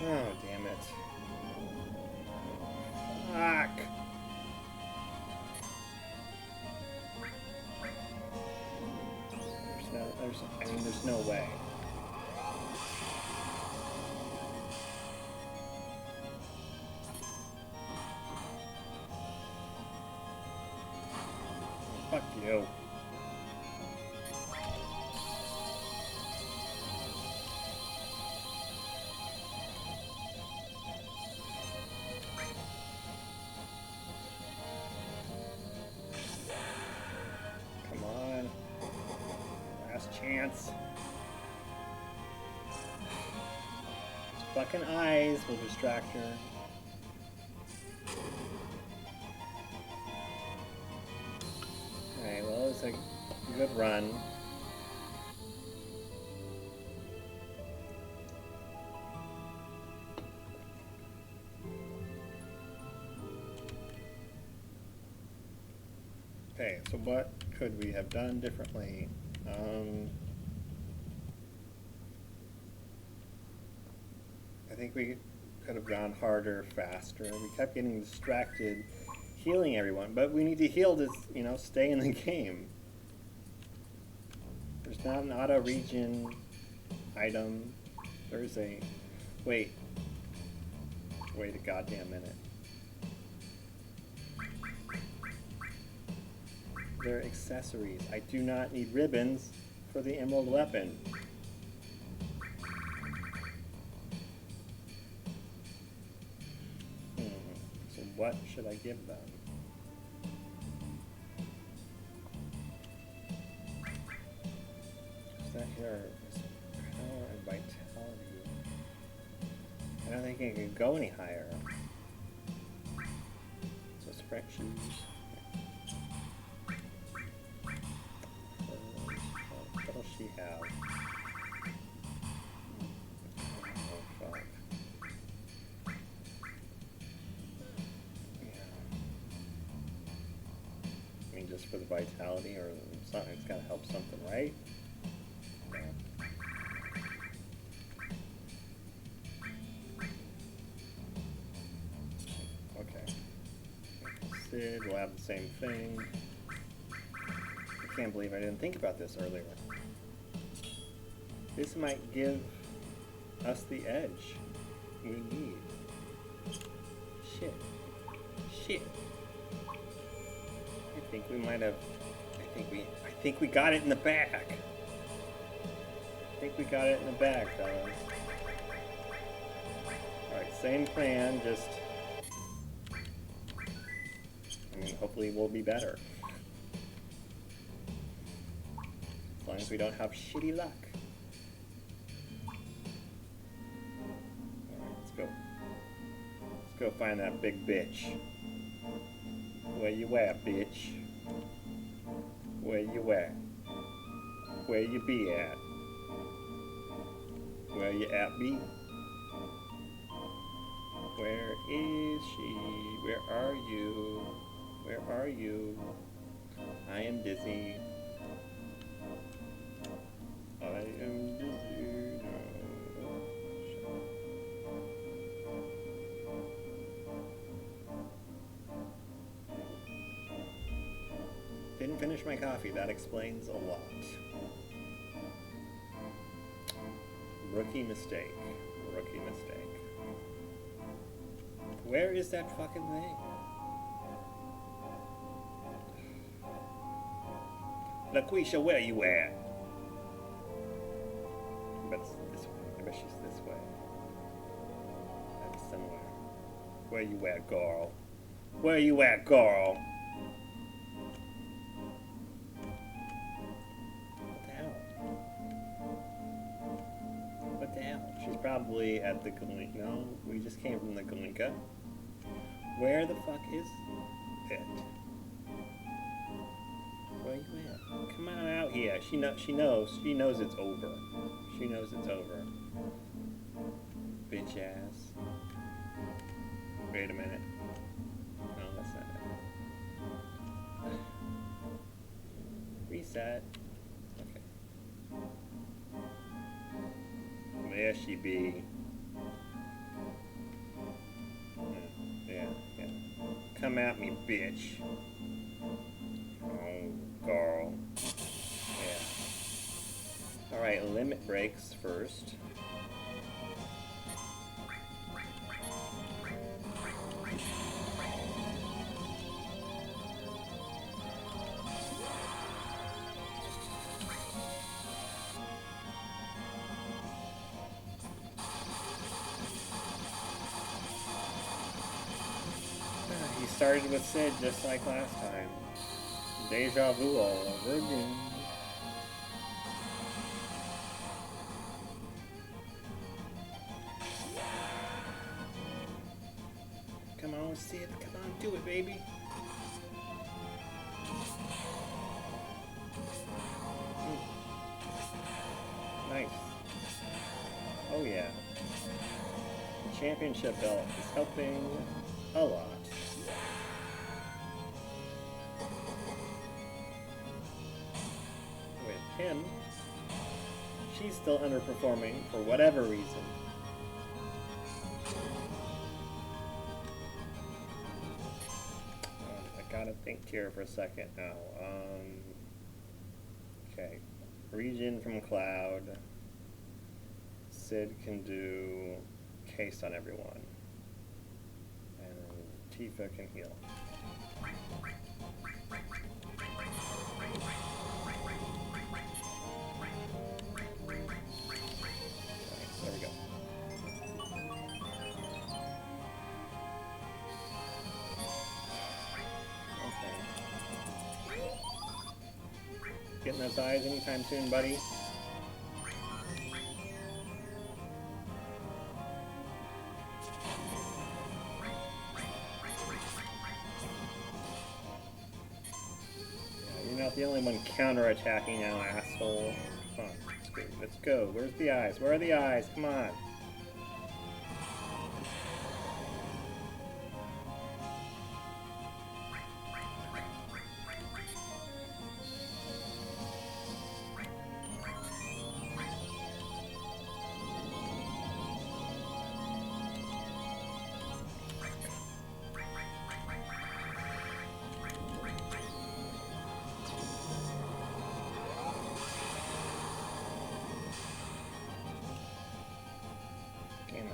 Oh, damn it. Fuck. There's no way. Fuck you. Chance. These fucking eyes will distract her. Alright, well, it's a good run. Okay, so what could we have done differently? I think we could have gone harder, faster. We kept getting distracted, healing everyone, but we need to heal to, you know, stay in the game. There's not an auto regen item. There's a... Wait a goddamn minute. They're accessories. I do not need ribbons for the emerald weapon. So what should I give them? Is that here? Power and vitality. I don't think it could go any higher. So sprint shoes. What does she have? Oh, fuck. Yeah. I mean, just for the vitality or something, it's gotta help something, right? Okay. Sid will have the same thing. I can't believe I didn't think about this earlier. This might give us the edge we need. Shit. I think we might have... I think we got it in the bag. Fellas. Alright, same plan, just... I mean, hopefully we'll be better. As long as we don't have shitty luck. Alright, let's go. Let's go find that big bitch. Where you at, bitch? Where you at? Where you be at? Where you at, B? Where is she? Where are you? Where are you? I am dizzy. I am dizzy. Didn't finish my coffee. That explains a lot. Rookie mistake. Rookie mistake. Where is that fucking thing? LaQuisha, where you at? I bet it's this way. I bet she's this way. That's somewhere. Where you at, girl? Where you at, girl? What the hell? She's probably at the Galinka. No, we just came from the Galinka. Where the fuck is it? Where you at? Come on out here. She knows it's over. She knows it's over. Bitch ass. Wait a minute. No, that's not it. Reset. Okay. There she be. Yeah. Come at me, bitch. Oh, girl. Yeah. Alright, limit breaks first. He started with Sid just like last time. Deja vu all over again. Come on, Sid. Come on, do it, baby. Nice. Oh, yeah. The championship belt is helping a lot. With him, she's still underperforming for whatever reason. I gotta think here for a second now. Okay. Region from Cloud. Sid can do Case on everyone. And Tifa can heal. There we go. Okay. Getting those eyes anytime soon, buddy? You're not the only one counterattacking now, asshole. Come on, let's go. Let's go. Where's the eyes? Where are the eyes? Come on. Damn it.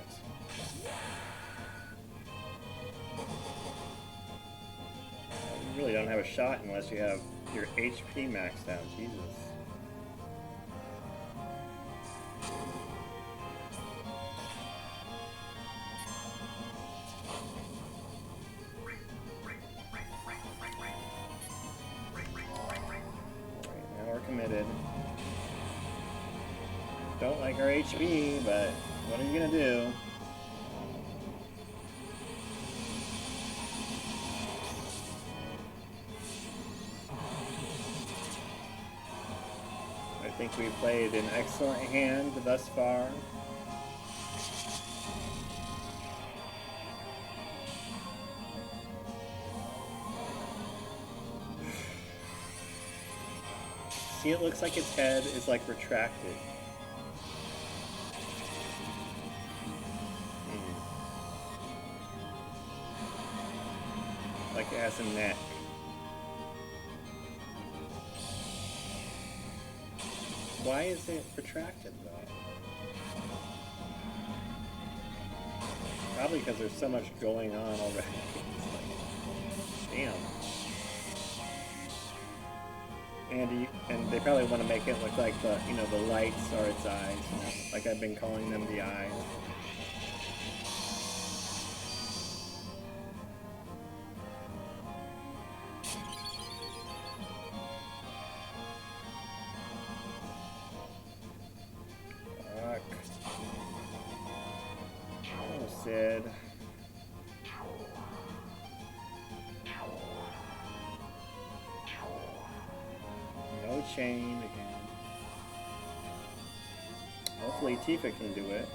You really don't have a shot unless you have your HP maxed out. Jesus. Alright, now we're committed. Don't like our HP, but what are you gonna do? I think we played an excellent hand thus far. See, it looks like its head is like retracted. Like it has a neck. Why is it retracted though? Probably because there's so much going on already. Like, damn. And they probably want to make it look like the the lights are its eyes. Like I've been calling them the eyes. Sid. No chain again. Hopefully Tifa can do it.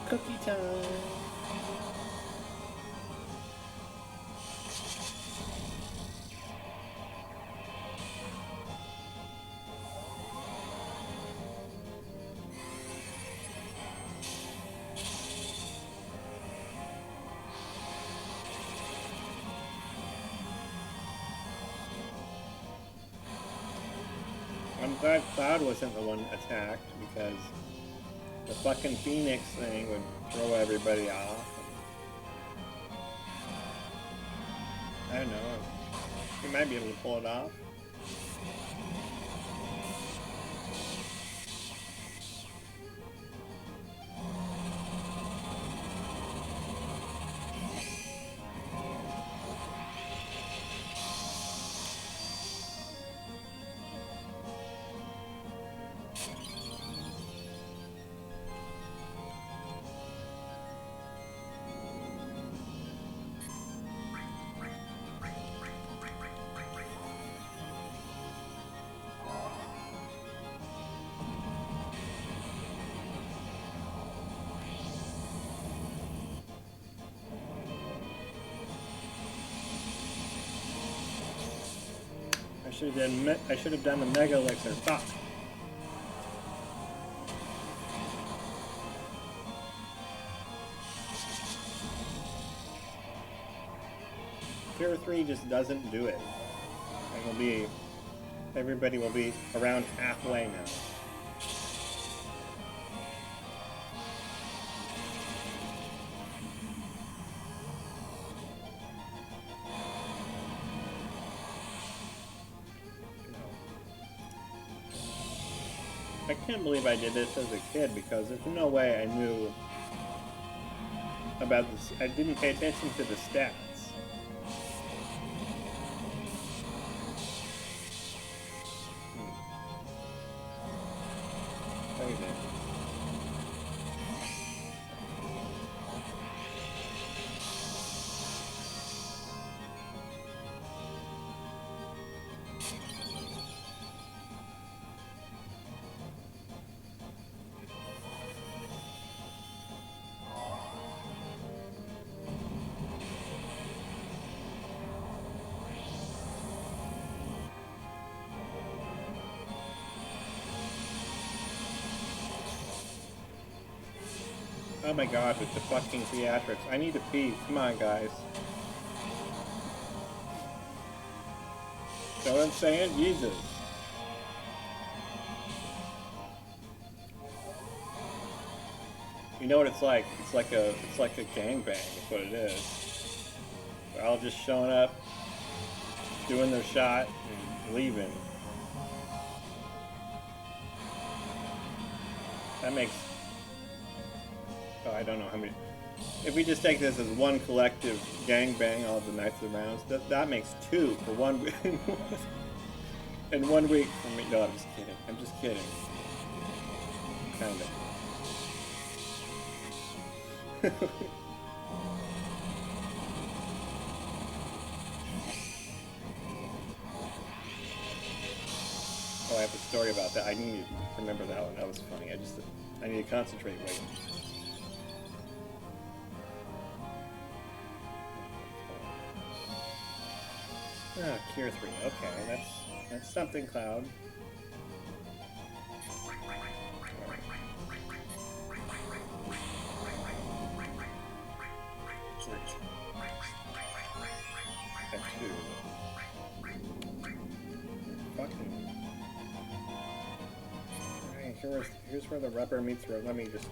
Cookie time. I'm glad Cloud wasn't the one attacked because the fucking Phoenix thing would throw everybody off. I don't know. He might be able to pull it off. I should have done the Mega Elixir. Fuck. Tier 3 just doesn't do it. Everybody will be around halfway now. I can't believe I did this as a kid because there's no way I knew about this. I didn't pay attention to the stats. Oh my god, with the fucking theatrics. I need to pee. Come on, guys. Know what I'm saying? Jesus. You know what it's like? It's like a gangbang is what it is. They're all just showing up, doing their shot, and leaving. That makes... Oh, I don't know how many... If we just take this as one collective gangbang, all the Knights of the Rounds, that makes 2 for 1 week. In 1 week for me. No, I'm just kidding. I'm just kidding. Kind of. Oh, I have story about that. I need to remember that one. That was funny. I need to concentrate. Wait. Ah, Cure 3. Okay, that's something, Cloud. Alright, here's where the rubber meets the road. Let me just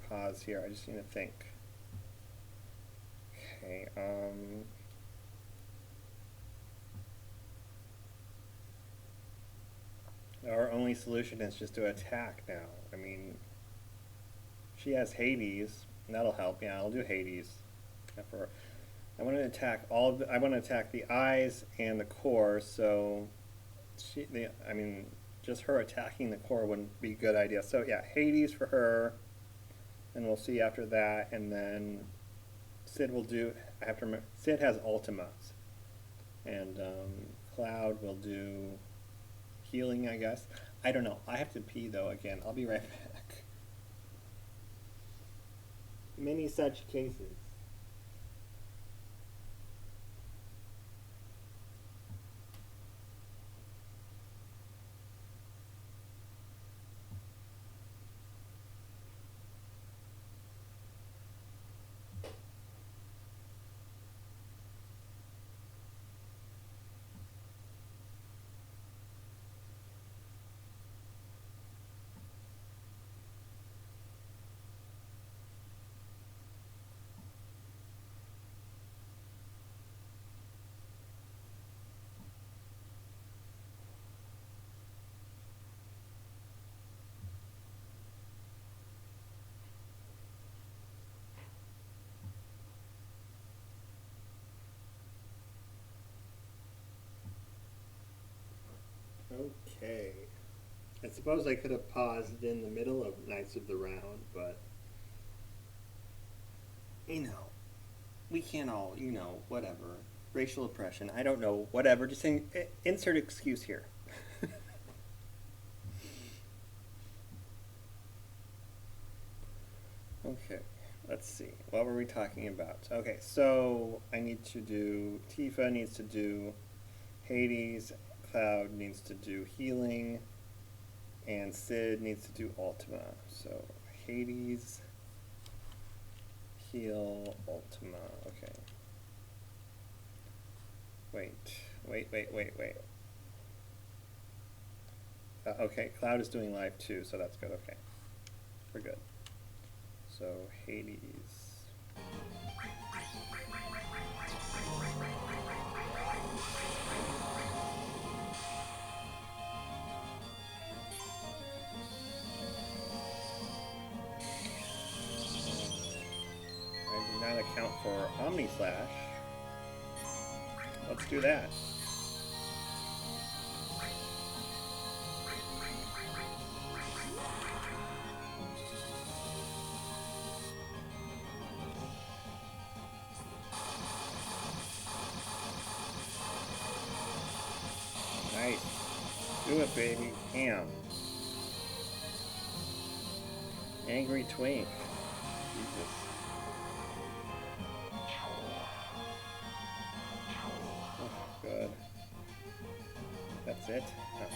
pause here. I just need to think. Okay, our only solution is just to attack now. I mean, she has Hades, and that'll help. Yeah, I'll do Hades. I want to attack I want to attack the eyes and the core. So, just her attacking the core wouldn't be a good idea. So yeah, Hades for her, and we'll see after that. And then Sid will do. I have to remember. Sid has Ultimas, and Cloud will do healing, I guess. I don't know. I have to pee though again. I'll be right back. Many such cases. Okay. I suppose I could have paused in the middle of Knights of the Round, but we can't all, whatever. Racial oppression, I don't know, whatever. Just insert excuse here. Okay, let's see. What were we talking about? Okay, so I need to do, Tifa needs to do Hades, Cloud needs to do healing, and Sid needs to do Ultima. So Hades, heal, Ultima. Okay. Wait. Okay, Cloud is doing live too, so that's good. Okay, we're good. So Hades. I did not account for Omni Slash. Let's do that. Nice. Do it, baby. Damn. Angry Twink. Jesus. Oh, good. That's it? Oh.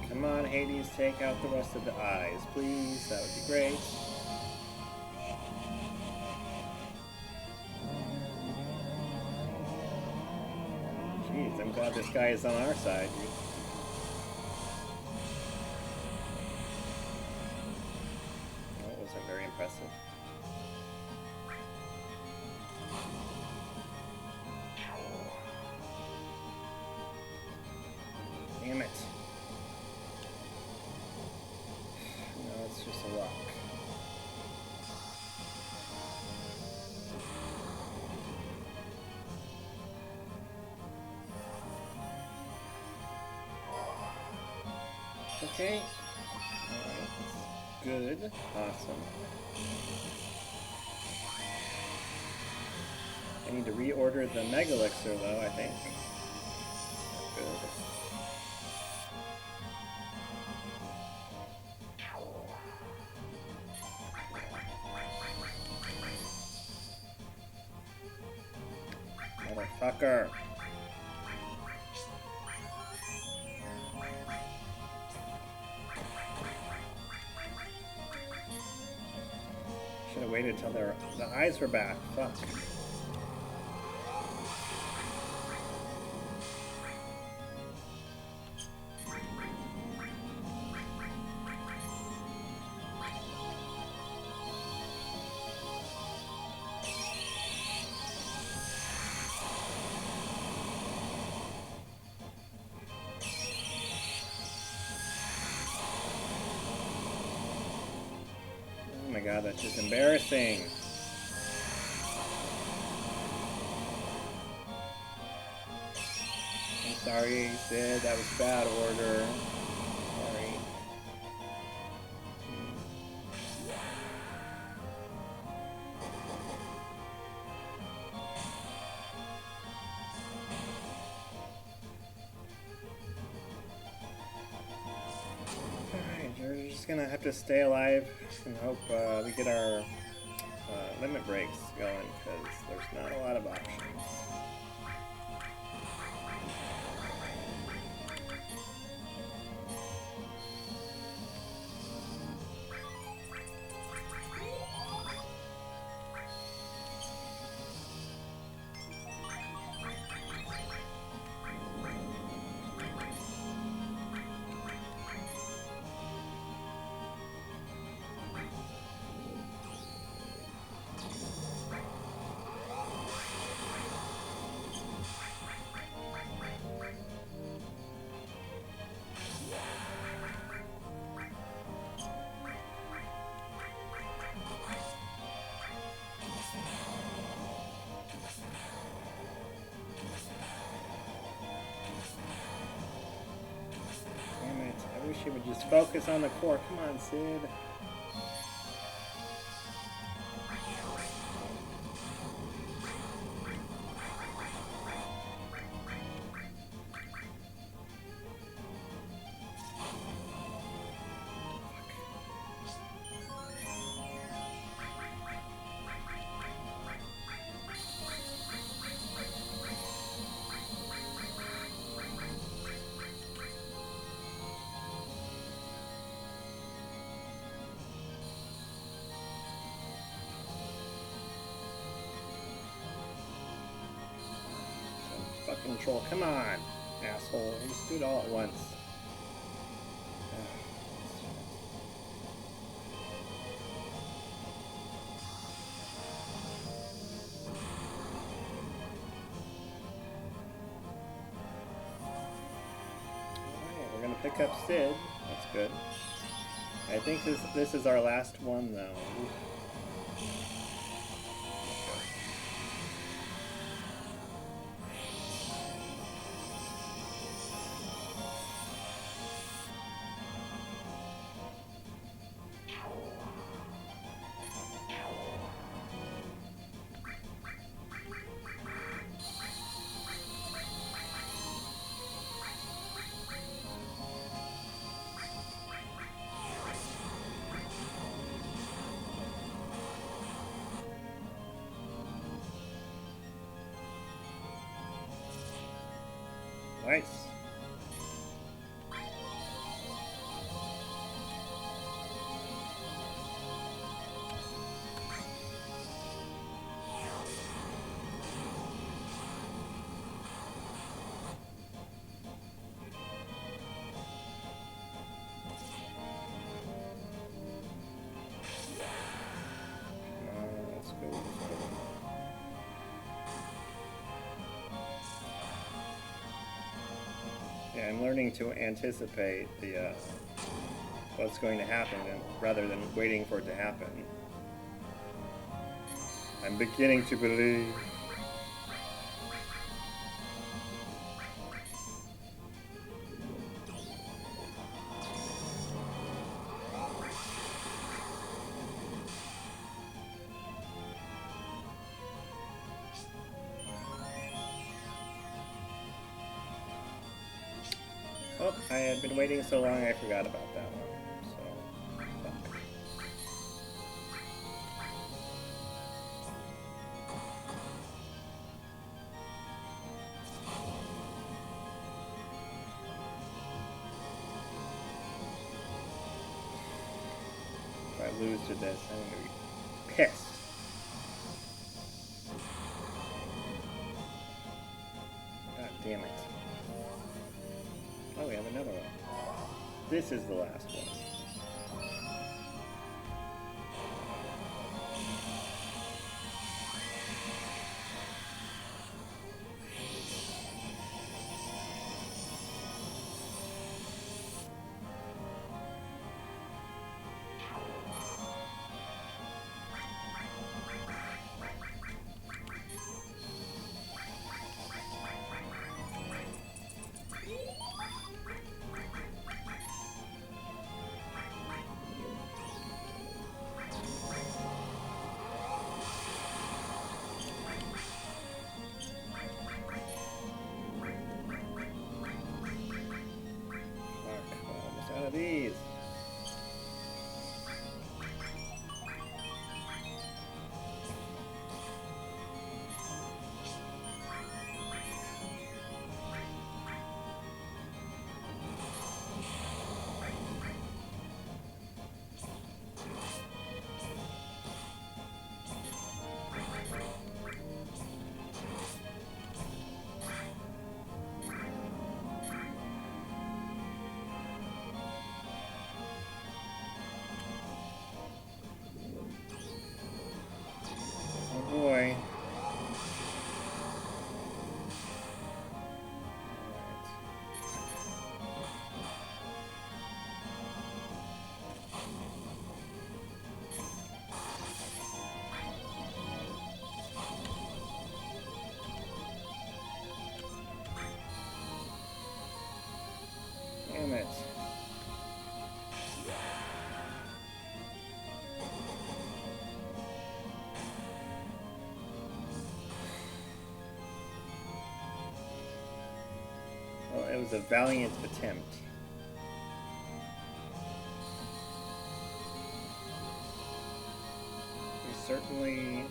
Come on, Hades, take out the rest of the eyes, please. That would be great. Jeez, I'm glad this guy is on our side. That wasn't very impressive. Damn it. No, it's just a rock. Okay. Alright. Good. Awesome. I need to reorder the Mega Elixir though, I think. Good. Motherfucker. Should have waited till the eyes were back. Fuck. Oh my god, that's just embarrassing. I'm sorry, Sid, that was bad order. Sorry. Alright, we're just gonna have to stay alive and hope we get our limit breaks going, because there's not a lot of options. I wish he would just focus on the core. Come on, Sid. Fucking troll. Come on, asshole. Just do it all at once. Alright, we're gonna pick up Sid. That's good. I think this is our last one though. Oof. Nice. Let's go. Yeah, I'm learning to anticipate the what's going to happen, rather than waiting for it to happen. I'm beginning to believe. Oh, I had been waiting so long I forgot about that one. So, fuck. If I lose to this, I'm gonna be pissed. God damn it. Oh, we have another one. This is the last one. Out of these. Oh boy. Damn it. Well, it was a valiant attempt. We certainly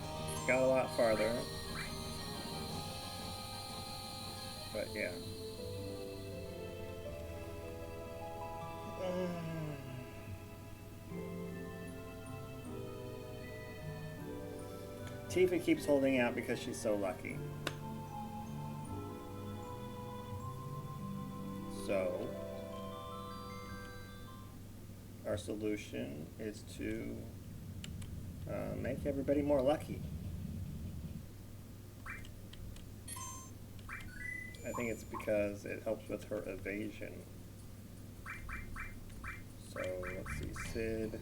got a lot farther. But yeah. Tifa keeps holding out because she's so lucky. So, our solution is to make everybody more lucky. I think it's because it helps with her evasion. So, let's see, Sid.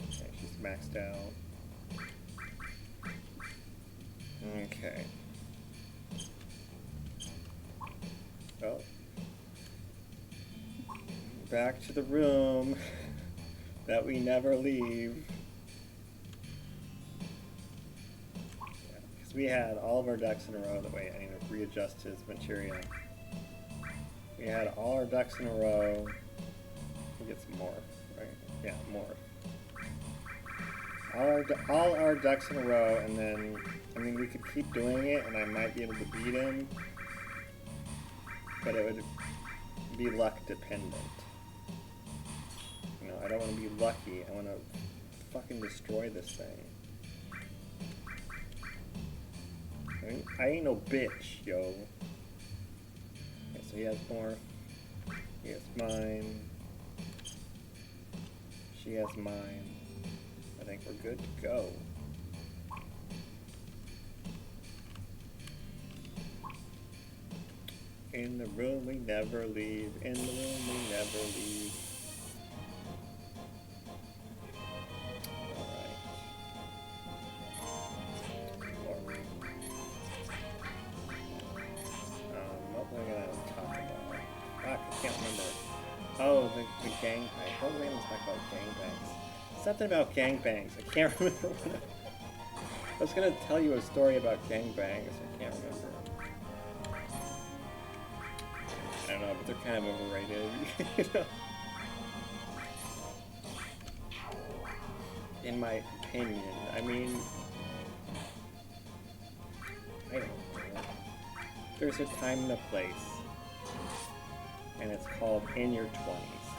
Okay, she's maxed out. Okay. Oh. Back to the room that we never leave. Yeah, because we had all of our ducks in a row. Wait, I need to readjust his materia. We had all our ducks in a row. I think it's morph, right? Yeah, morph. All our ducks in a row, and then, I mean, we could keep doing it, and I might be able to beat him, but it would be luck dependent. You know, I don't want to be lucky. I want to fucking destroy this thing. I ain't no bitch, yo. Okay, so he has more. He has mine. She has mine. I think we're good to go. In the room we never leave. In the room we never leave. Alright. What was I gonna talk about? Fuck, I can't remember. Oh, the gangbang. What was I gonna talk about gangbangs? Something about gangbangs. I can't remember what I was gonna tell you a story about gangbangs. I can't remember. know, but they're kind of overrated. You know? In my opinion. I mean, I don't know. There's a time and a place. And it's called In Your 20s.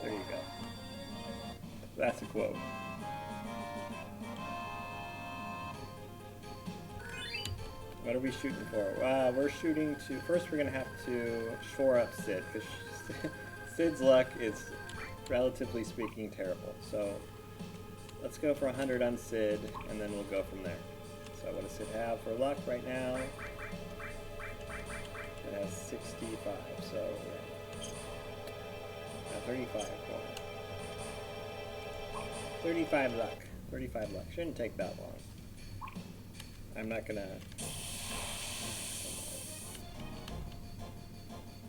There you go. That's a quote. What are we shooting for? We're shooting to... First, we're going to have to shore up Sid, because Sid's luck is, relatively speaking, terrible. So, let's go for 100 on Sid, and then we'll go from there. So, what does Sid have for luck right now? It has 65, so... Yeah. 35 more. 35 luck. 35 luck. Shouldn't take that long. I'm not gonna...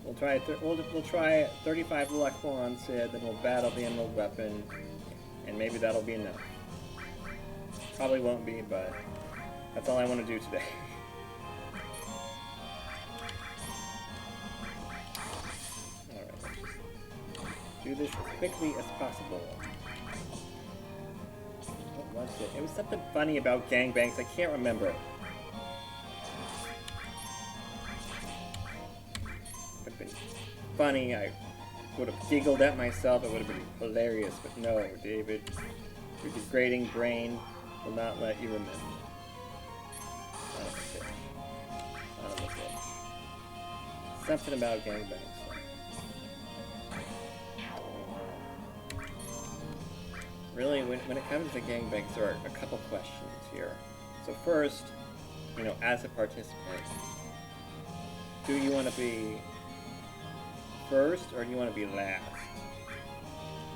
We'll try 35 luck more on Sid, then we'll battle the emerald weapon, and maybe that'll be enough. Probably won't be, but that's all I want to do today. Alright, let's just do this as quickly as possible. What was it? It was something funny about gangbangs, I can't remember. Funny, I would have giggled at myself, it would have been hilarious, but no, David, your degrading brain will not let you remember. Son of a bitch. Son of a bitch. Something about gangbangs. Really, when it comes to gangbangs, there are a couple questions here. So first, you know, as a participant, do you want to be first or do you want to be last?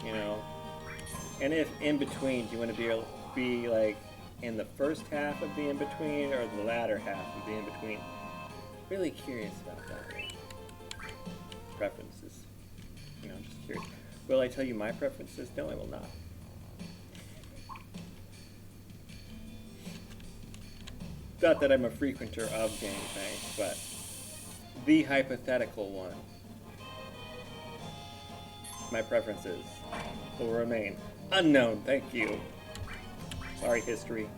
You know, and if in between, do you want to be like in the first half of the in between or the latter half of the in between? Really curious about that. Preferences. You know, I'm just curious. Will I tell you my preferences? No, I will not. Not that I'm a frequenter of gangbangs, but the hypothetical one. My preferences will remain unknown, thank you. Sorry, history.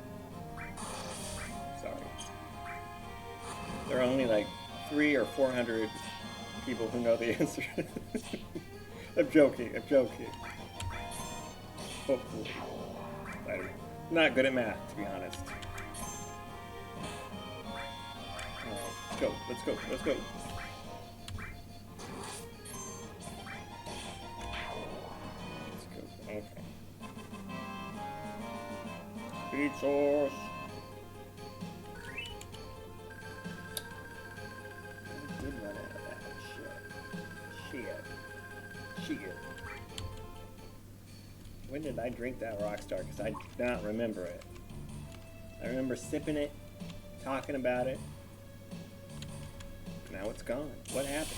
Sorry. There are only like 300 or 400 people who know the answer. I'm joking, I'm joking. Hopefully. I'm not good at math, to be honest. Alright, let's go, let's go. Okay. Speed source. I did run out of that shit. When did I drink that Rockstar? Because I do not remember it. I remember sipping it, talking about it. Now it's gone. What happened?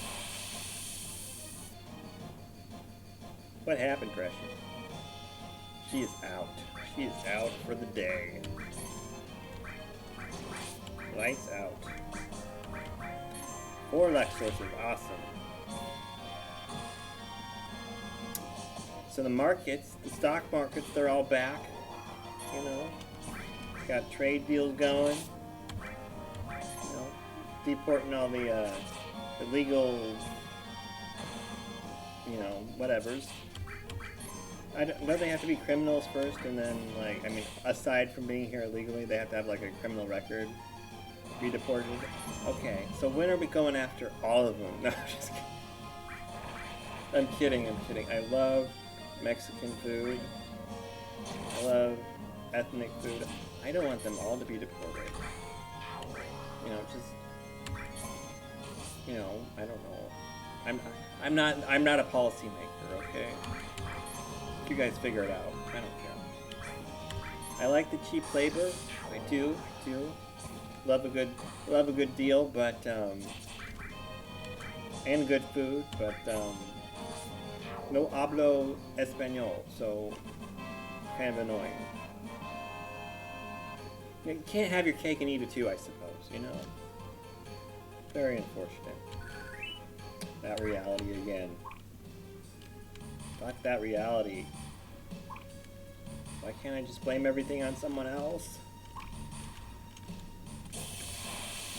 What happened, Precious? She is out. She is out for the day. Lights out. 4 luck sources, awesome. So the markets, the stock markets, they're all back. You know, got trade deals going. You know, deporting all the illegal, you know, whatevers. Don't they have to be criminals first, and then, like, I mean, aside from being here illegally, they have to have, like, a criminal record, be deported? Okay, so when are we going after all of them? No, I'm just kidding. I'm kidding. I love Mexican food. I love ethnic food. I don't want them all to be deported. You know, just, you know, I don't know. I'm not a policymaker, okay? You guys figure it out. I don't care. I like the cheap labor. I do. Love a good deal, but and good food, but no hablo español, so kind of annoying. You can't have your cake and eat it too, I suppose. You know. Very unfortunate. That reality again. Fuck that reality. Why can't I just blame everything on someone else?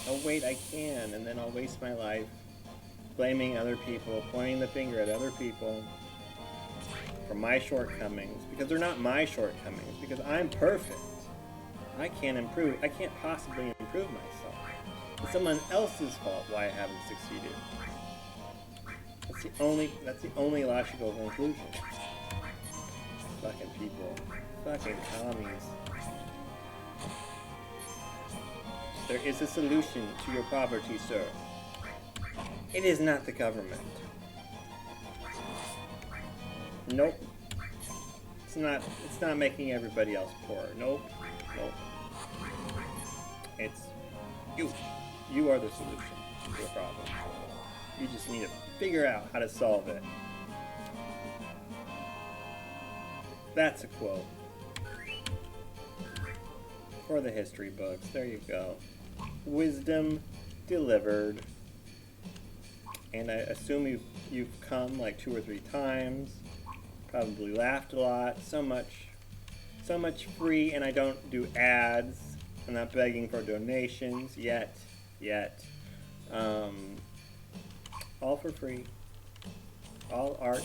Oh wait, I can, and then I'll waste my life blaming other people, pointing the finger at other people for my shortcomings, because they're not my shortcomings, because I'm perfect. I can't improve. I can't possibly improve myself. It's someone else's fault why I haven't succeeded. That's the only logical conclusion. Fucking people. Fucking commies. There is a solution to your poverty, sir. It is not the government. Nope. It's not making everybody else poor. Nope. Nope. It's you. You are the solution to the problem. You just need to figure out how to solve it. That's a quote. For the history books. There you go. Wisdom delivered. And I assume you've come like 2 or 3 times. Probably laughed a lot. So much free, and I don't do ads. I'm not begging for donations yet. All for free. All art.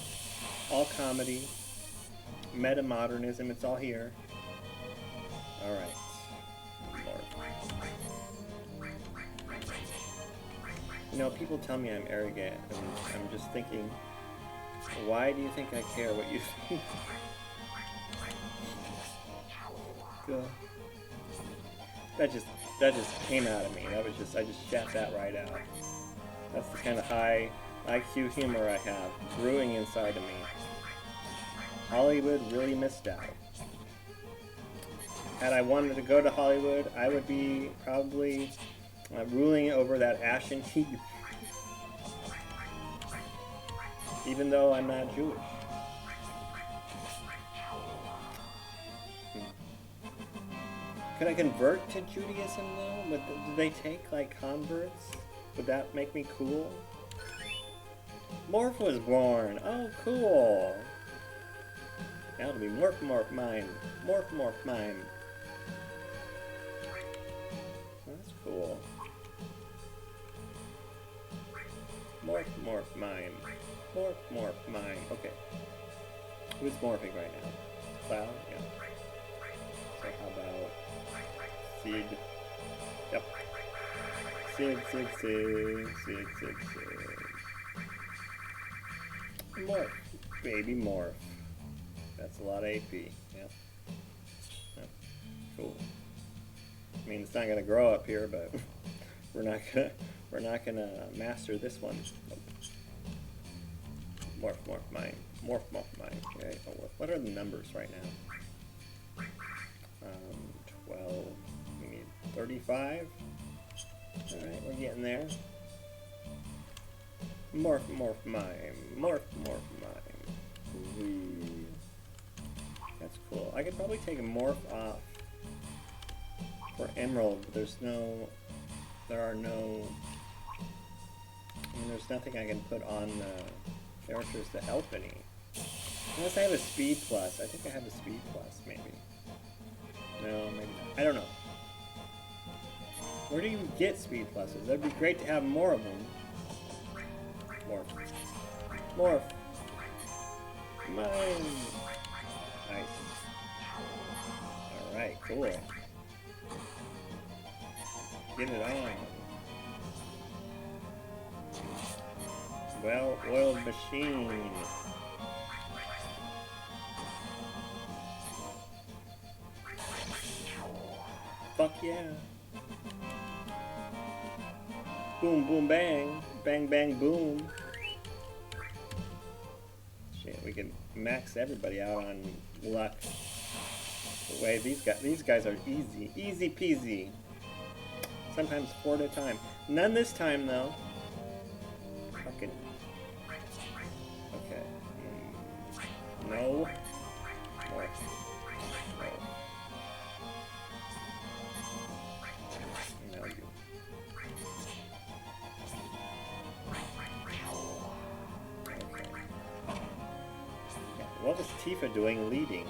All comedy. Metamodernism. It's all here. All right. You know, people tell me I'm arrogant, and I'm just thinking, why do you think I care what you think? That just came out of me. I just shat that right out. That's the kind of high IQ humor I have brewing inside of me. Hollywood really missed out. Had I wanted to go to Hollywood, I would be probably ruling over that ashen heap. Even though I'm not Jewish. Could I convert to Judaism though? Do they take like converts? Would that make me cool? Morph was born. Oh, cool. Now it'll be Morph Mime. Morph Mime. That's cool. Morph Mime. Morph Mime. Okay. Who's morphing right now? Cloud? Yeah. So how about Sid? Yep. Sid. Morph. Baby Morph. That's a lot of AP. Yep. Cool. I mean, it's not gonna grow up here, but we're not gonna master this one. Morph Mime. Morph Mime. Okay. Oh, what are the numbers right now? 12. We need 35. Alright, we're getting there. Morph Mime. Morph Mime. Ooh. That's cool. I could probably take a morph off for Emerald, but there's nothing I can put on the characters to help any. Unless I have a speed plus. I think I have a speed plus, maybe. No, maybe not. I don't know. Where do you get speed pluses? That'd be great to have more of them. Morph. Mine. Nice. Alright, cool. Get it on. Well-oiled machine. Fuck yeah. Boom, boom, bang. Bang, bang, boom. Shit, we can max everybody out on luck. The way these guys are easy. Easy peasy. Sometimes 4 at a time. None this time, though. Fucking... Okay. No. More. No, you. What was Tifa doing leading?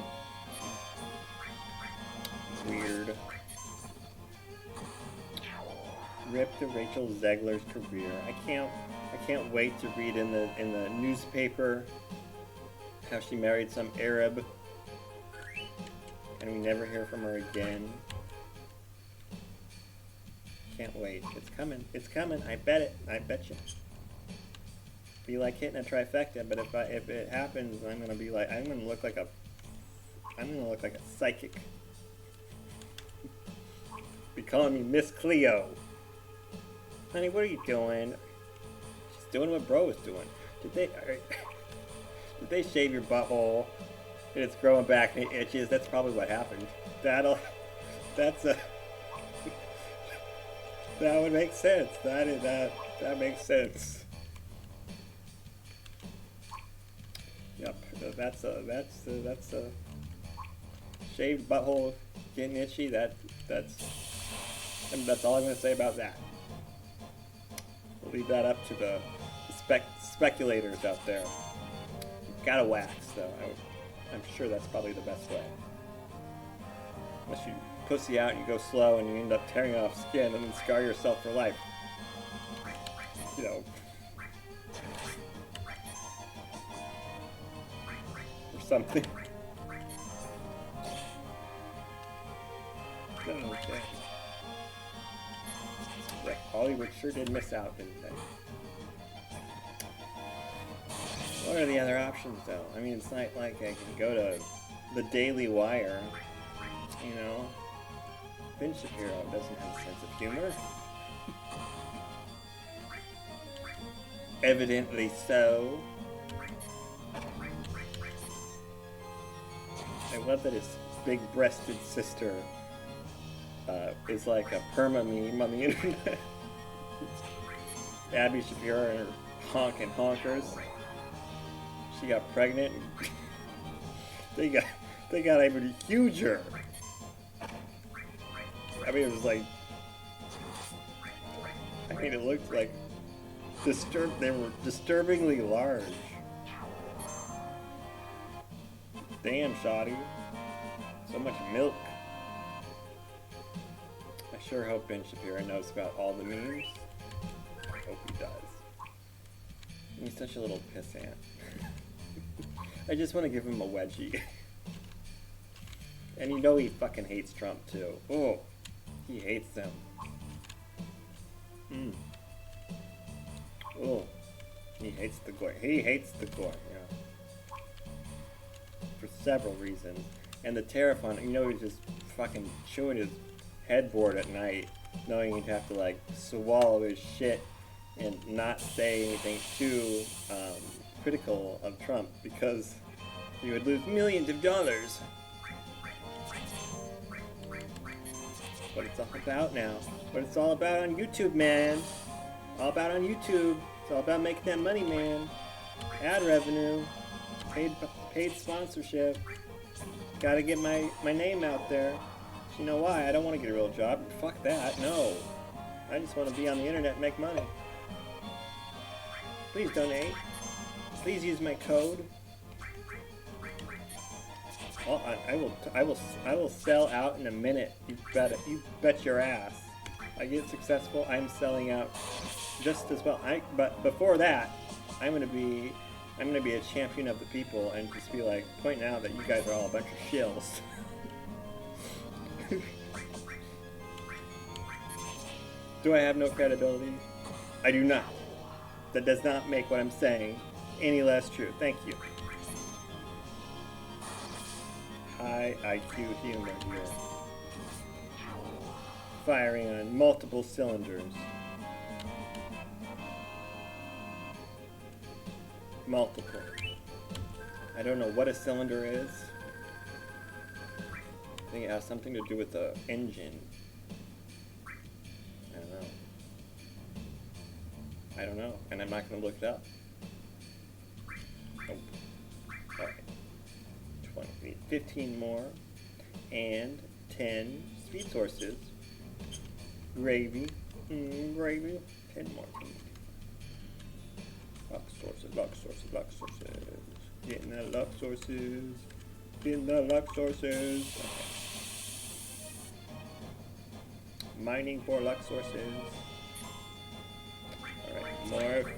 Weird. Rip to Rachel Zegler's career. I can't wait to read in the newspaper how she married some Arab and we never hear from her again. Can't wait. It's coming. It's coming. I bet it. I bet you. Be like hitting a trifecta, but if it happens, I'm gonna look like a psychic. Be calling me Miss Cleo. Honey, what are you doing? She's doing what bro was doing. Did they shave your butthole and it's growing back and it itches? That's probably what happened. That would make sense. That makes sense. Yep, that's a shaved butthole getting itchy. That's all I'm gonna say about that. We'll leave that up to the speculators out there. You've gotta wax, though. I'm sure that's probably the best way. Unless you pussy out, you go slow, and you end up tearing off skin and then scar yourself for life. You know. Or something. Okay. Yeah, Hollywood sure did miss out, didn't they? What are the other options, though? I mean, it's not like I can go to the Daily Wire, you know? Ben Shapiro doesn't have a sense of humor. Evidently so. I love that his big-breasted sister is like a perma meme on the internet. Abby Shapiro and her honking honkers. She got pregnant. They got even huger. I mean, it was like. I mean, it looked like they were disturbingly large. Damn, shoddy. So much milk. I sure hope Ben Shapiro knows about all the memes. I hope he does. He's such a little pissant. I just want to give him a wedgie. And you know he fucking hates Trump too. Oh, he hates them. Oh, he hates the gore. He hates the gore, yeah. For several reasons. And the Terrafon, you know, he's just fucking chewing his headboard at night, knowing he'd have to like swallow his shit and not say anything too critical of Trump because he would lose millions of dollars. What it's all about now. What it's all about on YouTube, man. All about on YouTube. It's all about making that money, man. Ad revenue. Paid sponsorship. Gotta get my name out there. You know why? I don't want to get a real job. Fuck that. No. I just want to be on the internet and make money. Please donate. Please use my code. Oh, I will sell out in a minute. You bet your ass. I get successful, I'm selling out just as well. But before that, I'm gonna be a champion of the people and just be like pointing out that you guys are all a bunch of shills. Do I have no credibility? I do not. That does not make what I'm saying any less true. Thank you. High IQ humor here. Firing on multiple cylinders. Multiple. I don't know what a cylinder is. I think it has something to do with the engine. I don't know, and I'm not going to look it up. Nope. Alright. 20. We need 15 more. And 10 speed sources. Gravy. Gravy. 10 more. Box sources, box sources, box sources. Getting the luck sources. Getting the luck sources. Okay. Mining for luck sources. Alright, morph.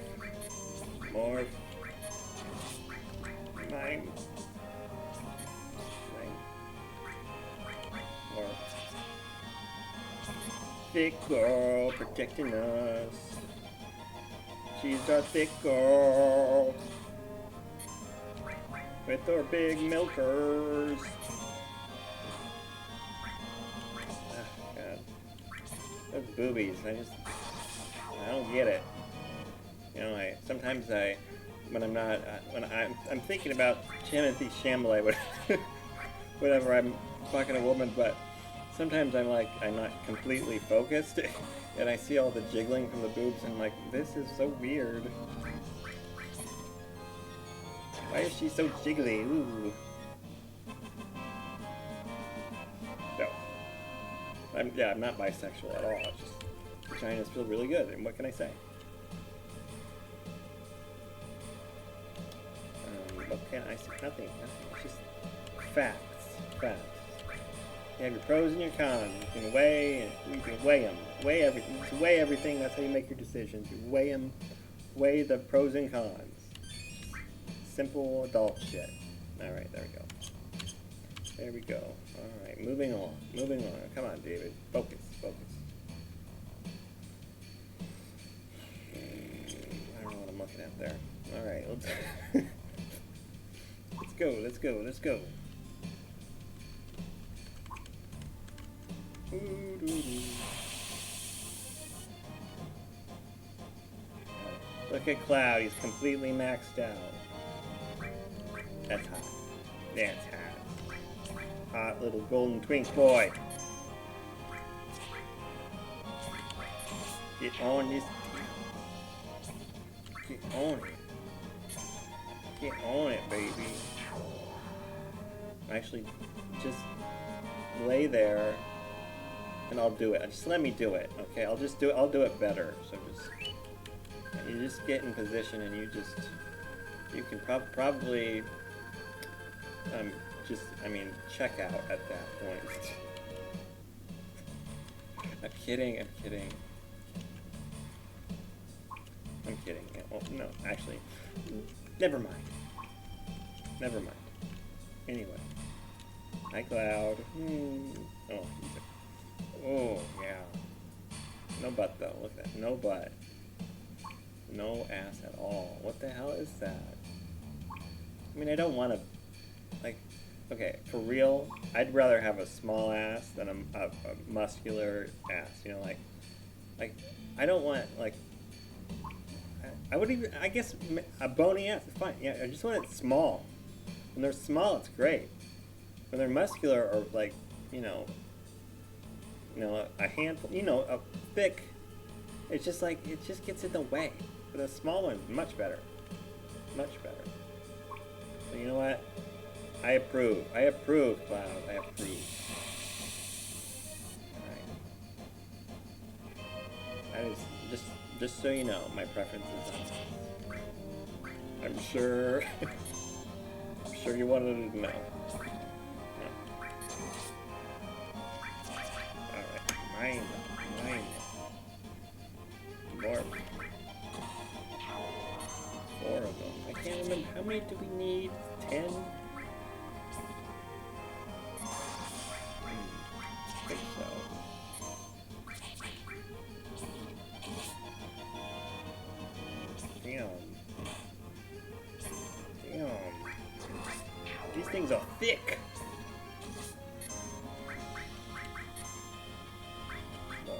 Morph. Mine. Mine. Morph. Thick girl protecting us. She's a thick girl. With her big milkers. Ah, God. Those boobies, I don't get it. You know, sometimes when I'm not, when I'm thinking about Timothy Chalamet, whenever I'm fucking a woman, but sometimes I'm not completely focused, and I see all the jiggling from the boobs, and I'm like, this is so weird. Why is she so jiggly? Ooh. No. I'm not bisexual at all. It's just vaginas feel really good, and what can I say? What can I say? Nothing. It's just facts. Facts. You have your pros and your cons. You can weigh them. Weigh everything. Just weigh everything. That's how you make your decisions. You weigh them. Weigh the pros and cons. Simple adult shit. Alright, there we go. There we go. Alright, moving on. Moving on. Come on, David. Focus. Focus. I don't know what I'm looking at there. Alright, let's let's go, let's go, let's go. Look at Cloud, he's completely maxed out. That's hot. That's hot. Hot little golden twink boy. Get on this. Get on it. Get on it, baby. Actually, just lay there and I'll do it. Just let me do it, okay? I'll just do it. I'll do it better. So you just get in position and you can probably check out at that point. I'm kidding. I'm kidding. Well, no, actually, never mind. Anyway, hi Cloud. Oh yeah. No butt though. Look at that. No butt. No ass at all. What the hell is that? I mean, I don't want to, okay, for real, I'd rather have a small ass than a muscular ass, you know, I don't want, I would even, I guess, a bony ass is fine, yeah, I just want it small. When they're small, it's great. When they're muscular or, a handful, a thick, it's just it just gets in the way. But a small one, much better. Much better. So you know what? I approve. Cloud. I approve. Alright. Just so you know, my preference is on. I'm sure you wanted to know. Alright. Mine. More. 4 of them. I can't remember. How many do we need? 10? I think so. Damn. These things are thick. Look.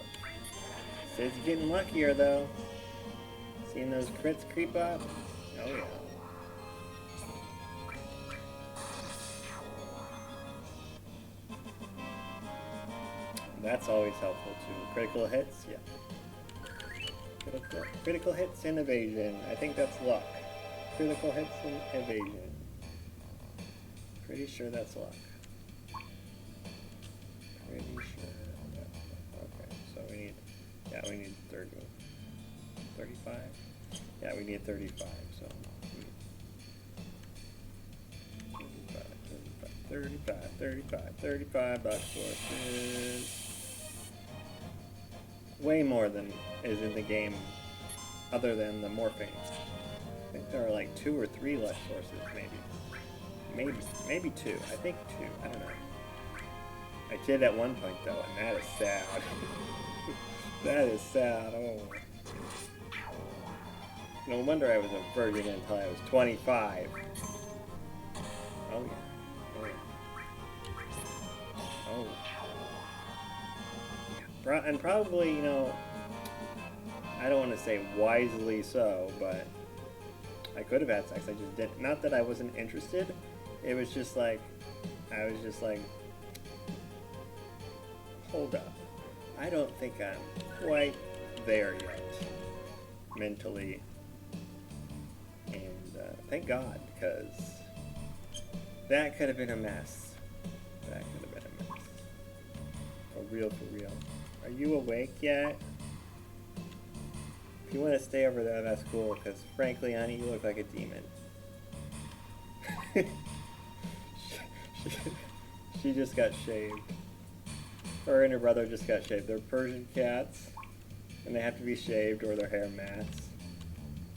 Says you're getting luckier though. Seeing those crits creep up? Oh yeah. That's always helpful too. Critical hits? Yeah. Critical hits and evasion. I think that's luck. Critical hits and evasion. Pretty sure that's luck. Pretty sure that's luck. Okay, so we need 30. 35? Yeah, we need 35, so. 35 bucks sources. Way more than is in the game, other than the morphing. I think there are like 2 or 3 luck sources, maybe 2. I think 2. I don't know. I did at one point though, and that is sad. That is sad. Oh. No wonder I was a virgin until I was 25. Oh yeah. Oh. And probably, you know, I don't want to say wisely so, but I could have had sex. I just didn't. Not that I wasn't interested. It was just like, I was just like, hold up. I don't think I'm quite there yet, mentally. And thank God, because that could have been a mess. That could have been a mess. For real, for real. Are you awake yet? If you want to stay over there, that's cool, because frankly, honey, you look like a demon. she just got shaved. Her and her brother just got shaved. They're Persian cats, and they have to be shaved or their hair mats.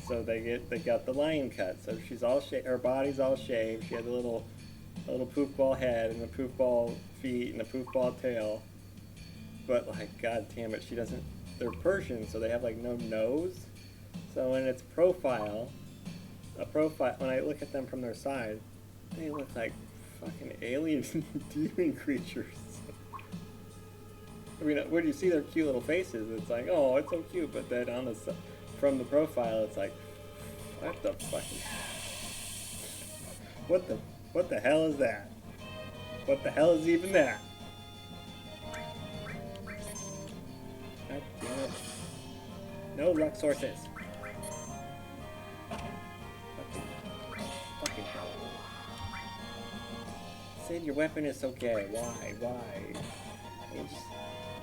So they got the line cut. So she's all her body's all shaved. She has a little poof ball head and a poof ball feet and a poof ball tail. But like, god damn it, she doesn't. They're Persian, so they have like no nose. So when it's profile, when I look at them from their side, they look like fucking alien demon creatures. I mean, when you see their cute little faces, it's like, oh, it's so cute. But then on from the profile, it's like, what the fucking, what the hell is that? What the hell is even that? God damn it! No luck sources. Fucking hell. Sid, your weapon is so gay. Why?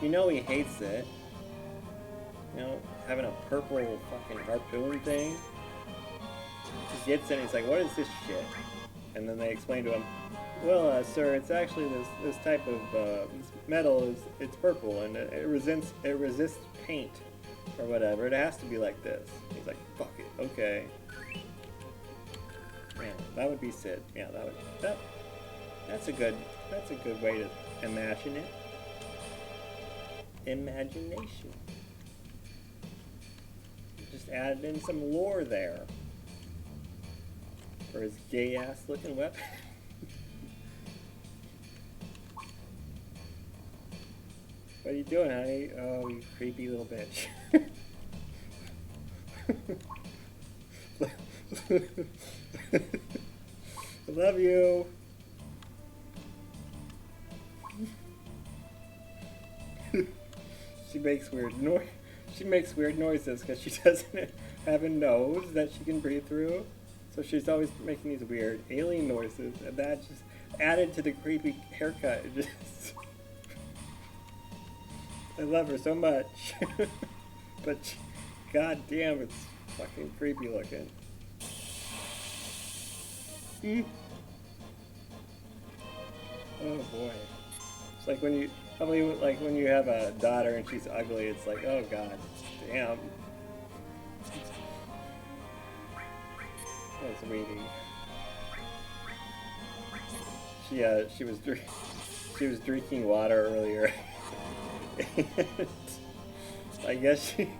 You know he hates it. You know, having a purple fucking harpoon thing. He gets it and he's like, what is this shit? And then they explain to him, well, sir, it's actually this type of this metal it's purple and it resists paint or whatever. It has to be like this. He's like, fuck it, okay. Yeah, that would be Sid. Yeah, that's a good way to imagine it. Imagination. Just added in some lore there for his gay ass looking weapon. What are you doing, honey? Oh, you creepy little bitch. I love you. She makes weird noises because she doesn't have a nose that she can breathe through. So she's always making these weird alien noises, and that just added to the creepy haircut. I love her so much. But god damn, it's fucking creepy looking. Oh boy. It's like when you have a daughter and she's ugly, it's like, oh god, damn. Oh, sweetie. She was drinking water earlier. And I guess she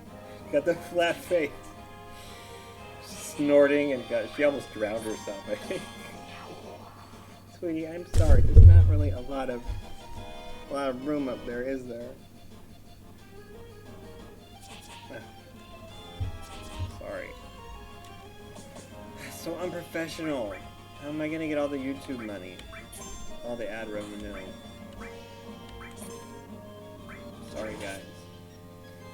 got the flat face, snorting, and she almost drowned herself, I think. Sweetie, I'm sorry. There's not really a lot of room up there, is there? Sorry. So unprofessional. How am I gonna get all the YouTube money? All the ad revenue? Sorry, guys.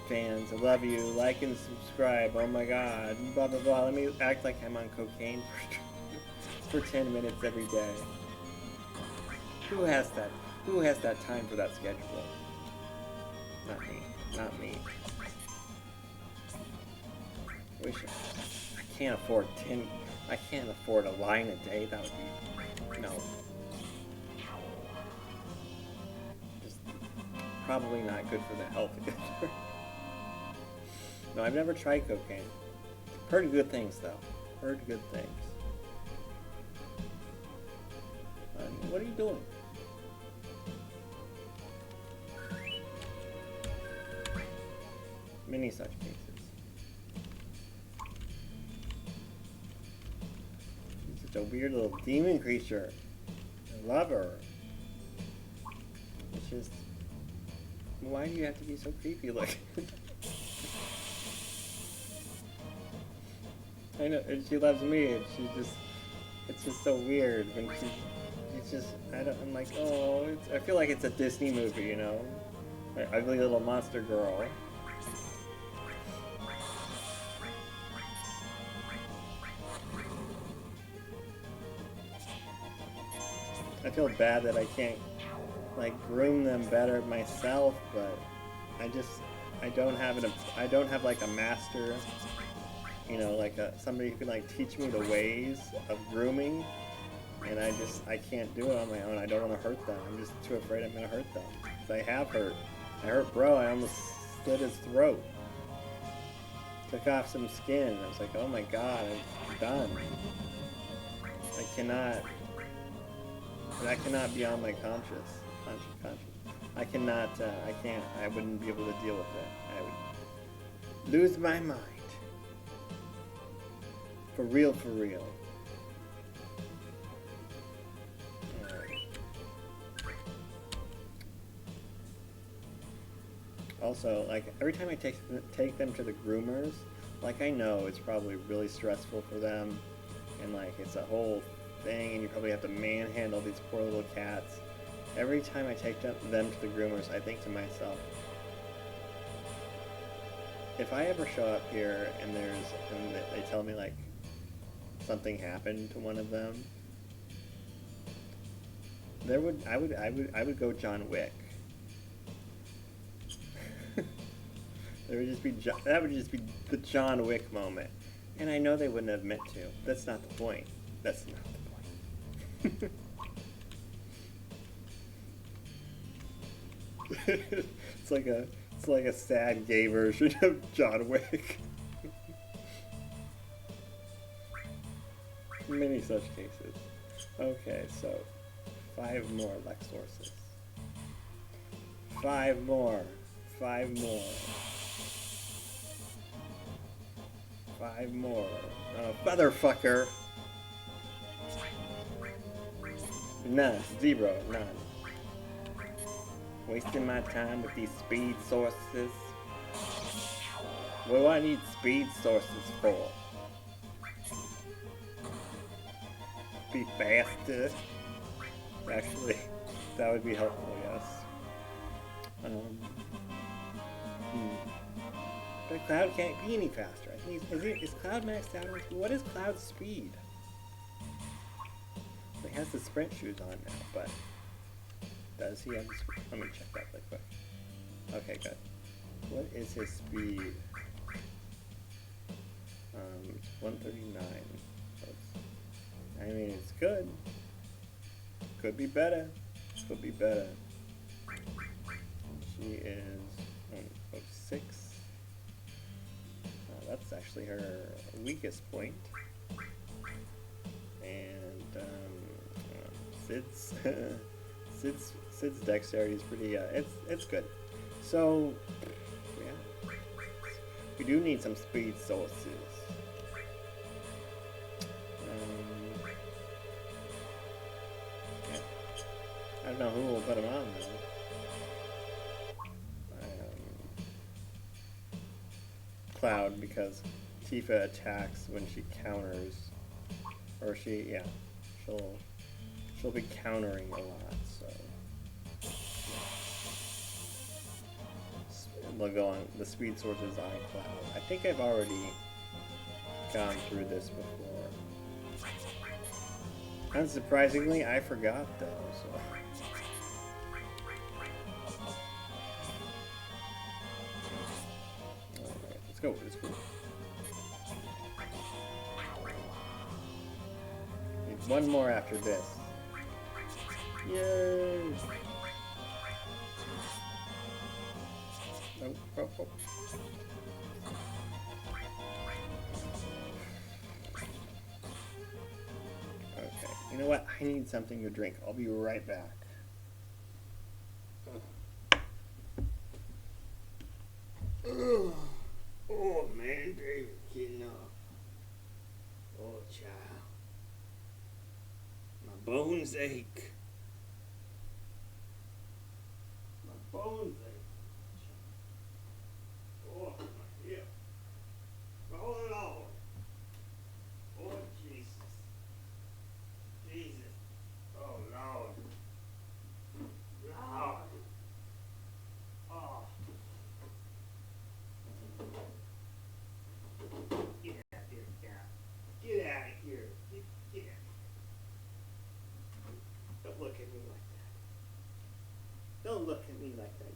Fans, I love you. Like and subscribe. Oh my god. Blah, blah, blah. Let me act like I'm on cocaine for 10 minutes every day. Who has that? Who has that time for that schedule? Not me. Not me. I can't afford a line a day. That would be... No. probably not good for the health either. No, I've never tried cocaine. Heard good things though. Heard good things. What are you doing? Many such cases. She's such a weird little demon creature. I love her. It's just, why do you have to be so creepy looking? I know, and she loves me, and it's just so weird when she's just, I'm like, oh, I feel like it's a Disney movie, you know? My ugly little monster girl. I feel bad that I can't, like, groom them better myself, but I don't have like a master, you know, like somebody who can like teach me the ways of grooming, and I can't do it on my own. I don't want to hurt them. I'm just too afraid I'm gonna hurt them. 'Cause I have hurt. I hurt bro. I almost slit his throat. Took off some skin. I was like, oh my god, I'm done. That cannot be on my conscience. I wouldn't be able to deal with it. I would lose my mind. For real, for real. Alright. Also, like, every time I take them to the groomers, like, I know it's probably really stressful for them, and like, it's a whole thing, and you probably have to manhandle these poor little cats. Every time I take them to the groomers, I think to myself, if I ever show up here and they tell me like something happened to one of them, I would go John Wick. That would just be the John Wick moment, and I know they wouldn't have meant to. That's not the point. That's not the point. It's like a sad gay version of John Wick. Many such cases. Okay, so 5 more Lex sources. 5 more. 5 more. 5 more. Oh, motherfucker. None. 0. None. Wasting my time with these speed sources. What do I need speed sources for? Be faster. Actually, that would be helpful, yes. But Cloud can't be any faster. I think is Cloud maxed out? What is Cloud's speed? He has the sprint shoes on now, but does he have the speed? Let me check that really quick. Okay, good. What is his speed? It's 139. So I mean, it's good. Could be better. Could be better. She is 06. That's actually her weakest point. And Sid's dexterity is pretty. It's good. So yeah, we do need some speed sources. Yeah. I don't know who will put them on though. Cloud, because Tifa attacks when she counters, or she'll be countering a lot, so we'll go on the speed sources on Cloud. I think I've already gone through this before. Unsurprisingly, I forgot though, so. Let's go. Let's go. Need one more after this. Yay! Oh, oh, oh. Okay, you know what? I need something to drink. I'll be right back. Oh man, baby, getting up. Oh child, my bones ache. My bones ache. Oh my hip. Oh Lord. Oh Jesus. Jesus. Oh Lord. Lord. Oh. Get out of here, cat. Get out of here. Get out. Don't look at me like that. Don't look at me like that.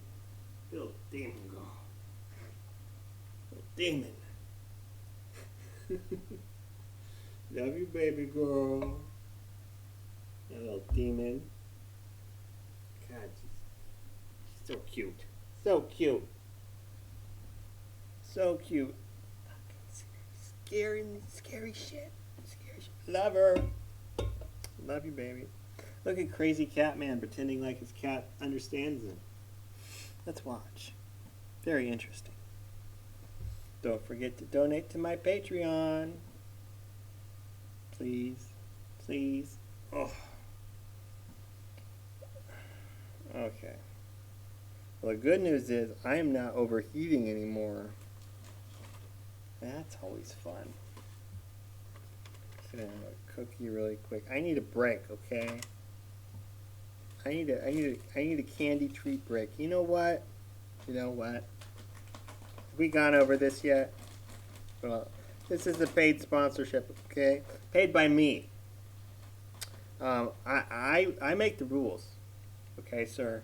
Little demon girl. Little demon. Love you, baby girl. You little demon. God, she's so cute. So cute. So cute. Scary shit. Scary shit. Love her. Love you, baby. Look at crazy cat man pretending like his cat understands him. Let's watch. Very interesting. Don't forget to donate to my Patreon. Please. Please. Oh. Okay. Well, the good news is I am not overheating anymore. That's always fun. Just gonna have a cookie really quick. I need a break, okay? I need a candy treat break. You know what? You know what? Have we gone over this yet? Well, this is a paid sponsorship, okay? Paid by me. I make the rules. Okay, sir?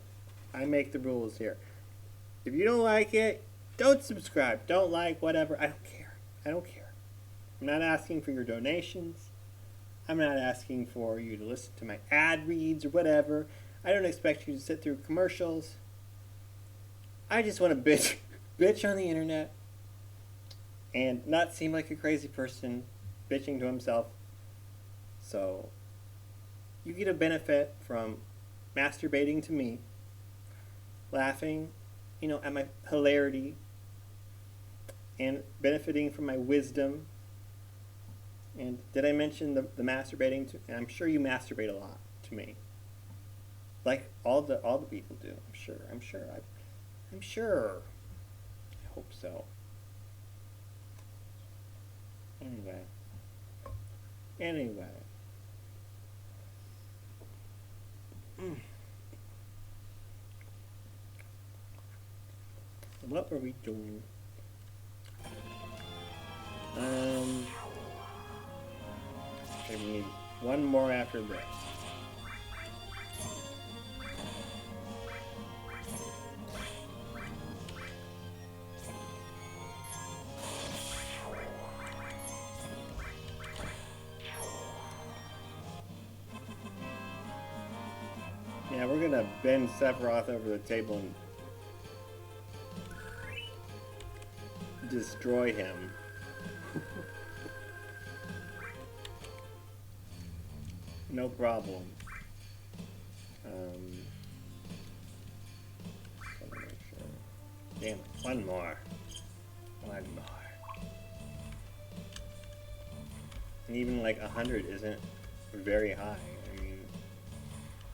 I make the rules here. If you don't like it, don't subscribe. Don't like, whatever. I don't care. I don't care. I'm not asking for your donations. I'm not asking for you to listen to my ad reads or whatever. I don't expect you to sit through commercials. I just want to bitch on the internet and not seem like a crazy person bitching to himself. So you get a benefit from masturbating to me, laughing, at my hilarity, and benefiting from my wisdom. And did I mention the masturbating to? I'm sure you masturbate a lot to me, like all the people do. I'm sure. I hope so. Anyway. What were we doing? Okay, we need one more after this. Yeah, we're gonna bend Sephiroth over the table and destroy him. No problem. Just wanna make sure. Damn it, one more. And even like 100 isn't very high. I mean,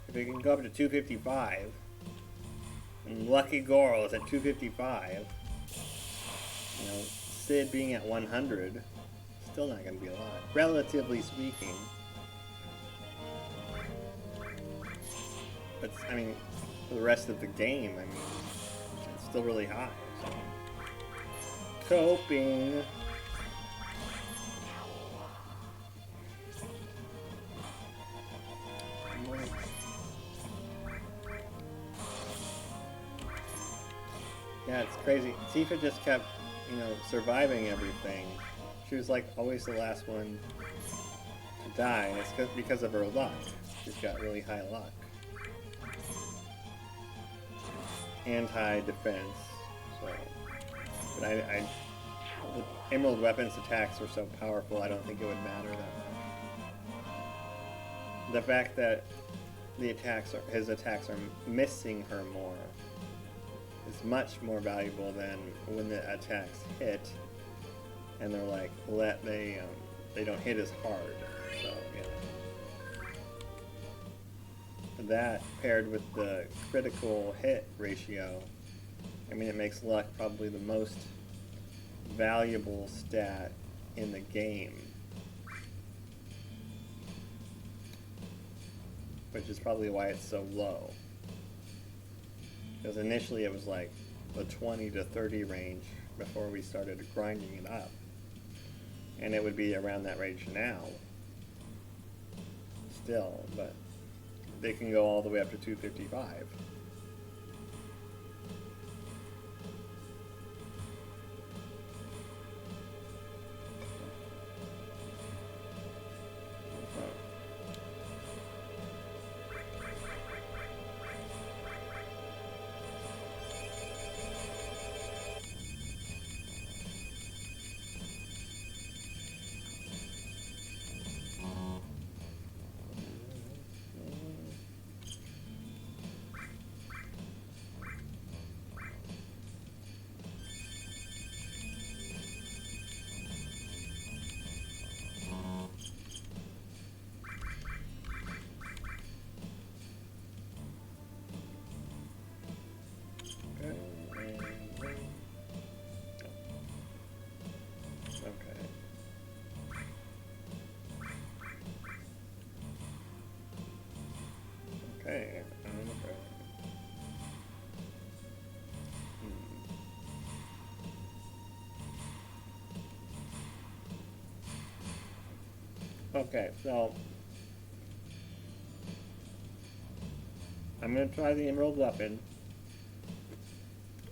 if it can go up to 255, and Lucky Goro is at 255, Sid being at 100, still not going to be a lot, relatively speaking. But, I mean, for the rest of the game, I mean, it's still really high. So. Coping. Yeah, it's crazy. Tifa just kept, surviving everything. She was like always the last one to die, and it's because of her luck. She's got really high luck. And high defense. So So, but the Emerald Weapon's attacks are so powerful, I don't think it would matter that much. The fact that his attacks are missing her more is much more valuable than when the attacks hit and they're like they don't hit as hard. So yeah, that paired with the critical hit ratio, I mean, it makes luck probably the most valuable stat in the game, which is probably why it's so low. Because initially it was like the 20 to 30 range before we started grinding it up. And it would be around that range now. Still, but they can go all the way up to 255. Okay. Okay, so I'm going to try the Emerald Weapon.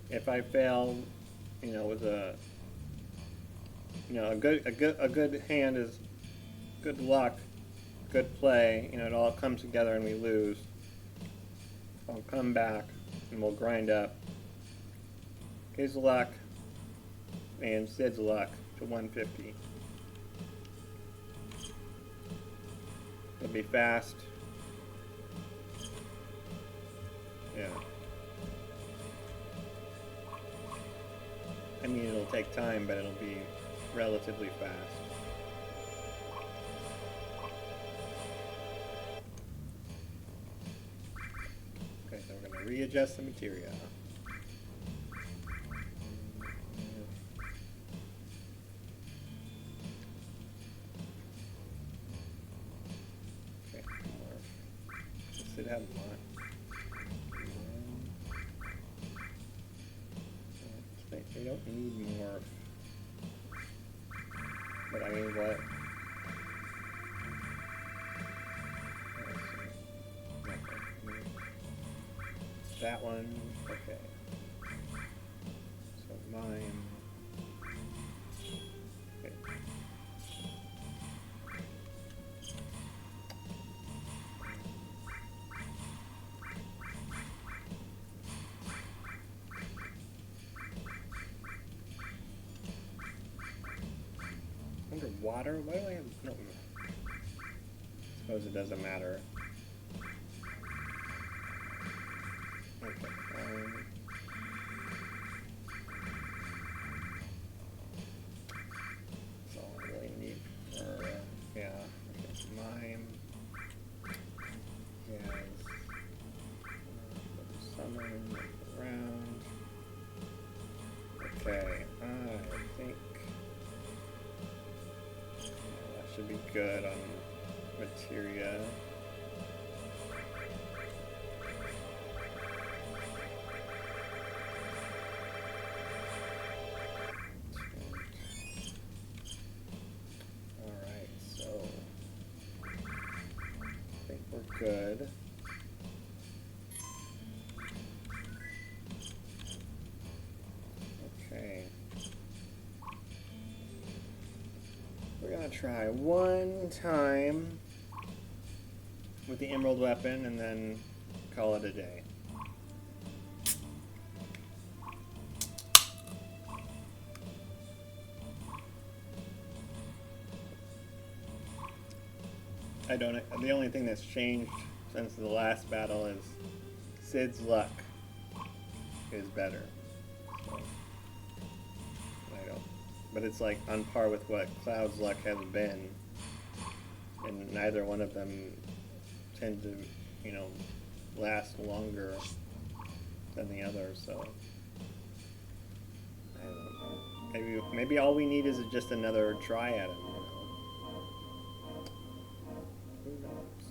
If I fail, with a good hand is good luck, good play. It all comes together and we lose. I'll come back and we'll grind up his luck and Sid's luck to 150. It'll be fast. Yeah. I mean, it'll take time, but it'll be relatively fast. Okay, so we're going to readjust the materia. Okay, more. Should have more. They don't need more. But I mean, what? That one, okay. So mine. Okay. Underwater? Why do I have no? Suppose it doesn't matter. Okay. That's all I really need for, yeah. Okay, mine. Yes. Summer around. Okay, I think that should be good on materia. Good. Okay. We're gonna try one time with the Emerald Weapon and then call it a day. I don't. The only thing that's changed since the last battle is Sid's luck is better. So, I don't. But it's like on par with what Cloud's luck has been, and neither one of them tend to, you know, last longer than the other. So I don't know. Maybe all we need is just another try at him. Who knows?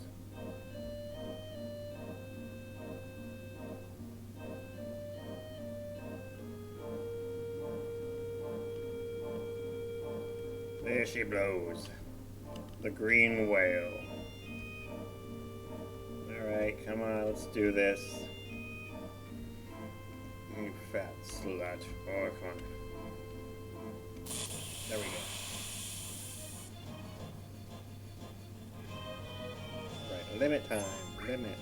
There she blows. The green whale. Alright, come on, let's do this. You fat slut. Oh, come on. There we go. Right, limit time. Limit.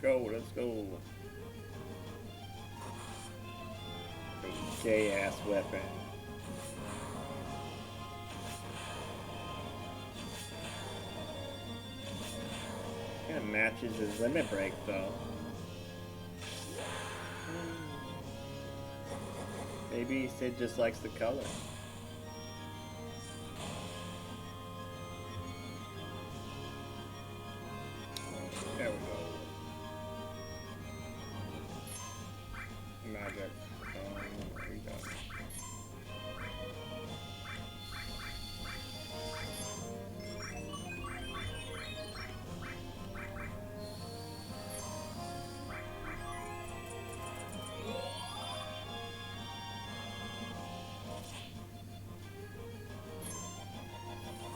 Let's go. Gay ass weapon. Kind of matches his limit break though. Maybe Sid just likes the color. There we go. Magic. Here we go.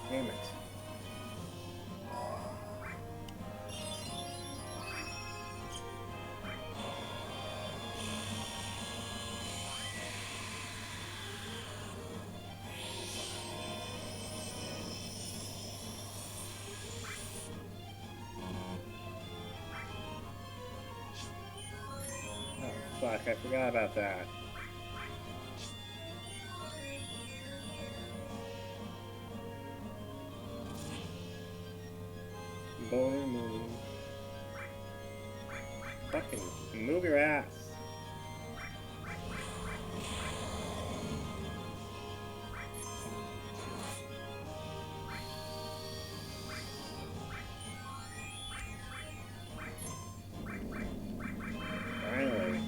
Damn it. Fuck, I forgot about that. Boy, move. Fucking move your ass. Finally.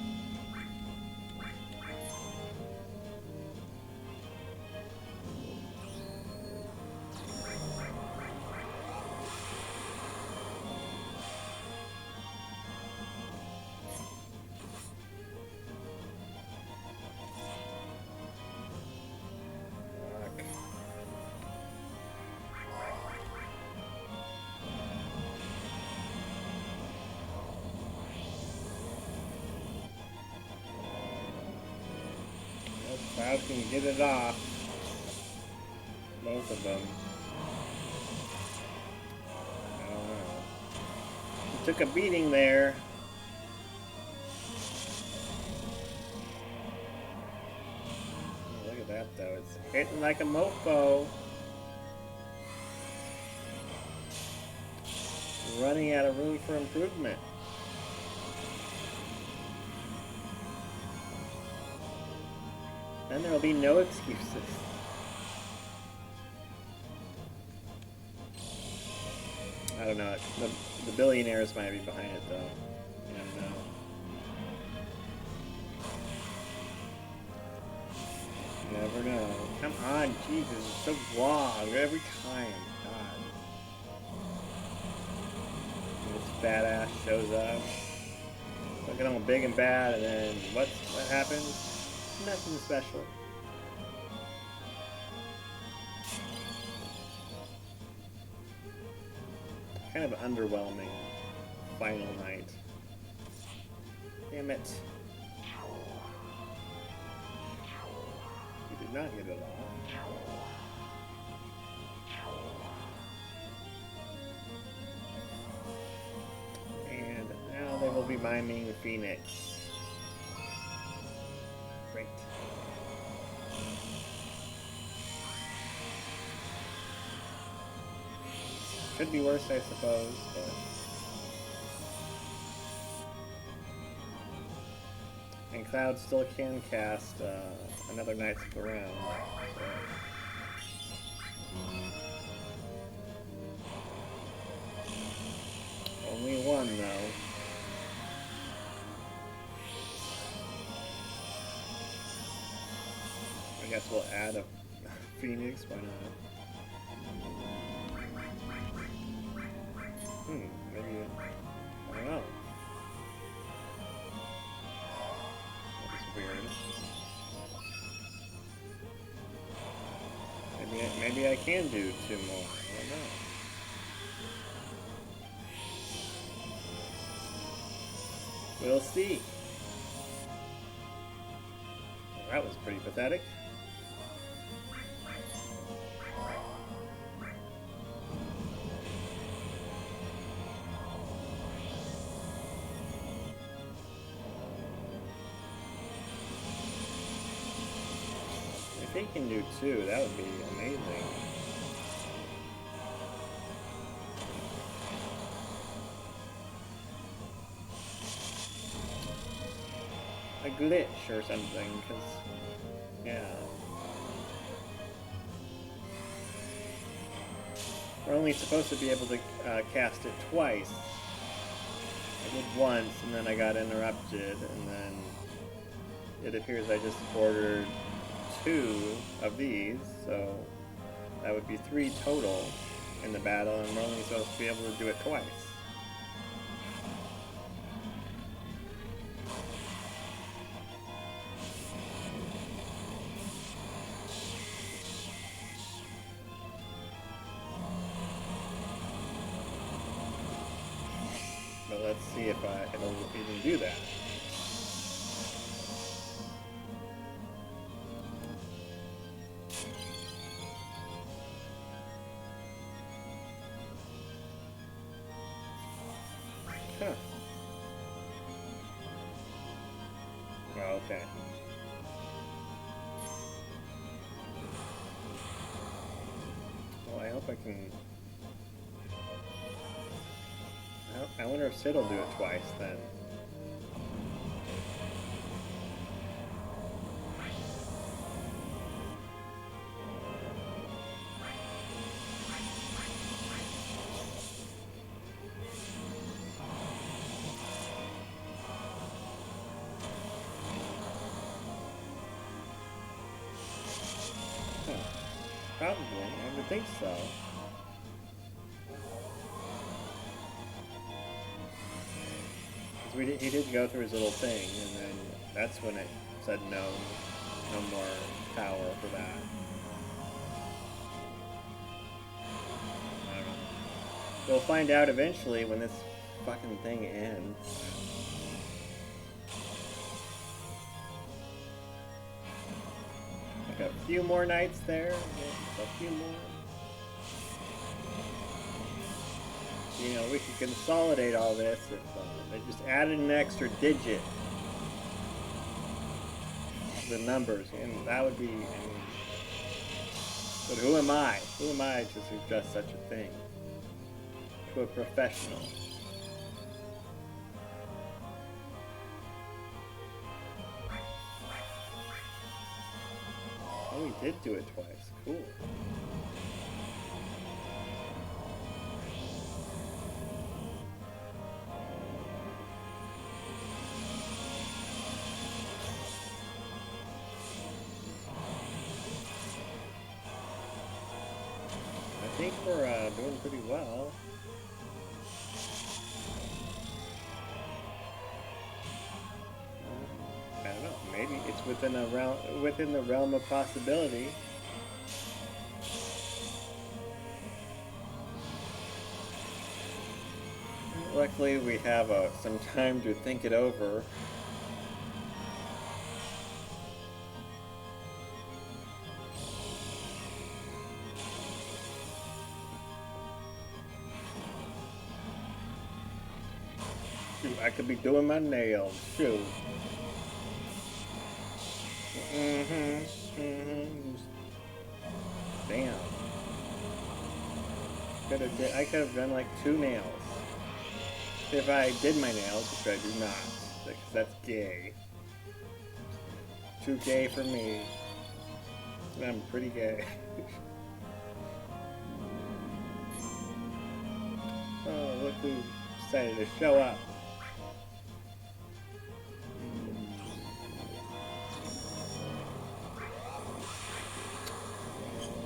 Cloud can get it off. Both of them. I don't know. He took a beating there. Look at that though. It's hitting like a mofo. Running out of room for improvement. Then there will be no excuses. I don't know. The billionaires might be behind it, though. I don't know. You never know. Come on, Jesus, it's so long every time. God. And this badass shows up, looking all big and bad, and then what happens? Nothing special. kind of underwhelming final night. Damn it. We did not get it off. And now they will be miming Phoenix. Great. Could be worse, I suppose, but... And Cloud still can cast another Knights of the Round. So. Only one, though. I guess we'll add a Phoenix, why not? Maybe, I don't know. That was weird. Maybe I can do 2 more, I don't know. We'll see. Well, that was pretty pathetic. If he can do 2, that would be amazing. A glitch or something, because, yeah. We're only supposed to be able to cast it twice. I did once, and then I got interrupted, and then it appears I just ordered 2 of these, so that would be 3 total in the battle, and we're only supposed to be able to do it twice. But let's see if it'll even do that. Huh. Oh, okay. Well, I hope I can... I wonder if Sid will do it twice then. Probably, I would think so. Because he did go through his little thing, and then that's when it said no more power for that. I don't know. We'll find out eventually when this fucking thing ends. Like a few more nights there, a few more. You know, we could consolidate all this if they just added an extra digit to the numbers, and that would be, I mean, but who am I? Who am I to suggest such a thing to a professional? Oh, we did do it twice. Cool. I think we're doing pretty well. I don't know. Maybe it's within the realm of possibility. hopefully we have some time to think it over. Shoot, I could be doing my nails. Shoot. Damn. I could have done like 2 nails. If I did my nails, which I do not. Because that's gay. Too gay for me. I'm pretty gay. Oh, look who decided to show up.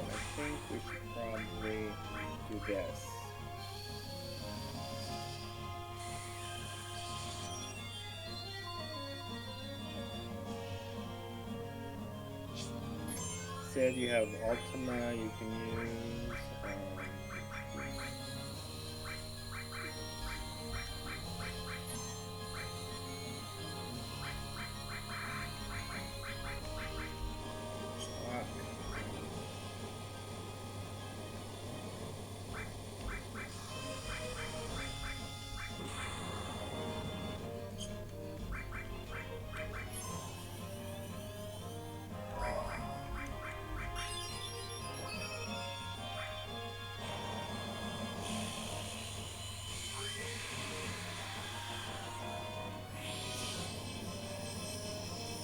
I think we should probably do this. Said you have Ultima you can use.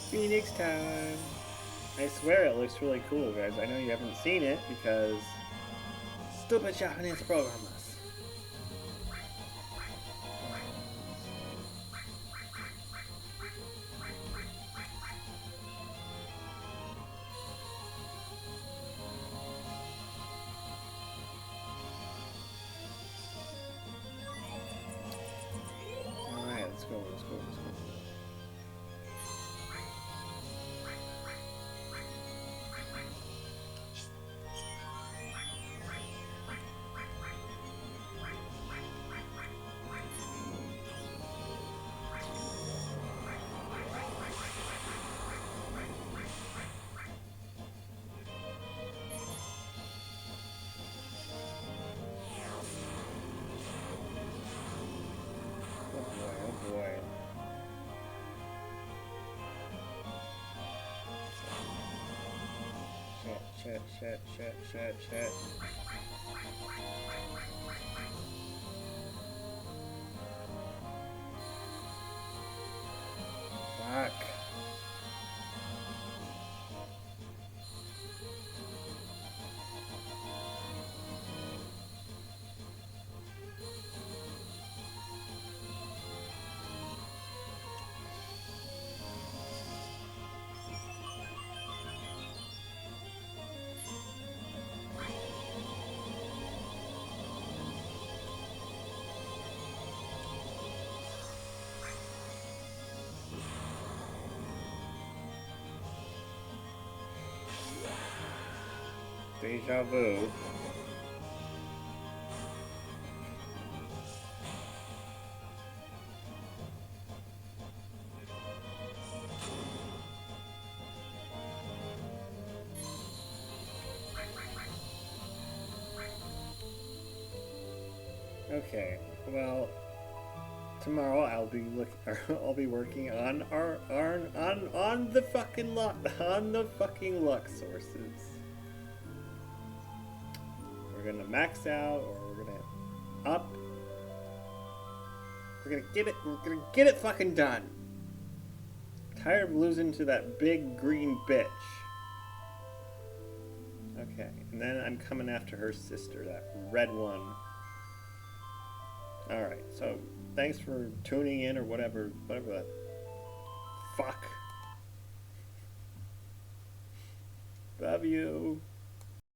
Phoenix time! I swear it looks really cool, guys. I know you haven't seen it because stupid Japanese programmers. Alright, let's go. Oh boy. Shit. Fuck. Deja vu. Okay, well, tomorrow I'll be working on on the fucking luck sources. We're gonna max out, or we're gonna up. We're gonna get it fucking done. Tired of losing to that big green bitch. Okay, and then I'm coming after her sister, that red one. Alright, so thanks for tuning in, or whatever the fuck. Love you.